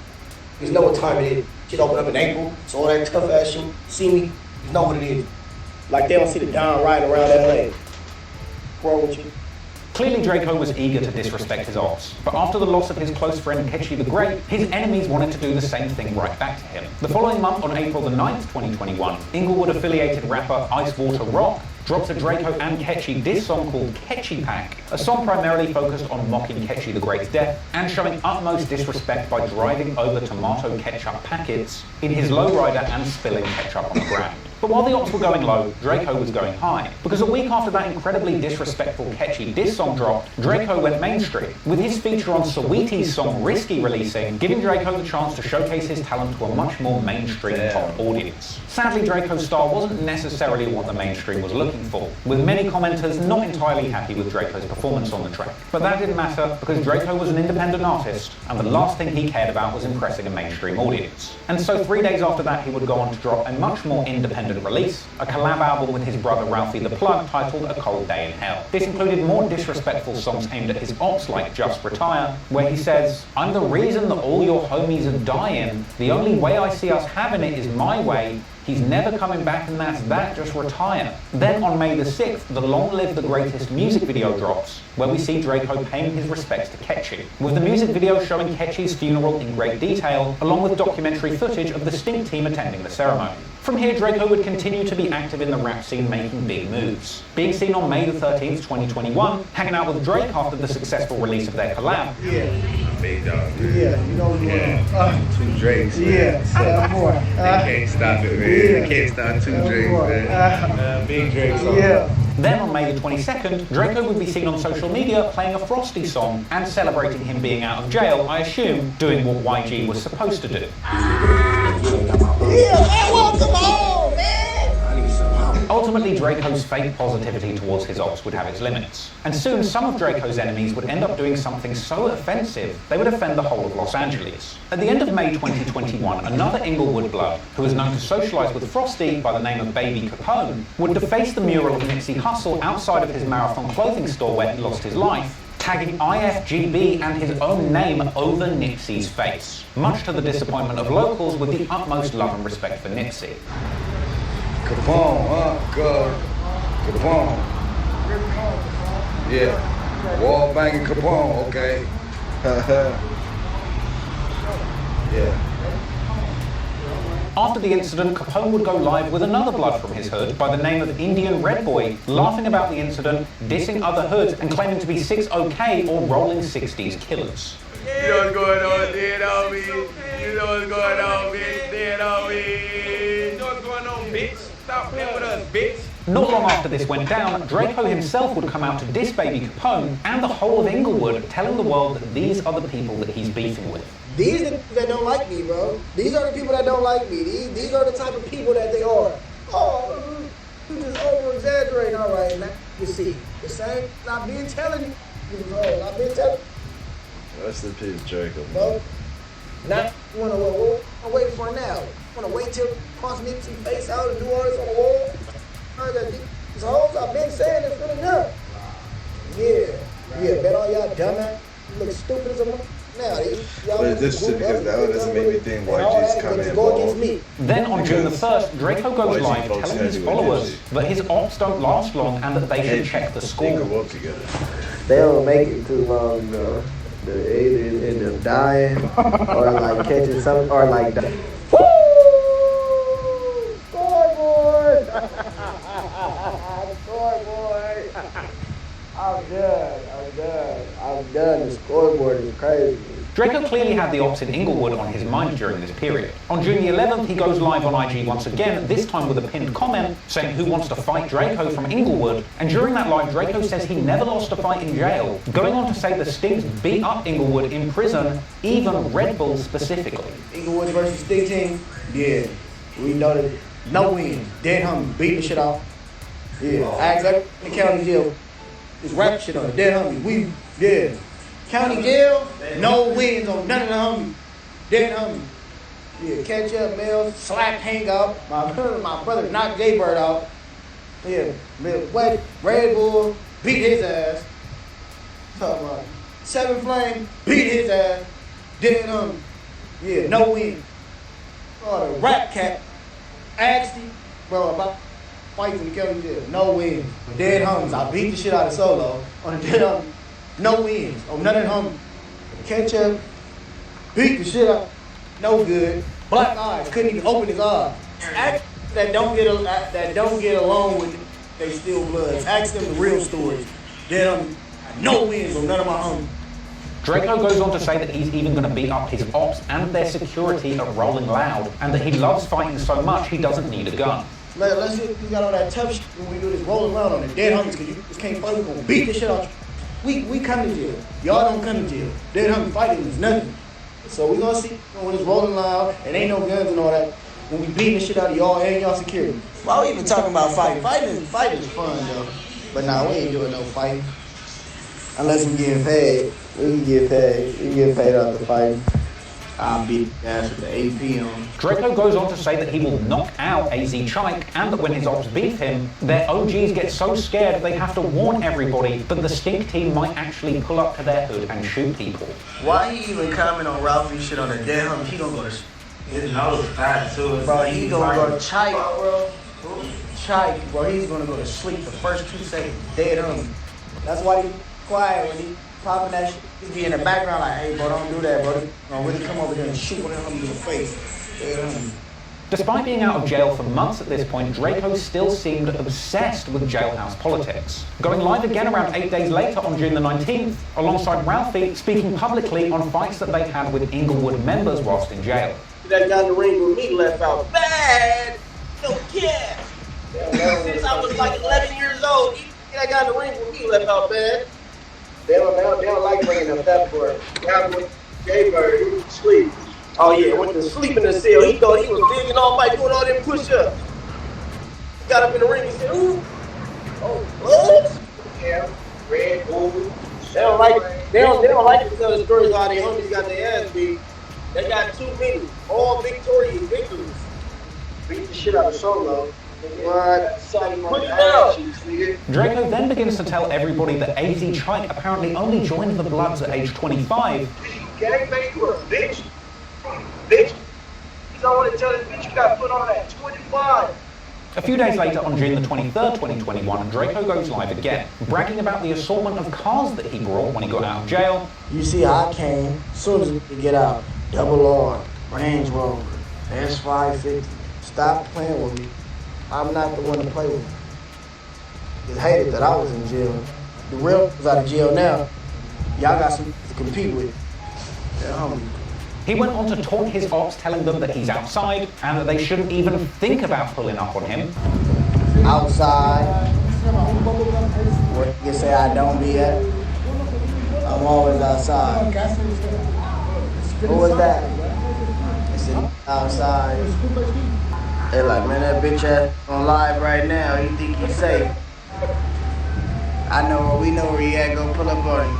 Because know what time it is. Shit open up in April. So all that tough ass shit. See me. You know what it is. Like they don't see the Don riding around LA. Wrong with you? Clearly Draco was eager to disrespect his ops, but after the loss of his close friend Ketchy the Great, his enemies wanted to do the same thing right back to him. The following month, on April the 9th, 2021, Inglewood-affiliated rapper Ice Water Rock drops a Draco and Ketchy diss song called Ketchy Pack, a song primarily focused on mocking Ketchy the Great's death and showing utmost disrespect by driving over tomato ketchup packets in his lowrider and spilling ketchup on the ground. But while the ops were going low, Draco was going high, because a week after that incredibly disrespectful Ketchy diss song dropped, Draco went mainstream, with his feature on Saweetie's song Risky releasing, giving Draco the chance to showcase his talent to a much more mainstream pop audience. Sadly, Draco's style wasn't necessarily what the mainstream was looking for, with many commenters not entirely happy with Draco's performance on the track. But that didn't matter, because Draco was an independent artist, and the last thing he cared about was impressing a mainstream audience. And so 3 days after that, he would go on to drop a much more independent release, a collab album with his brother Ralphie the Plug titled A Cold Day in Hell. This included more disrespectful songs aimed at his ops like Just Retire, where he says, "I'm the reason that all your homies are dying. The only way I see us having it is my way. He's never coming back and that's that, just retire." Then on May the 6th, the Long Live the Greatest music video drops, where we see Draco paying his respects to Ketchy, with the music video showing Ketchy's funeral in great detail, along with documentary footage of the Stink team attending the ceremony. From here, Draco would continue to be active in the rap scene, making big moves. Being seen on May the 13th, 2021, hanging out with Drake after the successful release of their collab. Yeah. Big dog, man. Yeah, you know what? Two Drakes, man. Yeah, boy. They can't stop it, man. They can't stop two Drakes, man. Big Drakes. Yeah. Then on May the 22nd, Draco would be seen on social media playing a Frosty song and celebrating him being out of jail, I assume, doing what YG was supposed to do. Yeah, man, welcome home, man. I need some help. Ultimately, Draco's fake positivity towards his ops would have its limits. And soon, some of Draco's enemies would end up doing something so offensive, they would offend the whole of Los Angeles. At the end of May 2021, another Inglewood blood, who was known to socialize with Frosty by the name of Baby Capone, would deface the mural of Nipsey Hussle outside of his Marathon clothing store where he lost his life, tagging IFGB and his own name over Nipsey's face, much to the disappointment of locals with the utmost love and respect for Nipsey. Capone, go. Capone. Yeah. Wall banging Capone, okay. Yeah. After the incident, Capone would go live with another blood from his hood by the name of Indian Red Boy, laughing about the incident, dissing other hoods, and claiming to be 6OK or rolling 60s killers. You know what's going on, dead on me. You know what's going on, bitch, dead on me. You know what's going on, bitch. Stop playing with us, bitch. Not long after this went down, Draco himself would come out to diss Baby Capone and the whole of Inglewood, telling the world that these are the people that he's beefing with. These are the people that don't like me, bro. These are the people that don't like me. These are the type of people that they are. Oh, you just over-exaggerating. All right, now you see. The same, I've been telling you. I've been telling you. Rest in peace, Draco. Bro, now you want to I'm waiting for it now. Want to wait till cross Nipsey face out and do all this on the wall? Heard that these hoes, I've been saying it's good enough. Yeah, bet all y'all dumbass. You look stupid as a mother. Now, but it's interesting because now it doesn't make me think YG's kind of involved. Then on June the 1st, Draco goes live telling his followers that his ops don't last long and that they should check the score. They don't make it too long, though. They either end up dying or like catching something or like dying. Drakeo clearly had the ops in Inglewood on his mind during this period. On June the 11th, he goes live on IG once again, this time with a pinned comment saying who wants to fight Drakeo from Inglewood, and during that live, Drakeo says he never lost a fight in jail, going on to say the Stinks beat up Inglewood in prison, even Red Bull specifically. Inglewood versus Stink Team, yeah, we know that no wins, dead homie, beating the shit off. Yeah, ask in the county jail, this rap shit on it, dead homie, yeah. County jail, no wins on none of the homies. Dead homie. Yeah, catch up, Mills, slap, hang up. My brother knocked J Bird out. Yeah, Wet, Red Bull, beat his ass. Talking about Seven Flame, beat his ass. Dead homie. Yeah, no wins. Oh, the rap cat. Asked him, bro, about fights in the county jail. No wins. Dead homies. I beat the shit out of Solo on the dead homie. No wins. Oh, none of them. Catch up. Beat the shit up. No good. Black eyes. Couldn't even open his eyes. Act that don't get along with it. They still bloods. Ask them the real stories. Them no wins on none of my homies. Drakeo goes on to say that he's even going to beat up his ops and their security at Rolling Loud, and that he loves fighting so much he doesn't need a gun. Let's see if you got all that tough shit when we do this Rolling Loud on the dead homies, because you just can't fight. We're going to beat the shit out. We come to jail. Y'all don't come to jail. Dead homie fighting is nothing. So we're gonna see when it's Rolling Loud and ain't no guns and all that. When we beating the shit out of y'all and y'all security. Why we even talking about fighting? Fighting is fun though. But nah, we ain't doing no fighting. Unless we getting paid. We can get paid. We can get paid off the fighting. I'll beat the ass with the AP on. Drakeo goes on to say that he will knock out AZ Chike, and that when his ops beat him, their OGs get so scared they have to warn everybody that the Stink Team might actually pull up to their hood and shoot people. Why he even comment on Ralphie shit on the dead homie? He gonna go to his nose fat too. Bro, he gonna go to Chike, bro. Chike, bro, he's gonna go to sleep the first 2 seconds. Dead homie. That's why he quiet when he popping that shit. He be in the background like, hey, bro, don't do that, bro. Don't really come over here and shoot one of them in the face. Despite being out of jail for months at this point, Drakeo still seemed obsessed with jailhouse politics. Going live again around 8 days later on June the 19th, alongside Ralphie, speaking publicly on fights that they had with Inglewood members whilst in jail. That guy in the ring with me left out bad. No care. Since I was like 11 years old, that guy in the ring with me left out bad. They don't like bringing up that part. Guy with J Bird, he was asleep. Oh yeah, went to sleep in the cell. He was digging all night, doing all them push-ups. Got up in the ring and said, ooh. Oh, what? Yeah, Red Bull. They don't like it to tell the stories how their homies got their ass beat. They got too many, all victorious victories. Beat the shit out of Solo. Drakeo then begins to tell everybody that AZ Chike apparently only joined the Bloods at age 25. Gangbang, you a bitch. Bitch. You don't want to tell this bitch you got put on at 25. A few days later, on June the 23rd, 2021, Drakeo goes live again, bragging about the assortment of cars that he brought when he got out of jail. You see how I came, as soon as we get out, Double R, Range Rover, S550. Stop playing with me. I'm not the one to play with. Just hated that I was in jail. The real is out of jail now. Y'all got some to compete with. He went on to taunt his ops, telling them that he's outside and that they shouldn't even think about pulling up on him. Outside, where you say I don't be at, I'm always outside. Who was that? They said outside. They like, man, that bitch ass on live right now. He think he's safe. We know where he at. Go pull up on him.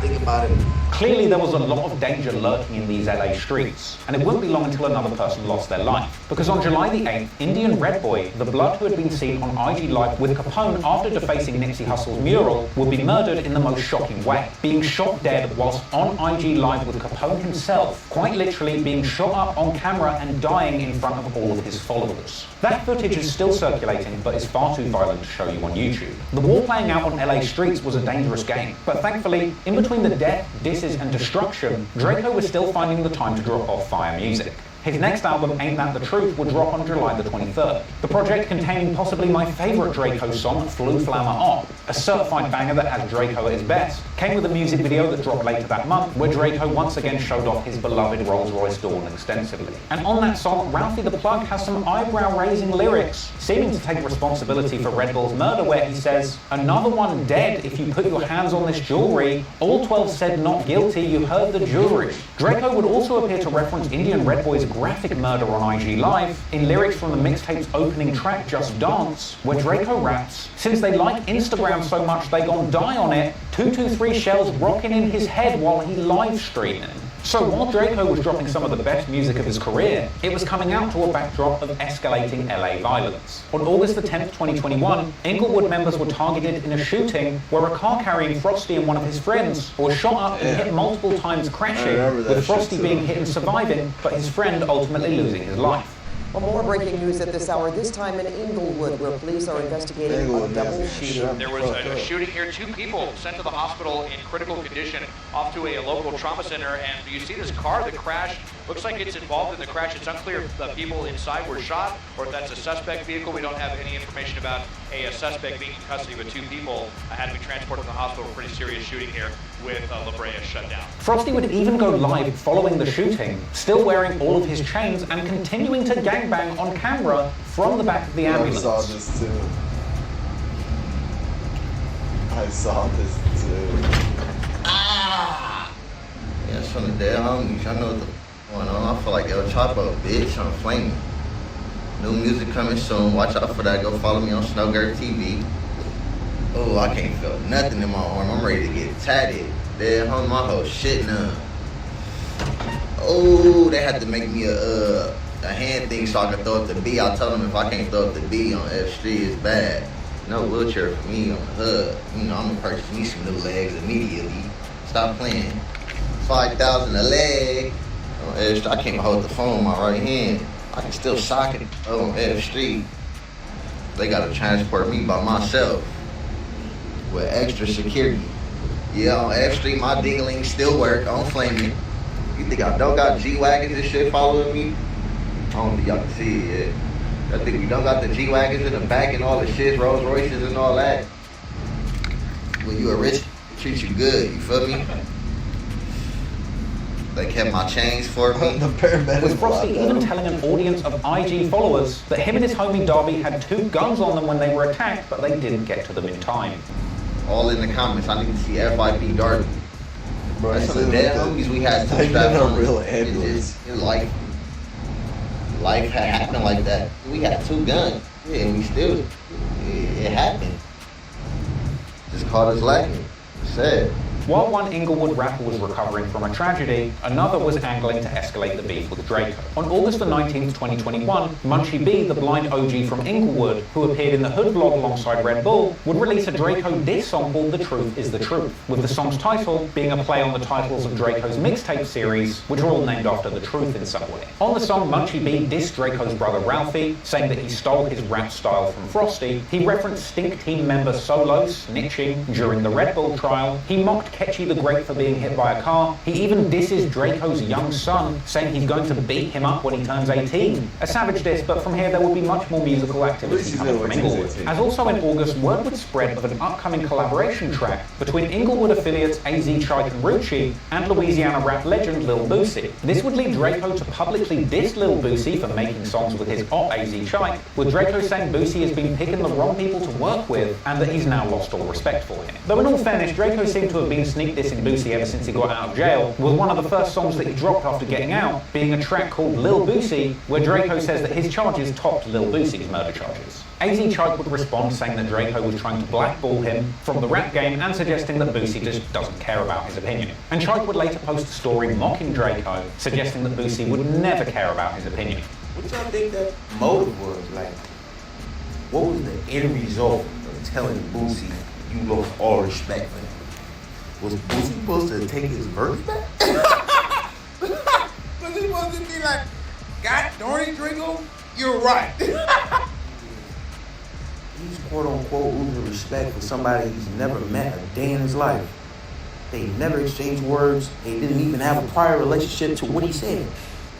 Think about it. Clearly there was a lot of danger lurking in these LA streets, and it wouldn't be long until another person lost their life. Because on July the 8th, Indian Red Boy, the Blood who had been seen on IG Live with Capone after defacing Nipsey Hussle's mural, would be murdered in the most shocking way, being shot dead whilst on IG Live with Capone himself, quite literally being shot up on camera and dying in front of all of his followers. That footage is still circulating, but is far too violent to show you on YouTube. The war playing out on LA streets was a dangerous game, but thankfully, in between the death, disses and destruction, Drakeo was still finding the time to drop off fire music. His next album, Ain't That the Truth, will drop on July the 23rd. The project containing possibly my favourite Drakeo song, Flu Flammer Op, a certified banger that has Drakeo at his best, came with a music video that dropped later that month, where Drakeo once again showed off his beloved Rolls-Royce Dawn extensively. And on that song, Ralphie the Plug has some eyebrow-raising lyrics, seeming to take responsibility for Red Bull's murder, where he says, "Another one dead if you put your hands on this jewelry. All 12 said not guilty, you heard the jury." Drakeo would also appear to reference Indian Red Boy's graphic murder on IG Live in lyrics from the mixtape's opening track, Just Dance, where Drakeo raps, "Since they like Instagram so much they gon' die on it, 223 shells rocking in his head while he live streaming." So while Drakeo was dropping some of the best music of his career, it was coming out to a backdrop of escalating LA violence. On August the 10th, 2021, Inglewood members were targeted in a shooting where a car carrying Frosty and one of his friends was shot up and hit multiple times, crashing, with Frosty being hit and surviving, but his friend ultimately losing his life. Well, more breaking news at this hour, this time in Inglewood, where police are investigating a double shooting. There was a shooting here. 2 people sent to the hospital in critical condition off to a local trauma center. And you see this car that crashed. Looks like it's involved in the crash. It's unclear if the people inside were shot or if that's a suspect vehicle. We don't have any information about a suspect being in custody, but 2 people had to be transported to the hospital. Pretty serious shooting here with La Brea shut down. Frosty would even go live following the shooting, still wearing all of his chains and continuing to gangbang on camera from the back of the ambulance. I saw this too. I saw this too. Ah! Yeah, it's from the dead homies. I know what's going on. I feel like El Chapo, bitch, I'm flaming. New music coming soon. Watch out for that. Go follow me on Snowgirl TV. Oh, I can't feel nothing in my arm. I'm ready to get tatted. Dead homie, my whole shit numb. Oh, they had to make me a hand thing so I can throw up the B. I told them if I can't throw up the B on F Street, it's bad. No wheelchair for me on the hood. You know, I'm gonna purchase me some new legs immediately. Stop playing. 5,000 a leg on F Street. I can't hold the phone in my right hand. I can still sock it on F Street. They gotta transport me by myself with extra security. Yeah, on F Street, my dingling still work. I don't flame me. You think I don't got G-Wagons and shit following me? I don't think y'all can see it yet. I think we don't got the G-Wagons in the back and all the shit, Rolls Royces and all that. When you a rich, they treat you good, you feel me? They kept my chains for me. With Frosty even telling an audience of IG followers that him and his homie Darby had 2 guns on them when they were attacked, but they didn't get to them in time. All in the comments, I need to see FIP Darby. Bro, that's some of the dead homies we had to strap on. Real ambulance. Life had happened like that. We had 2 guns. Yeah, and we still, it happened. Just caught us lacking. Sad. While one Inglewood rapper was recovering from a tragedy, another was angling to escalate the beef with Drakeo. On August the 19th, 2021, Munchie B, the blind OG from Inglewood, who appeared in the Hood vlog alongside Red Bull, would release a Drakeo diss song called The Truth Is The Truth, with the song's title being a play on the titles of Drakeo's mixtape series, which are all named after the truth in some way. On the song, Munchie B dissed Drakeo's brother Ralphie, saying that he stole his rap style from Frosty. He referenced Stink Team member Solo snitching during the Red Bull trial. He mocked Ketchy the Great for being hit by a car. He even disses Drakeo's young son, saying he's going to beat him up when he turns 18. A savage diss, but from here there will be much more musical activity coming from Inglewood. As also in August, word would spread of an upcoming collaboration track between Inglewood affiliates AZ Chike and Rucci and Louisiana rap legend Lil Boosie. This would lead Drakeo to publicly diss Lil Boosie for making songs with his op AZ Chike, with Drakeo saying Boosie has been picking the wrong people to work with and that he's now lost all respect for him. Though in all fairness, Drakeo seemed to have been sneak dissing Boosie ever since he got out of jail, with one of the first songs that he dropped after getting out being a track called Lil Boosie, where Drakeo says that his charges topped Lil Boosie's murder charges. AZ Chike would respond saying that Drakeo was trying to blackball him from the rap game and suggesting that Boosie just doesn't care about his opinion. And Chike would later post a story mocking Drakeo, suggesting that Boosie would never care about his opinion. What y'all think that motive was? Like, what was the end result of telling Boosie you lost all respect for him? Was Boosie supposed to take his verse back? Was he supposed to be like, God darn it, Drakeo, you're right. He's quote unquote losing respect for somebody he's never met a day in his life. They never exchanged words. They didn't even have a prior relationship to what he said.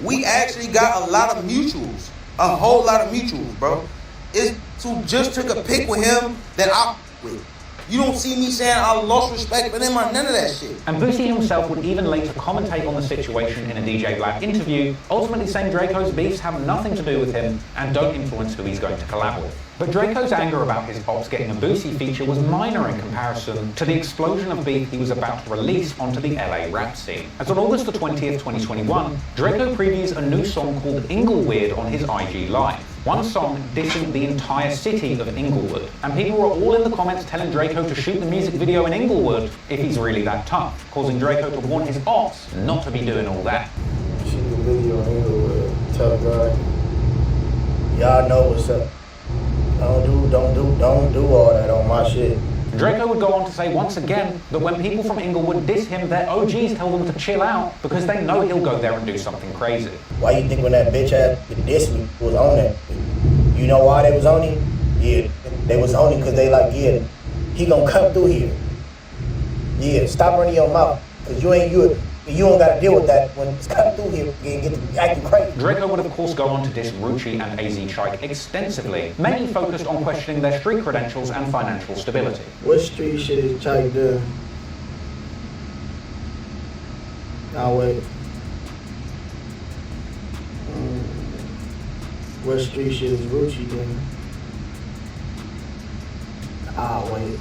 We actually got a lot of mutuals. A whole lot of mutuals, bro. It's who just took a pic with him that I with. You don't see me saying I lost respect for them or none of that shit. And Boosie himself would even later commentate on the situation in a DJ Black interview, ultimately saying Drakeo's beefs have nothing to do with him and don't influence who he's going to collab with. But Drakeo's anger about his ops getting a Boosie feature was minor in comparison to the explosion of beef he was about to release onto the LA rap scene. As on August the 20th, 2021, Drakeo previews a new song called Ingleweird on his IG Live. One song dissing the entire city of Inglewood. And people were all in the comments telling Drakeo to shoot the music video in Inglewood if he's really that tough, causing Drakeo to warn his ops not to be doing all that. Shoot the video in Inglewood, tough guy. Y'all know what's up. Don't do all that on my shit. Drakeo would go on to say once again that when people from Inglewood diss him, their OGs tell them to chill out because they know he'll go there and do something crazy. Why you think when that bitch had dissed me was on it? You know why they was on him? Yeah, they was on him because they like, yeah, he gonna come through here. Yeah, stop running your mouth because you don't gotta deal with that when it's coming through here and get to acting crazy. Drakeo would of course go on to diss Rucci and AZ Chike extensively, mainly focused on questioning their street credentials and financial stability. What street shit is Chike doing? Nah, wait. What street shit is Rucci doing? Ah, wait.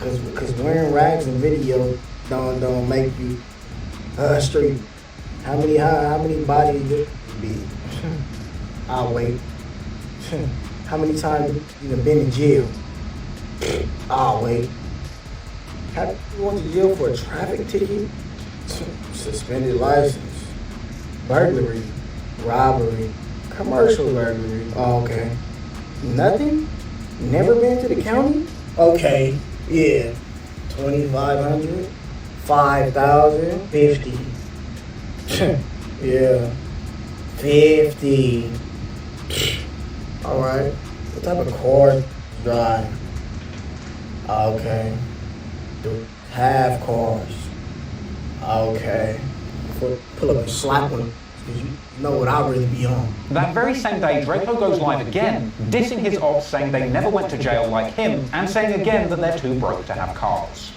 Cause wearing rags in video don't make you street. How many bodies it be? I'll wait. How many times you been in jail? I'll wait. How you went to jail for a traffic ticket? Suspended license, burglary, robbery, commercial burglary. Oh, okay. Nothing? Never been to the county? Okay, yeah. 2,500. 5,000, 50. Yeah, 50. All right. What type of car do you drive? Okay. Half cars. Okay. Pull up and slap one. You know what I'll really be on. That very same day, Drakeo goes live again, dissing his ops, saying they never went to jail like him, and saying again that they're too broke to have cars.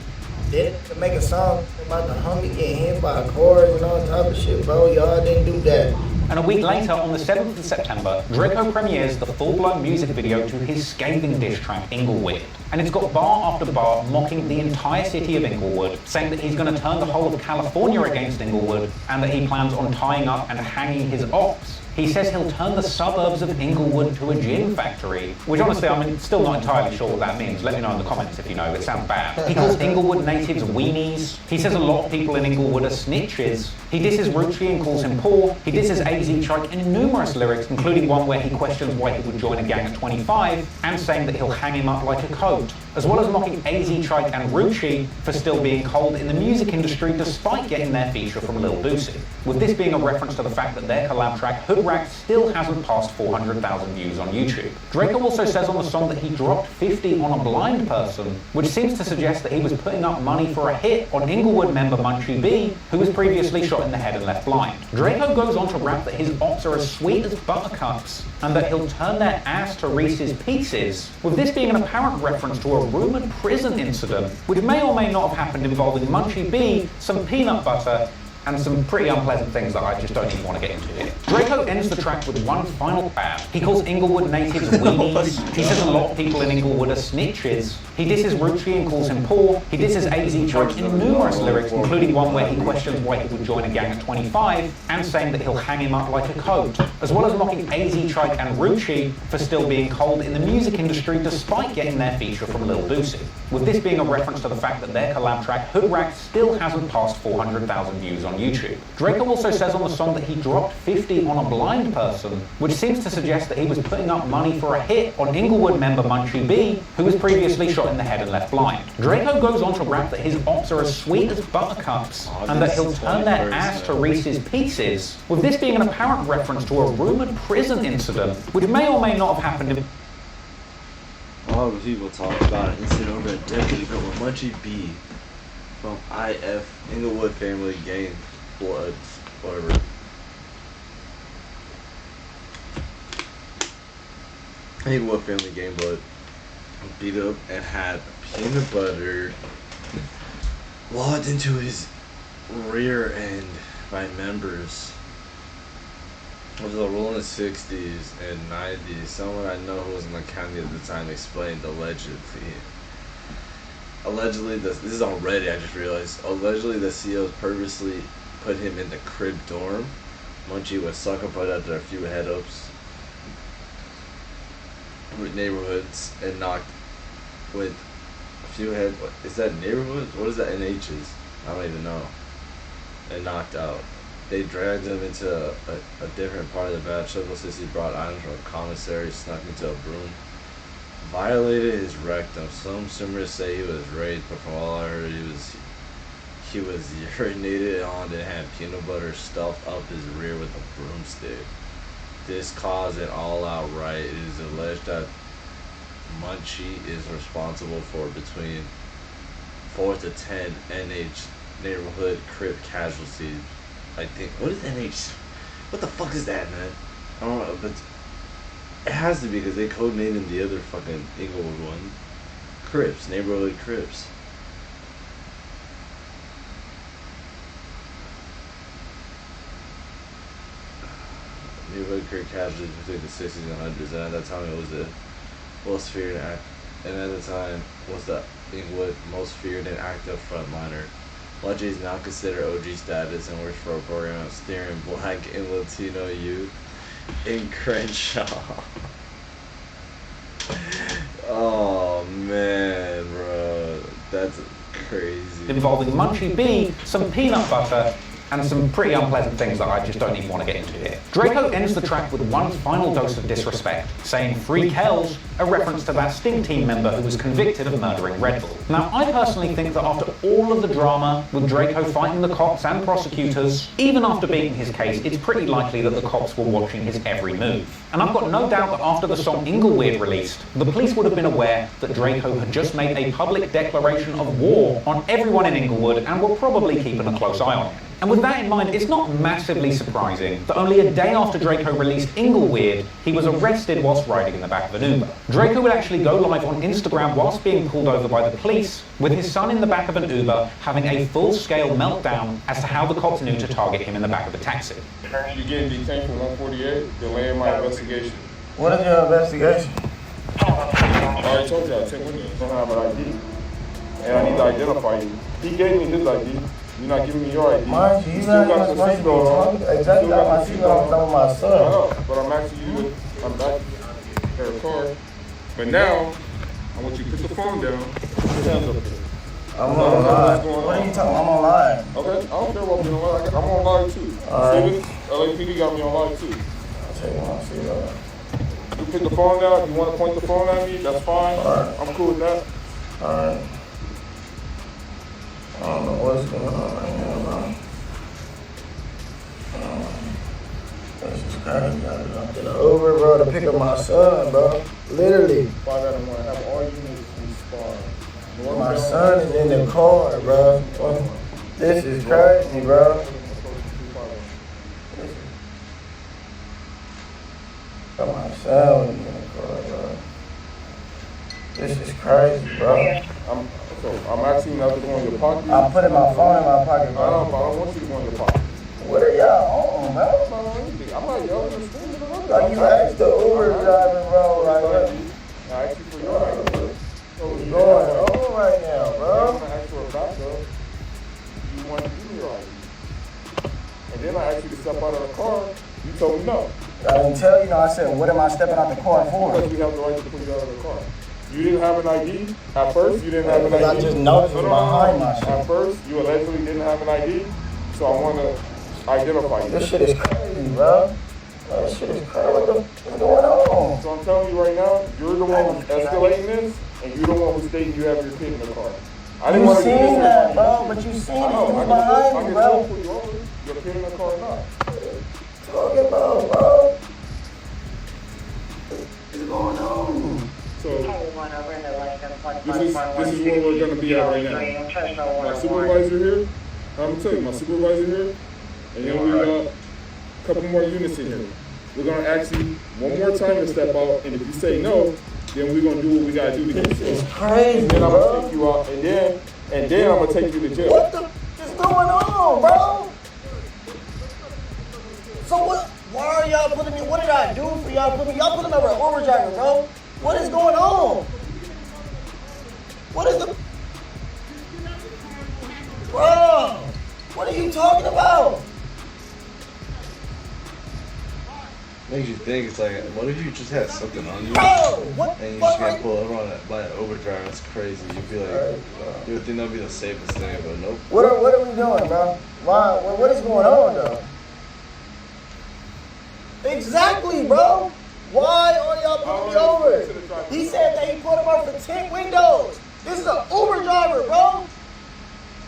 Did to make a song about the homie getting hit by cars and all type of shit, bro. Y'all didn't do that. And a week later, on the 7th of September, Drakeo premieres the full-blown music video to his scathing diss track, Ingleweird. And it's got bar after bar mocking the entire city of Inglewood, saying that he's going to turn the whole of California against Inglewood, and that he plans on tying up and hanging his ops. He says he'll turn the suburbs of Inglewood to a gin factory, which honestly, I'm still not entirely sure what that means. Let me know in the comments if you know. It sounds bad. He calls Inglewood natives weenies. He says a lot of people in Inglewood are snitches. He disses Rucci and calls him poor. He disses AZ Chike in numerous lyrics, including one where he questions why he would join a gang at 25, and saying that he'll hang him up like a coat, as well as mocking AZ Chike and Rucci for still being cold in the music industry despite getting their feature from Lil Boosie, with this being a reference to the fact that their collab track Hood Rat still hasn't passed 400,000 views on YouTube. Drakeo also says on the song that he dropped 50 on a blind person, which seems to suggest that he was putting up money for a hit on Inglewood member Munchie B, who was previously shot in the head and left blind. Drakeo goes on to rap that his ops are as sweet as buttercups, and that he'll turn their ass to Reese's Pieces, with this being an apparent reference to a rumoured prison incident, which may or may not have happened involving Munchie B, some peanut butter, and some pretty unpleasant things that I just don't even want to get into here. Drakeo ends the track with one final bab. He calls Inglewood natives weenies. He says a lot of people in Inglewood are snitches. He disses Rucci and calls him poor. He disses AZ Chike in numerous lyrics, including one where he questions why he would join a gang at 25, and saying that he'll hang him up like a coat, as well as mocking AZ Chike and Rucci for still being cold in the music industry despite getting their feature from Lil Boosie, with this being a reference to the fact that their collab track Hood Rat still hasn't passed 400,000 views on YouTube. Drakeo also says on the song that he dropped 50 on a blind person, which seems to suggest that he was putting up money for a hit on Inglewood member Munchie B, who was previously shot in the head and left blind. Drakeo goes on to rap that his ops are as sweet as buttercups, and that he'll turn their ass to Reese's Pieces, with this being an apparent reference to a rumoured prison incident, which may or may not have happened in... A lot of people talk about an incident over a decade ago with Munchie B from IF, Inglewood Family Gang, Bloods, whatever. Inglewood family game, but beat up and had peanut butter lodged into his rear end by members. It was a rule in the 60s and 90s. Someone I know who was in the county at the time explained allegedly, this is on Reddit, I just realized. Allegedly, the COs purposely put him in the crib dorm. Munchie would suck up after a few head-ups with neighborhoods and knocked with a few head. Is that neighborhoods? What is that NHs? I don't even know. And knocked out. They dragged him into a different part of the bathroom since he brought items from a commissary, snuck into a broom, violated his rectum. Some swimmers say he was raped, but from all I heard, he was urinated on and had peanut butter stuffed up his rear with a broomstick. This caused an all-out riot. It is alleged that Munchie is responsible for between 4 to 10 NH neighborhood crip casualties. I think, what is NH? What the fuck is that, man? I don't know, but it has to be because they codenamed him the other fucking Inglewood one. Crips, neighborhood Crips. Neighborhood crip casualties between the 60s and 100s, and at that time it was the most feared act, and at the time was the Inglewood most feared and active frontliner. Munchie is now considered OG status and works for a program of steering Black and Latino youth in Crenshaw. Oh man, bro, that's crazy. Involving Munchie B, some peanut butter, and some pretty unpleasant things that I just don't even want to get into here. Drakeo ends the track with one final dose of disrespect, saying "Free Kells," a reference to that Sting team member who was convicted of murdering Red Bull. Now, I personally think that after all of the drama with Drakeo fighting the cops and prosecutors, even after beating his case, it's pretty likely that the cops were watching his every move. And I've got no doubt that after the song Inglewood released, the police would have been aware that Drakeo had just made a public declaration of war on everyone in Inglewood and were probably keeping a close eye on him. And with that in mind, it's not massively surprising that only a day after Drakeo released Inglewood, he was arrested whilst riding in the back of an Uber. Drakeo would actually go live on Instagram whilst being pulled over by the police, with his son in the back of an Uber having a full-scale meltdown as to how the cops knew to target him in the back of a taxi. You're getting detained for 148, delaying my investigation. What is your investigation? I already told you I take with you. I don't have an ID. And I need to identify you. He gave me his ID. You're not giving me your ID. Mind you, you're not even supposed to be talking. Exactly, got my seatbelt on my son. I know, but I'm asking you, I'm back in her car. But now, I want you to put the phone down. Put your hands up here. I'm on live. What are you talking about? I'm on live. Okay, I don't care what I'm doing. I'm on live too. Alright. LAPD got me on live too. I'll take my seatbelt. You put the phone down. If you want to point the phone at me, that's fine. Alright. I'm cool with that. Alright. I don't know what's going on right now, bro. This is crazy. I got to the Uber, bro, to pick up my son, bro. Literally. 591. Have all units respond. My son is in the car, bro. This is crazy, bro. My son is in the car, bro. This is crazy, bro. I'm asking you not to go in your pocket. I'm putting my phone in my pocket, bro. I don't want you to go in your pocket. What are y'all on, bro? I'm not yelling. Like you asked the Uber driver, bro. Like, what? I asked you for your ID. What's going on right now, bro? I'm gonna ask for a backup. You want to give me your ID. And then I asked you to step out of the car. You told me no. I didn't tell you, no. I said, what am I stepping out the car for? Because we have the right to put you out of the car. You didn't have an ID? At first, you didn't have an ID? I just noticed it behind my shit. At first, you allegedly didn't have an ID, so I want to identify you. This shit is crazy, bro. This shit is crazy. What's going on? So I'm telling you right now, you're the one who's escalating this, and you're the one who's stating you have your kid in the car. I didn't want to do this. You seen that, bro, but you seen it. It was behind me, bro. Your kid in the car or not? Talking about, bro. What's going on? So this is where we're going to be at right now. My supervisor here, I'm going to tell you, my supervisor here, and then we got a couple more units in here. we're gonna ask you one more time to step out, and if you say no, then we're gonna do what we gotta do to get you. It's crazy, and then I'm bro. gonna take you out, and then I'm gonna take you to jail. What the is going on, bro? So what? Why are y'all putting me? What did I do for y'all? Y'all putting me over an Uber driver, bro? What is going on? What is the? Bro, what are you talking about? Makes you think, it's like, what if you just had something on you? Bro, what and you the just fuck? get pulled over by an Uber driver? That's crazy. You'd be like, you would think that'd be the safest thing, but nope. What are we doing, bro? Why? What is going on, though? Exactly, bro. Why are y'all pulling me over? He said that he pulled him over for 10 windows. This is an Uber driver, bro.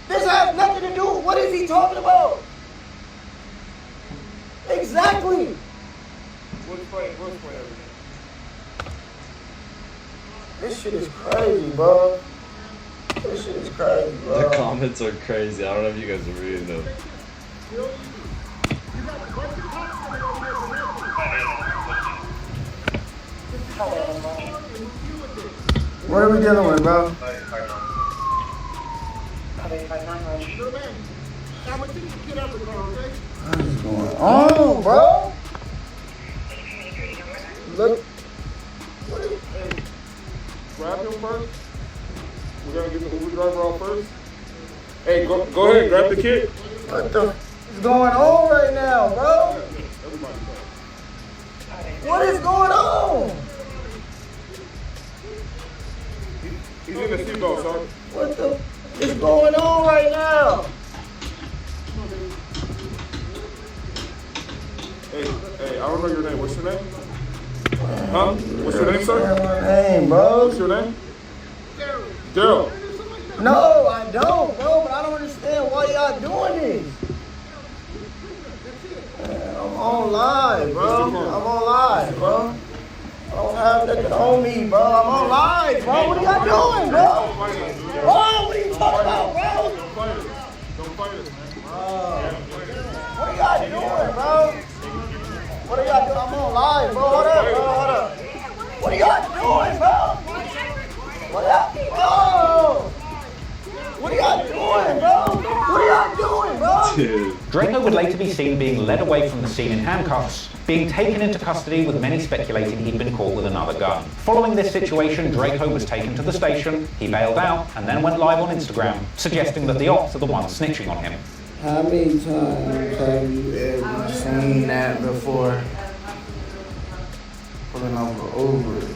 This has nothing to do with what is he talking about? Exactly. This shit is crazy, bro. This shit is crazy, bro. The comments are crazy. I don't know if you guys are reading them. What are we dealing with, bro? What is going on, bro? Look. Grab him first. We're gonna get the Uber driver out first. Hey, go ahead, grab the kid. What the is going on right now, bro? What is going on? He's in the seatbelt, sir. What the is going on right now? Hey, I don't know your name. What's your name? Huh? What's your name, sir? My name, bro. What's your name? Daryl. No, I don't, bro. But I don't understand why y'all doing this. Man, I'm on live, bro. I'm on live, bro. I don't have nothing on me, bro. I'm on live, bro. What are y'all doing, bro? Bro, what are you talking about, bro? Don't fight us, man. What are y'all doing, bro? What are y'all doing? I'm on live, bro. Hold up, bro. Hold up. What are y'all doing, bro? What are y'all, bro? What are y'all doing, bro? What are y'all doing, bro? Dude. Drakeo would later be seen being led away from the scene in handcuffs, being taken into custody with many speculating he'd been caught with another gun. Following this situation, Drakeo was taken to the station, he bailed out, and then went live on Instagram, suggesting that the ops are the ones snitching on him. How many times have you ever seen that before? Pulling over Ubers.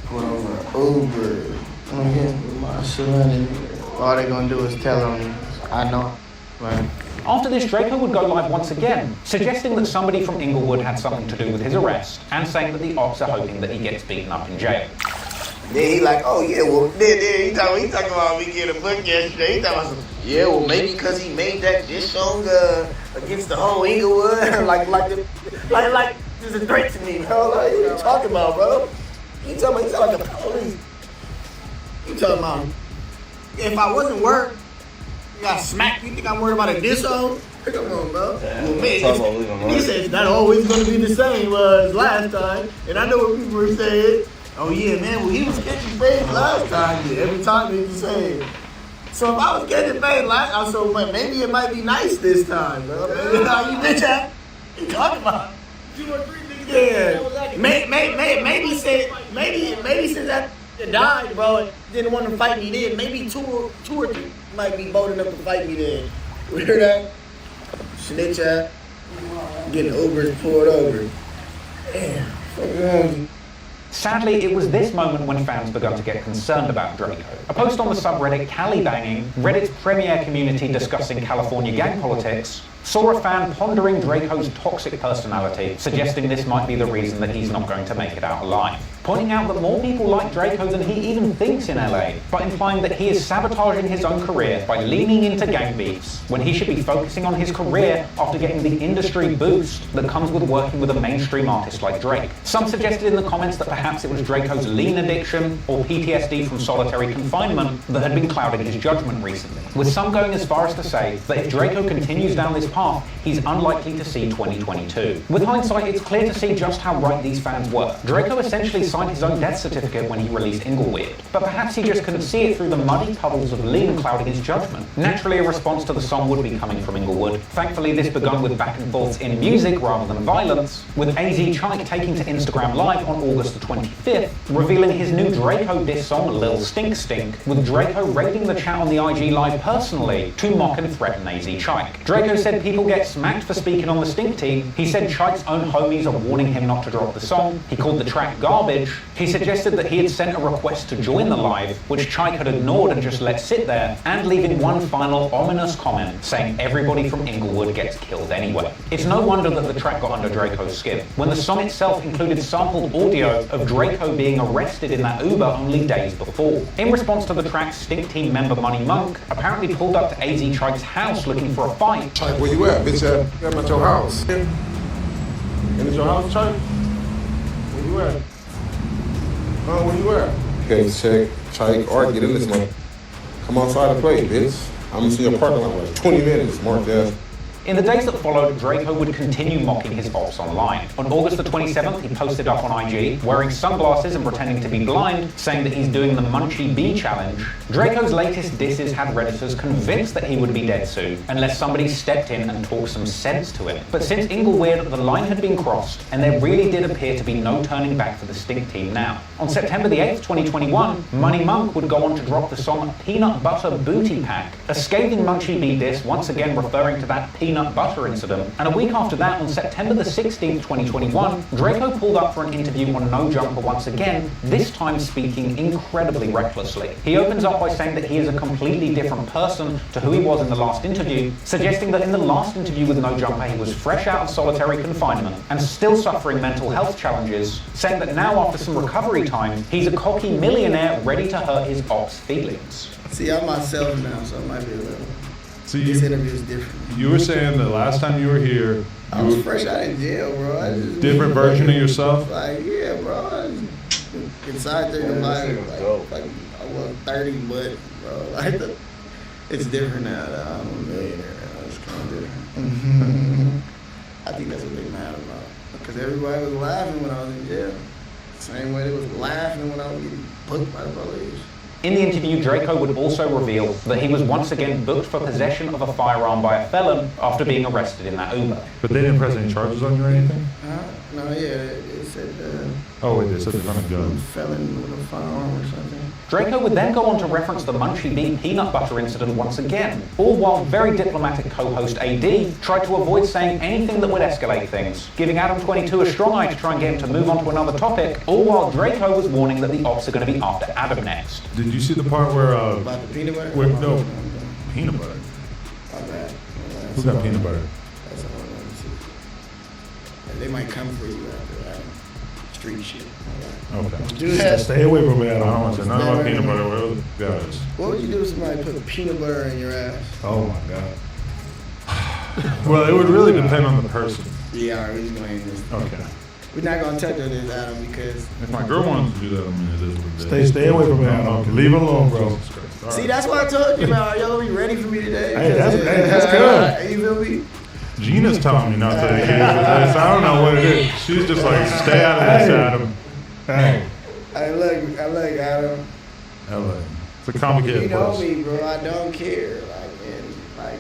Pulling over Ubers. I'm here with my son, and all they're gonna do is tell him, I know. Right? After this, Drakeo would go live once again, suggesting that somebody from Inglewood had something to do with his arrest, and saying that the ops are hoping that he gets beaten up in jail. Then he like, oh yeah, well, then he talking about me getting a book yesterday. He talking about, yeah, well, maybe because he made that diss song against the whole Inglewood, like this is a threat to me, bro. Like, what are you talking about, bro? He talking like the police. He talking about, if I wasn't work, you got smacked. You think I'm worried about a diss song? Come on, bro. Well, man, he said it's not always going to be the same as last time. And I know what people were saying. Oh yeah, man. Well, he was catching fades last time. Yeah, every time he was saying. So if I was catching fades last time, so maybe it might be nice this time, bro. Maybe how you bitch at? What you talking about? 2 or 3 niggas. Yeah. Maybe since that died, bro, didn't want to fight me then. Maybe two or three might be bold enough to fight me then. We hear that? Snitch at. Getting Ubers pulled over. Damn. Sadly, it was this moment when fans began to get concerned about Drakeo. A post on the subreddit Cali Banging, Reddit's premier community discussing California gang politics, saw a fan pondering Drakeo's toxic personality, suggesting this might be the reason that he's not going to make it out alive. pointing out that more people like Drakeo than he even thinks in LA, but implying that he is sabotaging his own career by leaning into gang beefs when he should be focusing on his career after getting the industry boost that comes with working with a mainstream artist like Drake. Some suggested in the comments that perhaps it was Drakeo's lean addiction or PTSD from solitary confinement that had been clouding his judgment recently, with some going as far as to say that if Drakeo continues down this path, he's unlikely to see 2022. With hindsight, it's clear to see just how right these fans were. Drakeo essentially signed his own death certificate when he released Ingleweird, but perhaps he just couldn't see it through the muddy puddles of lean clouding his judgment. Naturally, a response to the song would be coming from Inglewood. Thankfully, this begun with back and forths in music rather than violence, with AZ Chike taking to Instagram Live on August the 25th, revealing his new Drakeo diss song Lil Stink Stink, with Drakeo raiding the chat on the IG Live personally to mock and threaten AZ Chike. Drakeo said people get smacked for speaking on the Stink team. He said Chike's own homies are warning him not to drop the song. He called the track garbage. He suggested that he had sent a request to join the live, which Chike had ignored and just let sit there, and leaving one final ominous comment saying everybody from Inglewood gets killed anyway. It's no wonder that the track got under Drakeo's skin, when the song itself included sampled audio of Drakeo being arrested in that Uber only days before. In response to the track, Stink Team member Money Monk apparently pulled up to AZ Chike's house looking for a fight. Chike, where you at, bitch? I'm at your house. And it's your house, Chike? Where you at? Where you at? Okay, check, Chike, or get in this month. Come outside and play, bitch. I'm gonna see your parking lot in like 20 minutes, mark that. In the days that followed, Drakeo would continue mocking his ops online. On August the 27th, he posted up on IG, wearing sunglasses and pretending to be blind, saying that he's doing the Munchie Bee challenge. Drakeo's latest disses had Redditors convinced that he would be dead soon, unless somebody stepped in and talked some sense to him. But since Ingleweird, the line had been crossed, and there really did appear to be no turning back for the Stink team now. On September the 8th, 2021, Money Monk would go on to drop the song Peanut Butter Booty Pack, a scathing Munchie Bee diss, once again referring to that peanut butter incident. And a week after that, on September the 16th, 2021, Drakeo pulled up for an interview on No Jumper once again, this time speaking incredibly recklessly. He opens up by saying that he is a completely different person to who he was in the last interview, suggesting that in the last interview with No Jumper, he was fresh out of solitary confinement and still suffering mental health challenges, saying that now after some recovery time, he's a cocky millionaire ready to hurt his ops' feelings. See, I'm myself now, so it might be a little... So this interview is different. You were saying the last time you were here, I was fresh out of jail, bro. Different version of yourself? Like, yeah, bro. Inside there, like I was 30, but bro, like it's different now. I'm a millionaire now. It's kind of different. I think that's what they mad about. Because everybody was laughing when I was in jail. Same way they was laughing when I was getting booked by the police. In the interview, Drakeo would also reveal that he was once again booked for possession of a firearm by a felon after being arrested in that Uber. But they didn't press any charges on you or anything? No, yeah, it said... oh, wait, they said they're going to go. Felon with a firearm or something. Drakeo would then go on to reference the Munchie Bee peanut butter incident once again, all while very diplomatic co-host AD tried to avoid saying anything that would escalate things, giving Adam 22 a strong eye to try and get him to move on to another topic, all while Drakeo was warning that the ops are going to be after Adam next. Did you see the part where... about the peanut butter? No, peanut butter. My bad. Who's got peanut butter? That's all I want to see. They might come for you after that. Street shit. Okay. Do that. Stay away from me. I don't want to say nothing about peanut butter. Guys. What would you do if somebody put peanut butter in your ass? Oh my God. Well, it would really depend on the person. Yeah, all right, we're just going to end this. Okay. We're not going to touch on this, Adam, because... If my girl wanted to do that, I mean, it is what it is. Stay away from me, Adam. Okay, leave it alone, bro. See, that's what I told you about. Y'all gonna be ready for me today. Hey, that's good. You feel me? Gina's telling me not to engage with this. I don't know what it is. She's just like, stay out of this, Adam. Hey. I look, Adam. It's a complicated You know place. me, bro. I don't care. Like.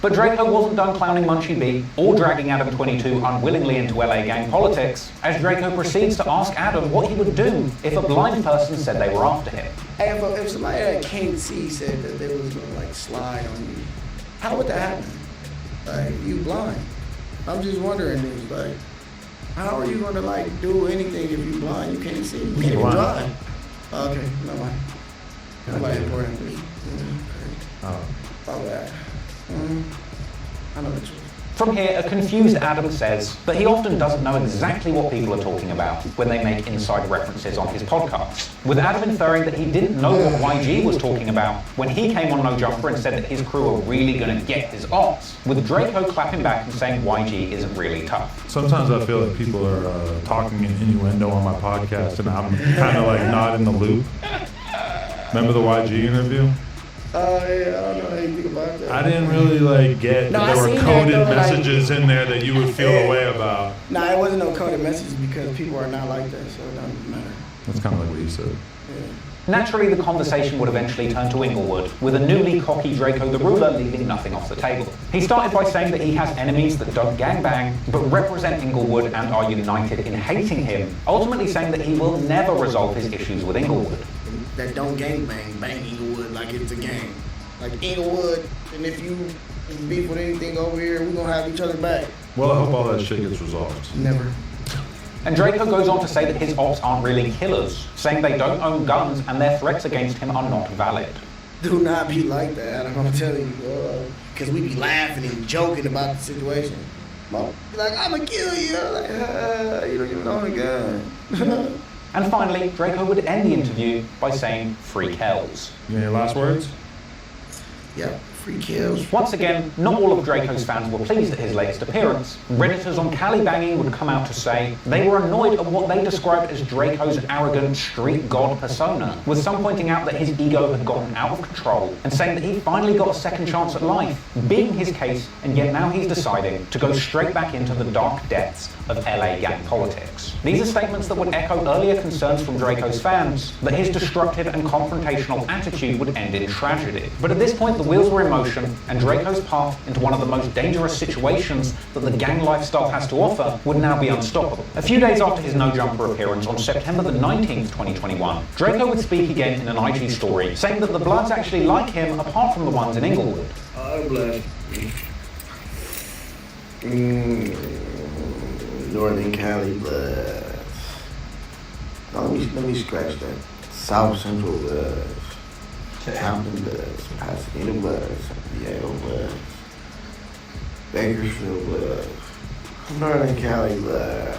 But Drakeo wasn't done clowning Munchie Bee or dragging Adam 22 unwillingly into LA gang politics, as Drakeo proceeds to ask Adam what he would do if a blind person said they were after him. Hey, if somebody that can't see said that they was gonna like slide on you, how would that happen? Like, you blind. I'm just wondering this, like, how are you gonna like do anything if you blind? You can't see. You can't even drive. Okay, no mind. Nobody important. Oh. My bad. I know the truth. From here, a confused Adam says that he often doesn't know exactly what people are talking about when they make inside references on his podcast, with Adam inferring that he didn't know what YG was talking about when he came on No Jumper and said that his crew are really going to get his ops, with Drakeo clapping back and saying YG isn't really tough. Sometimes I feel like people are talking in innuendo on my podcast and I'm kind of like not in the loop. Remember the YG interview? Yeah, I don't know anything about that. I didn't really like get No, there I were seen coded that, though, messages in there that you would feel a way about. Nah, it wasn't no coded messages because people are not like that, so it doesn't matter. That's kind of like what you said. Naturally, the conversation would eventually turn to Inglewood, with a newly cocky Drakeo the Ruler leaving nothing off the table. He started by saying that he has enemies that don't gangbang, but represent Inglewood and are united in hating him, ultimately saying that he will never resolve his issues with Inglewood. That don't gangbang, bang Inglewood like it's a gang. Like Inglewood, and if you beef with anything over here, we're gonna have each other back. Well, I hope all that shit gets resolved. Never. And Drakeo goes on to say that his ops aren't really killers, saying they don't own guns and their threats against him are not valid. Do not be like that, I'm telling you, because we be laughing and joking about the situation. Mom, be like, I'm gonna kill you. Like, you don't even own a gun. And finally, Drakeo would end the interview by saying, "Free Kells." You got any last words? Yeah. Free kills. Once again, not all of Draco's fans were pleased at his latest appearance. Redditors on Cali Banging would come out to say they were annoyed at what they described as Draco's arrogant street god persona, with some pointing out that his ego had gotten out of control and saying that he finally got a second chance at life, being his case, and yet now he's deciding to go straight back into the dark depths of LA gang politics. These are statements that would echo earlier concerns from Draco's fans that his destructive and confrontational attitude would end in tragedy. But at this point, the wheels were in motion, and Draco's path into one of the most dangerous situations that the gang lifestyle has to offer would now be unstoppable. A few days after his No Jumper appearance on September the 19th, 2021, Drakeo would speak again in an IG story, saying that the Bloods actually like him apart from the ones in Inglewood. I'm blessed. Northern Cali Bloods. Let me scratch that. South Central Bloods. Compton Bloods, Pasadena Bloods, Yale Bloods, Bakersfield Bloods, Northern Cali Bloods,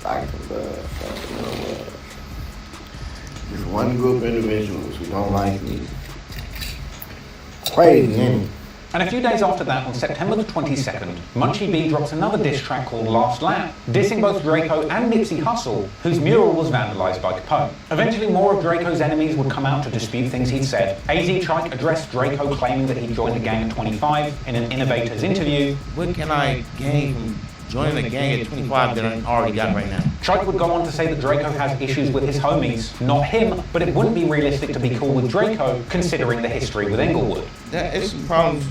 Stockton Bloods, Sacramento Bloods. Just one group of individuals who don't like me. Crazy, ain't it? And a few days after that, on September the 22nd, Munchie B drops another diss track called Last Lap, dissing both Drakeo and Nipsey Hussle, whose mural was vandalized by Capone. Eventually, more of Draco's enemies would come out to dispute things he'd said. AZ Trike addressed Drakeo claiming that he joined the gang at 25 in an Innovators interview. What can I gain from joining a gang at 25 that I already got right now? Trike would go on to say that Drakeo has issues with his homies, not him, but it wouldn't be realistic to be cool with Drakeo, considering the history with Inglewood. That is some problems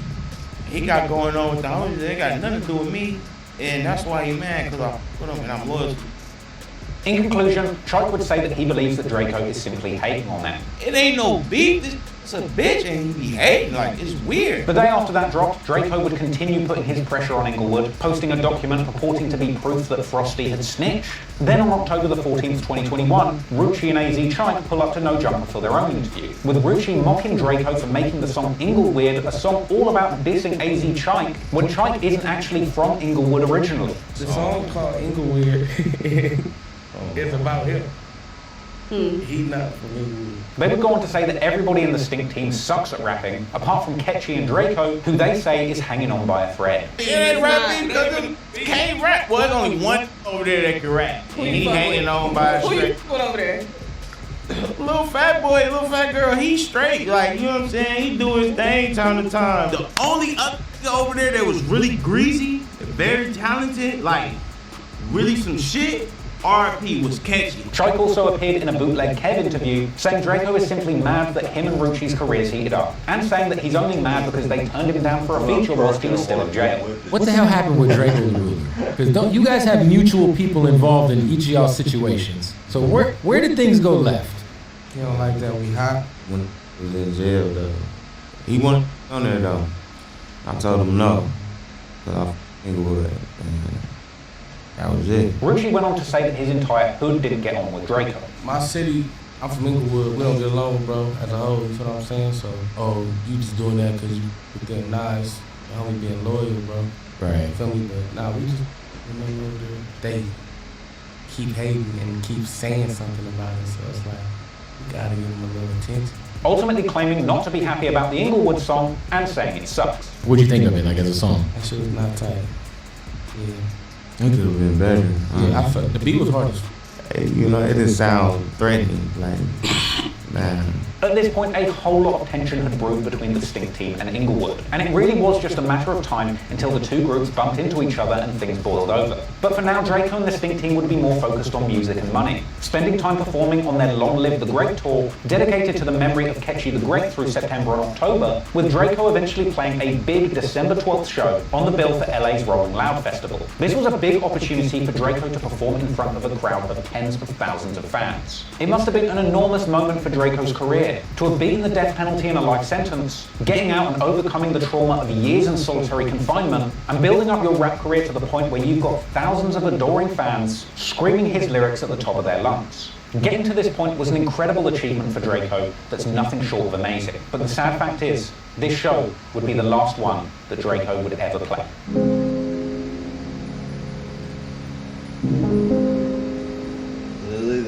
he got going on with the homies. They got nothing to do with me, and that's why he mad, because I put him and I'm loyal. In conclusion, Trike would say that he believes that Drakeo is simply hating on them. It ain't no beef. It's a bitch, and he be hating. Like, it's weird. The day after that dropped, Drakeo would continue putting his pressure on Inglewood, posting a document purporting to be proof that Frosty had snitched. Then on October the 14th, 2021, Rucci and AZ Trike pull up to No Jumper for their own interview, with Rucci mocking Drakeo for making the song Ingleweird, a song all about dissing AZ Trike, when Trike isn't actually from Inglewood originally. The song called Ingleweird is about him. He not from Inglewood. They would go on to say that everybody in the Stink team sucks at rapping, apart from Ketchy and Drakeo, who they say is hanging on by a thread. It ain't rapping because he can't rap. Well, there's only one over there that can rap. And he hanging on by a string. Who over there? Little fat boy, little fat girl, he's straight. Like, you know what I'm saying? He do his thing time to time. The only other over there that was really greasy, very talented, like, really some shit, RP was catchy. Trike also appeared in a bootleg Kev interview, saying Drakeo is simply mad that him and Rucci's careers heated up, and saying that he's only mad because they turned him down for a feature whilst he was still in jail. What the hell happened with Drakeo the Ruler? Because don't you guys have mutual people involved in each of y'all situations? So where did things go left? He don't like that we hot. When he was in jail, though, he wanted on there, though. I told him no, because I Inglewood. That was it. Rucci went on to say that his entire hood didn't get on with Drakeo. My city, I'm from Inglewood, we don't get along, bro, as a whole, you know what I'm saying? So, you just doing that because you think nice, and only being loyal, bro. Right. Feel me? But nah, we just they keep hating and keep saying something about it, so it's like we gotta give them a little attention. Ultimately claiming not to be happy about the Inglewood song and saying it sucks. What'd you think of it, like as a song? That shit was not tight. Yeah. It could have been better. Yeah, I felt the beat was hard. You know, it didn't sound threatening. Like, man. At this point, a whole lot of tension had brewed between the Stink team and Inglewood, and it really was just a matter of time until the two groups bumped into each other and things boiled over. But for now, Drakeo and the Stink team would be more focused on music and money, spending time performing on their Long Live the Great tour, dedicated to the memory of Ketchy the Great through September and October, with Drakeo eventually playing a big December 12th show on the bill for LA's Rolling Loud Festival. This was a big opportunity for Drakeo to perform in front of a crowd of tens of thousands of fans. It must have been an enormous moment for Drakeo's career, to have beaten the death penalty in a life sentence, getting out and overcoming the trauma of years in solitary confinement, and building up your rap career to the point where you've got thousands of adoring fans screaming his lyrics at the top of their lungs. Getting to this point was an incredible achievement for Drakeo that's nothing short of amazing. But the sad fact is, this show would be the last one that Drakeo would ever play.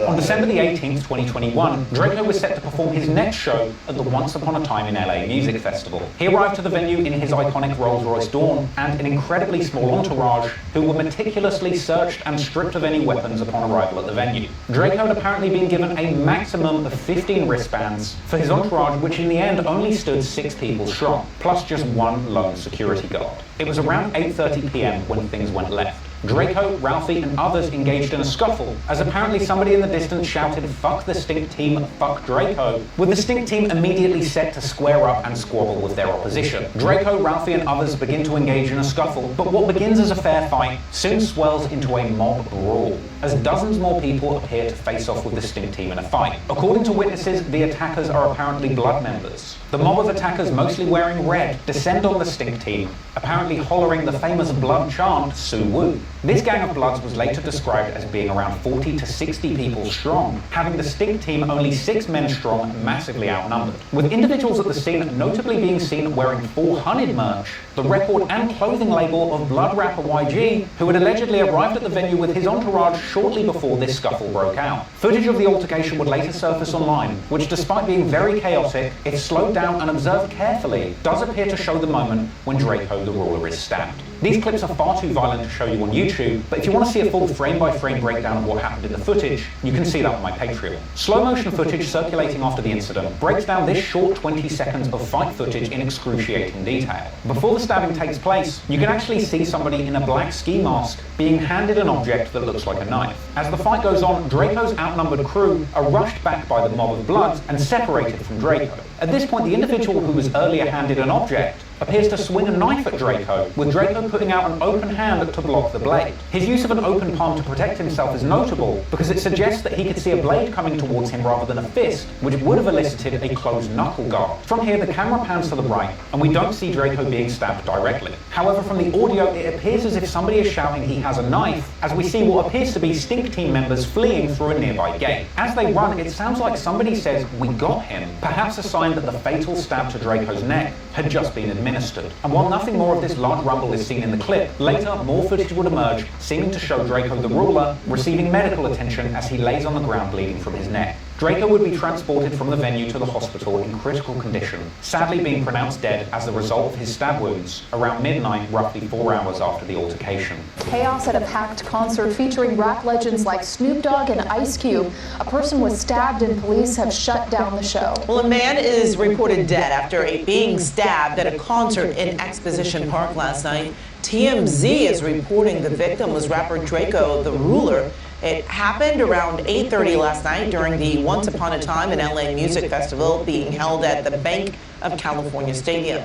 On December the 18th, 2021, Drakeo was set to perform his next show at the Once Upon a Time in LA Music Festival. He arrived to the venue in his iconic Rolls-Royce Dawn and an incredibly small entourage who were meticulously searched and stripped of any weapons upon arrival at the venue. Drakeo had apparently been given a maximum of 15 wristbands for his entourage, which in the end only stood 6 people strong, plus just one lone security guard. It was around 8:30 p.m. when things went left. Drakeo, Ralphie, and others engaged in a scuffle, as apparently somebody in the distance shouted, "Fuck the Stink team, fuck Drakeo," with the Stink team immediately set to square up and squabble with their opposition. Drakeo, Ralphie, and others begin to engage in a scuffle, but what begins as a fair fight soon swells into a mob brawl, as dozens more people appear to face off with the Stink team in a fight. According to witnesses, the attackers are apparently blood members. The mob of attackers, mostly wearing red, descend on the Stink team, apparently hollering the famous blood chant, "Sue Woo." This gang of bloods was later described as being around 40 to 60 people strong, having the Stink team only 6 men strong, massively outnumbered. With individuals at the scene notably being seen wearing 400 merch, the record and clothing label of blood rapper YG, who had allegedly arrived at the venue with his entourage shortly before this scuffle broke out. Footage of the altercation would later surface online, which despite being very chaotic, if slowed down and observed carefully, does appear to show the moment when Drakeo the Ruler is stabbed. These clips are far too violent to show you on YouTube, but if you want to see a full frame-by-frame breakdown of what happened in the footage, you can see that on my Patreon. Slow-motion footage circulating after the incident breaks down this short 20 seconds of fight footage in excruciating detail. Before the stabbing takes place, you can actually see somebody in a black ski mask being handed an object that looks like a knife. As the fight goes on, Drakeo's outnumbered crew are rushed back by the mob of bloods and separated from Drakeo. At this point, the individual who was earlier handed an object appears to swing a knife at Drakeo, with Drakeo putting out an open hand to block the blade. His use of an open palm to protect himself is notable because it suggests that he could see a blade coming towards him rather than a fist, which would have elicited a closed knuckle guard. From here, the camera pans to the right, and we don't see Drakeo being stabbed directly. However, from the audio, it appears as if somebody is shouting he has a knife, as we see what appears to be Stink team members fleeing through a nearby gate. As they run, it sounds like somebody says, "We got him," perhaps a sign that the fatal stab to Drakeo's neck had just been administered. And while nothing more of this large rumble is seen in the clip, later more footage would emerge, seeming to show Drakeo the Ruler receiving medical attention as he lays on the ground bleeding from his neck. Drakeo would be transported from the venue to the hospital in critical condition, sadly being pronounced dead as the result of his stab wounds around midnight, roughly 4 hours after the altercation. Chaos at a packed concert featuring rap legends like Snoop Dogg and Ice Cube. A person was stabbed and police have shut down the show. Well, a man is reported dead after being stabbed at a concert in Exposition Park last night. TMZ is reporting the victim was rapper Drakeo the Ruler. It happened around 8:30 last night during the Once Upon a Time in LA Music Festival being held at the Bank of California Stadium.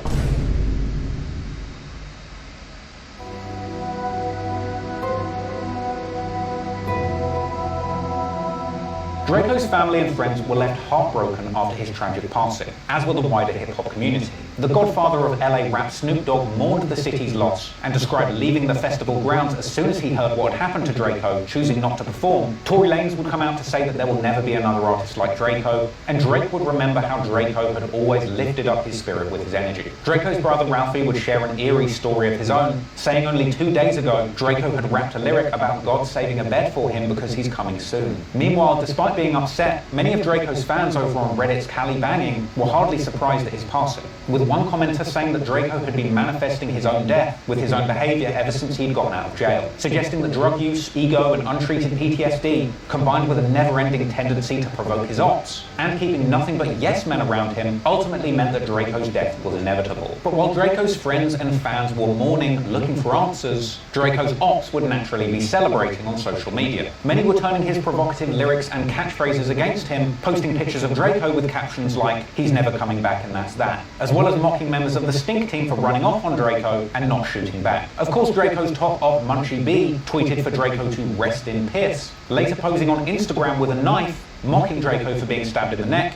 Drakeo's family and friends were left heartbroken after his tragic passing, as were the wider hip-hop community. The godfather of LA rap Snoop Dogg mourned the city's loss and described leaving the festival grounds as soon as he heard what had happened to Drakeo, choosing not to perform. Tory Lanez would come out to say that there will never be another artist like Drakeo, and Drake would remember how Drakeo had always lifted up his spirit with his energy. Drakeo's brother Ralphie would share an eerie story of his own, saying only 2 days ago, Drakeo had rapped a lyric about God saving a bed for him because he's coming soon. Meanwhile, despite being upset, many of Drakeo's fans over on Reddit's Cali Banging were hardly surprised at his passing, with one commenter saying that Drakeo had been manifesting his own death with his own behaviour ever since he'd gotten out of jail, suggesting that drug use, ego and untreated PTSD, combined with a never-ending tendency to provoke his ops, and keeping nothing but yes men around him, ultimately meant that Drakeo's death was inevitable. But while Drakeo's friends and fans were mourning, looking for answers, Drakeo's ops would naturally be celebrating on social media. Many were turning his provocative lyrics and catchphrases against him, posting pictures of Drakeo with captions like, "He's never coming back and that's that," as well as mocking members of the Stink team for running off on Drakeo and not shooting back. Of course, Drakeo's top op, Munchie B, tweeted for Drakeo to rest in peace, later posing on Instagram with a knife, mocking Drakeo for being stabbed in the neck.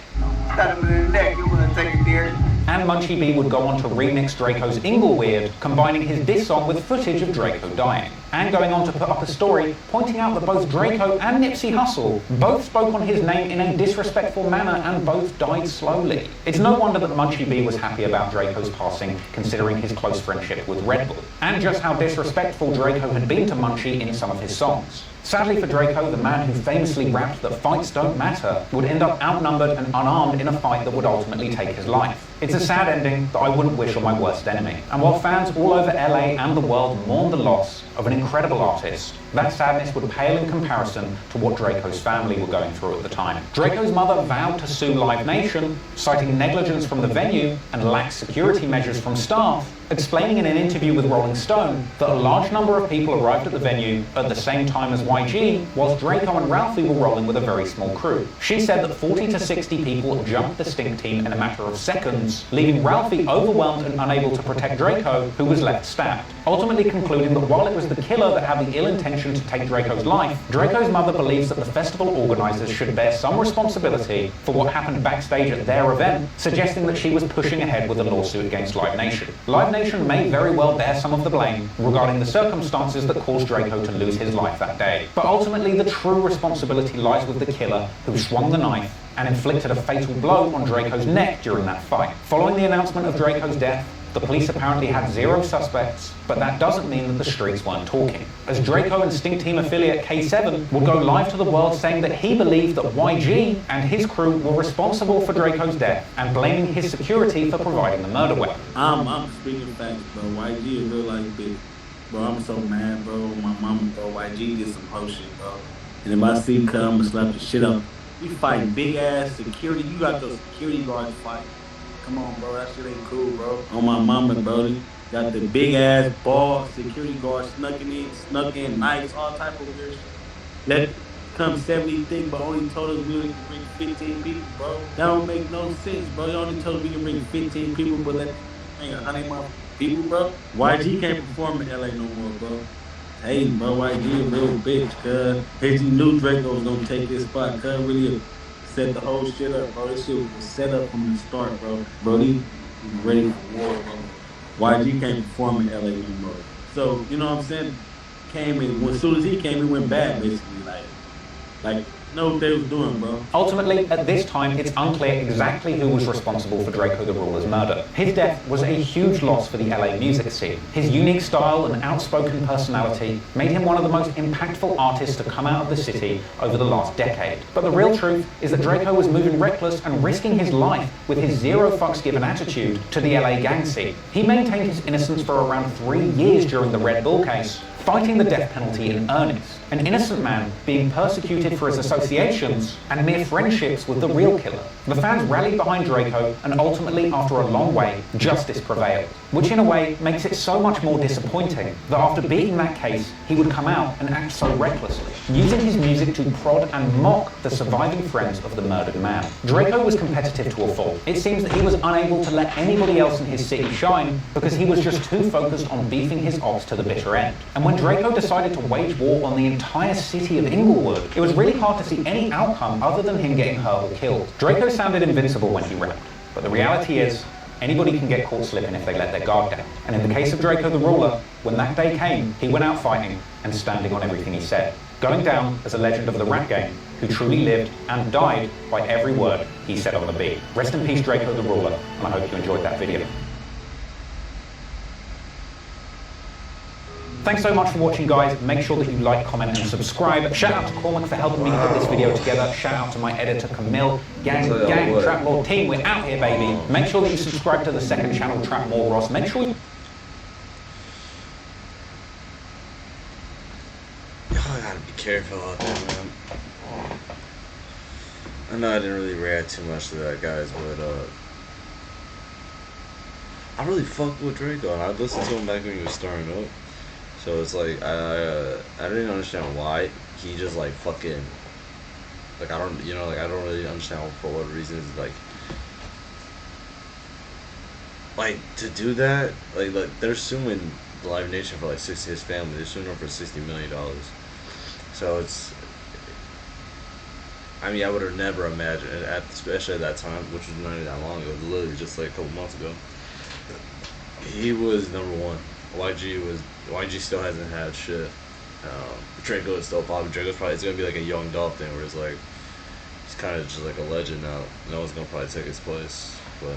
Stab him in the neck, you wanna take it there? And Munchie B would go on to remix Drakeo's Ingleweird, combining his diss song with footage of Drakeo dying, and going on to put up a story pointing out that both Drakeo and Nipsey Hussle both spoke on his name in a disrespectful manner and both died slowly. It's no wonder that Munchie B was happy about Drakeo's passing, considering his close friendship with Red Bull, and just how disrespectful Drakeo had been to Munchie in some of his songs. Sadly for Drakeo, the man who famously rapped that fights don't matter, would end up outnumbered and unarmed in a fight that would ultimately take his life. It's a sad ending that I wouldn't wish on my worst enemy. And while fans all over LA and the world mourn the loss of an incredible artist, that sadness would pale in comparison to what Drakeo's family were going through at the time. Drakeo's mother vowed to sue Live Nation, citing negligence from the venue and lax security measures from staff, explaining in an interview with Rolling Stone that a large number of people arrived at the venue at the same time as YG, whilst Drakeo and Ralphie were rolling with a very small crew. She said that 40 to 60 people jumped the Stink team in a matter of seconds, leaving Ralphie overwhelmed and unable to protect Drakeo, who was left stabbed, ultimately concluding that while it was the killer that had the ill intention to take Drakeo's life, Drakeo's mother believes that the festival organisers should bear some responsibility for what happened backstage at their event, suggesting that she was pushing ahead with a lawsuit against Live Nation. Live Nation may very well bear some of the blame regarding the circumstances that caused Drakeo to lose his life that day. But ultimately, the true responsibility lies with the killer who swung the knife and inflicted a fatal blow on Drakeo's neck during that fight. Following the announcement of Drakeo's death, the police apparently had 0 suspects, but that doesn't mean that the streets weren't talking, as Drakeo and Stink Team affiliate K7 would go live to the world saying that he believed that YG and his crew were responsible for Drakeo's death and blaming his security for providing the murder weapon. I'm speaking facts, bro. YG is real life bitch. Bro, I'm so mad, bro. My mama, bro. YG did some whole shit, bro. And if I see come, I'ma slap the shit up. We fighting big ass security. You got those security guards fighting. Come on, bro, that shit ain't cool, bro. On my mama, bro. Got the big ass ball security guards snuck in, knives, all type of weird shit. Let come 70 thing, but only told us we could bring 15 people, bro. That don't make no sense, bro. You only told us we can bring 15 people, but let bring 100 more people, bro. YG can't perform in LA no more, bro. Hey, bro, YG a real bitch, cuz. He knew Drakeo was gonna take this spot, cuz really set the whole shit up, bro. This shit was set up from the start, bro. Bro, he ready for war, bro. YG can't perform in LA no more. So, you know what I'm saying? Came in, as soon as he came, it went bad, basically. Like, know what they was doing, bro. Ultimately, at this time, it's unclear exactly who was responsible for Drakeo the Ruler's murder. His death was a huge loss for the LA music scene. His unique style and outspoken personality made him one of the most impactful artists to come out of the city over the last decade. But the real truth is that Drakeo was moving reckless and risking his life with his zero fucks given attitude to the LA gang scene. He maintained his innocence for around 3 years during the Red Bull case, fighting the death penalty in earnest. An innocent man being persecuted for his associations and mere friendships with the real killer. The fans rallied behind Drakeo, and ultimately, after a long wait, justice prevailed. Which in a way makes it so much more disappointing that after beating that case, he would come out and act so recklessly, using his music to prod and mock the surviving friends of the murdered man. Drakeo was competitive to a fault. It seems that he was unable to let anybody else in his city shine because he was just too focused on beefing his ops to the bitter end. And when Drakeo decided to wage war on the entire city of Inglewood, it was really hard to see any outcome other than him getting hurt or killed. Drakeo sounded invincible when he rapped, but the reality is, Anybody can get caught slipping if they let their guard down. And in the case of Drakeo the Ruler, when that day came, he went out fighting and standing on everything he said, going down as a legend of the rap game who truly lived and died by every word he said on the beat. Rest in peace, Drakeo the Ruler, and I hope you enjoyed that video. Thanks so much for watching, guys. Make sure that you like, comment, and subscribe. Shout out to Cormac for helping me put this video together. Shout out to my editor, Camille. Gang, Trap More team, we're out here, baby. Make sure that you subscribe to the second channel, Trap More Ross. Make sure you... I gotta be careful out there, man. I know I didn't really react too much to that, guys, but, I really fucked with Drakeo, and I listened to him back when he was starting up. So it's like, I didn't understand why he just like fucking, like I don't really understand for what reasons, like to do that, like they're suing the Live Nation for like his family, they're suing him for $60 million. So it's, I mean, I would have never imagined, especially at that time, which was not even that long ago, literally just like a couple months ago, he was #1. YG still hasn't had shit. Drakeo is still popping. Drakeo's probably, it's gonna be like a Young Dolph thing where it's like he's kind of just like a legend now. No one's gonna probably take his place. But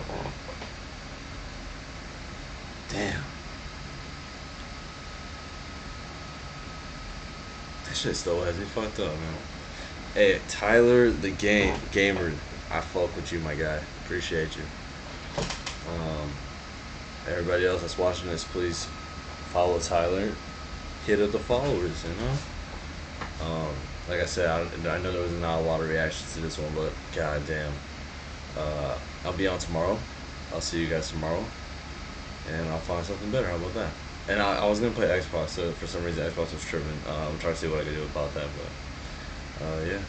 damn, that shit still has me fucked up, man. Hey, Tyler the Gamer, I fuck with you, my guy. Appreciate you. Everybody else that's watching this, please follow Tyler. Hit up the followers, you know. Like I said, I know there was not a lot of reactions to this one, but goddamn, I'll be on tomorrow. I'll see you guys tomorrow, and I'll find something better. How about that? And I was gonna play Xbox, so for some reason Xbox was tripping. I'm trying to see what I can do about that, but yeah.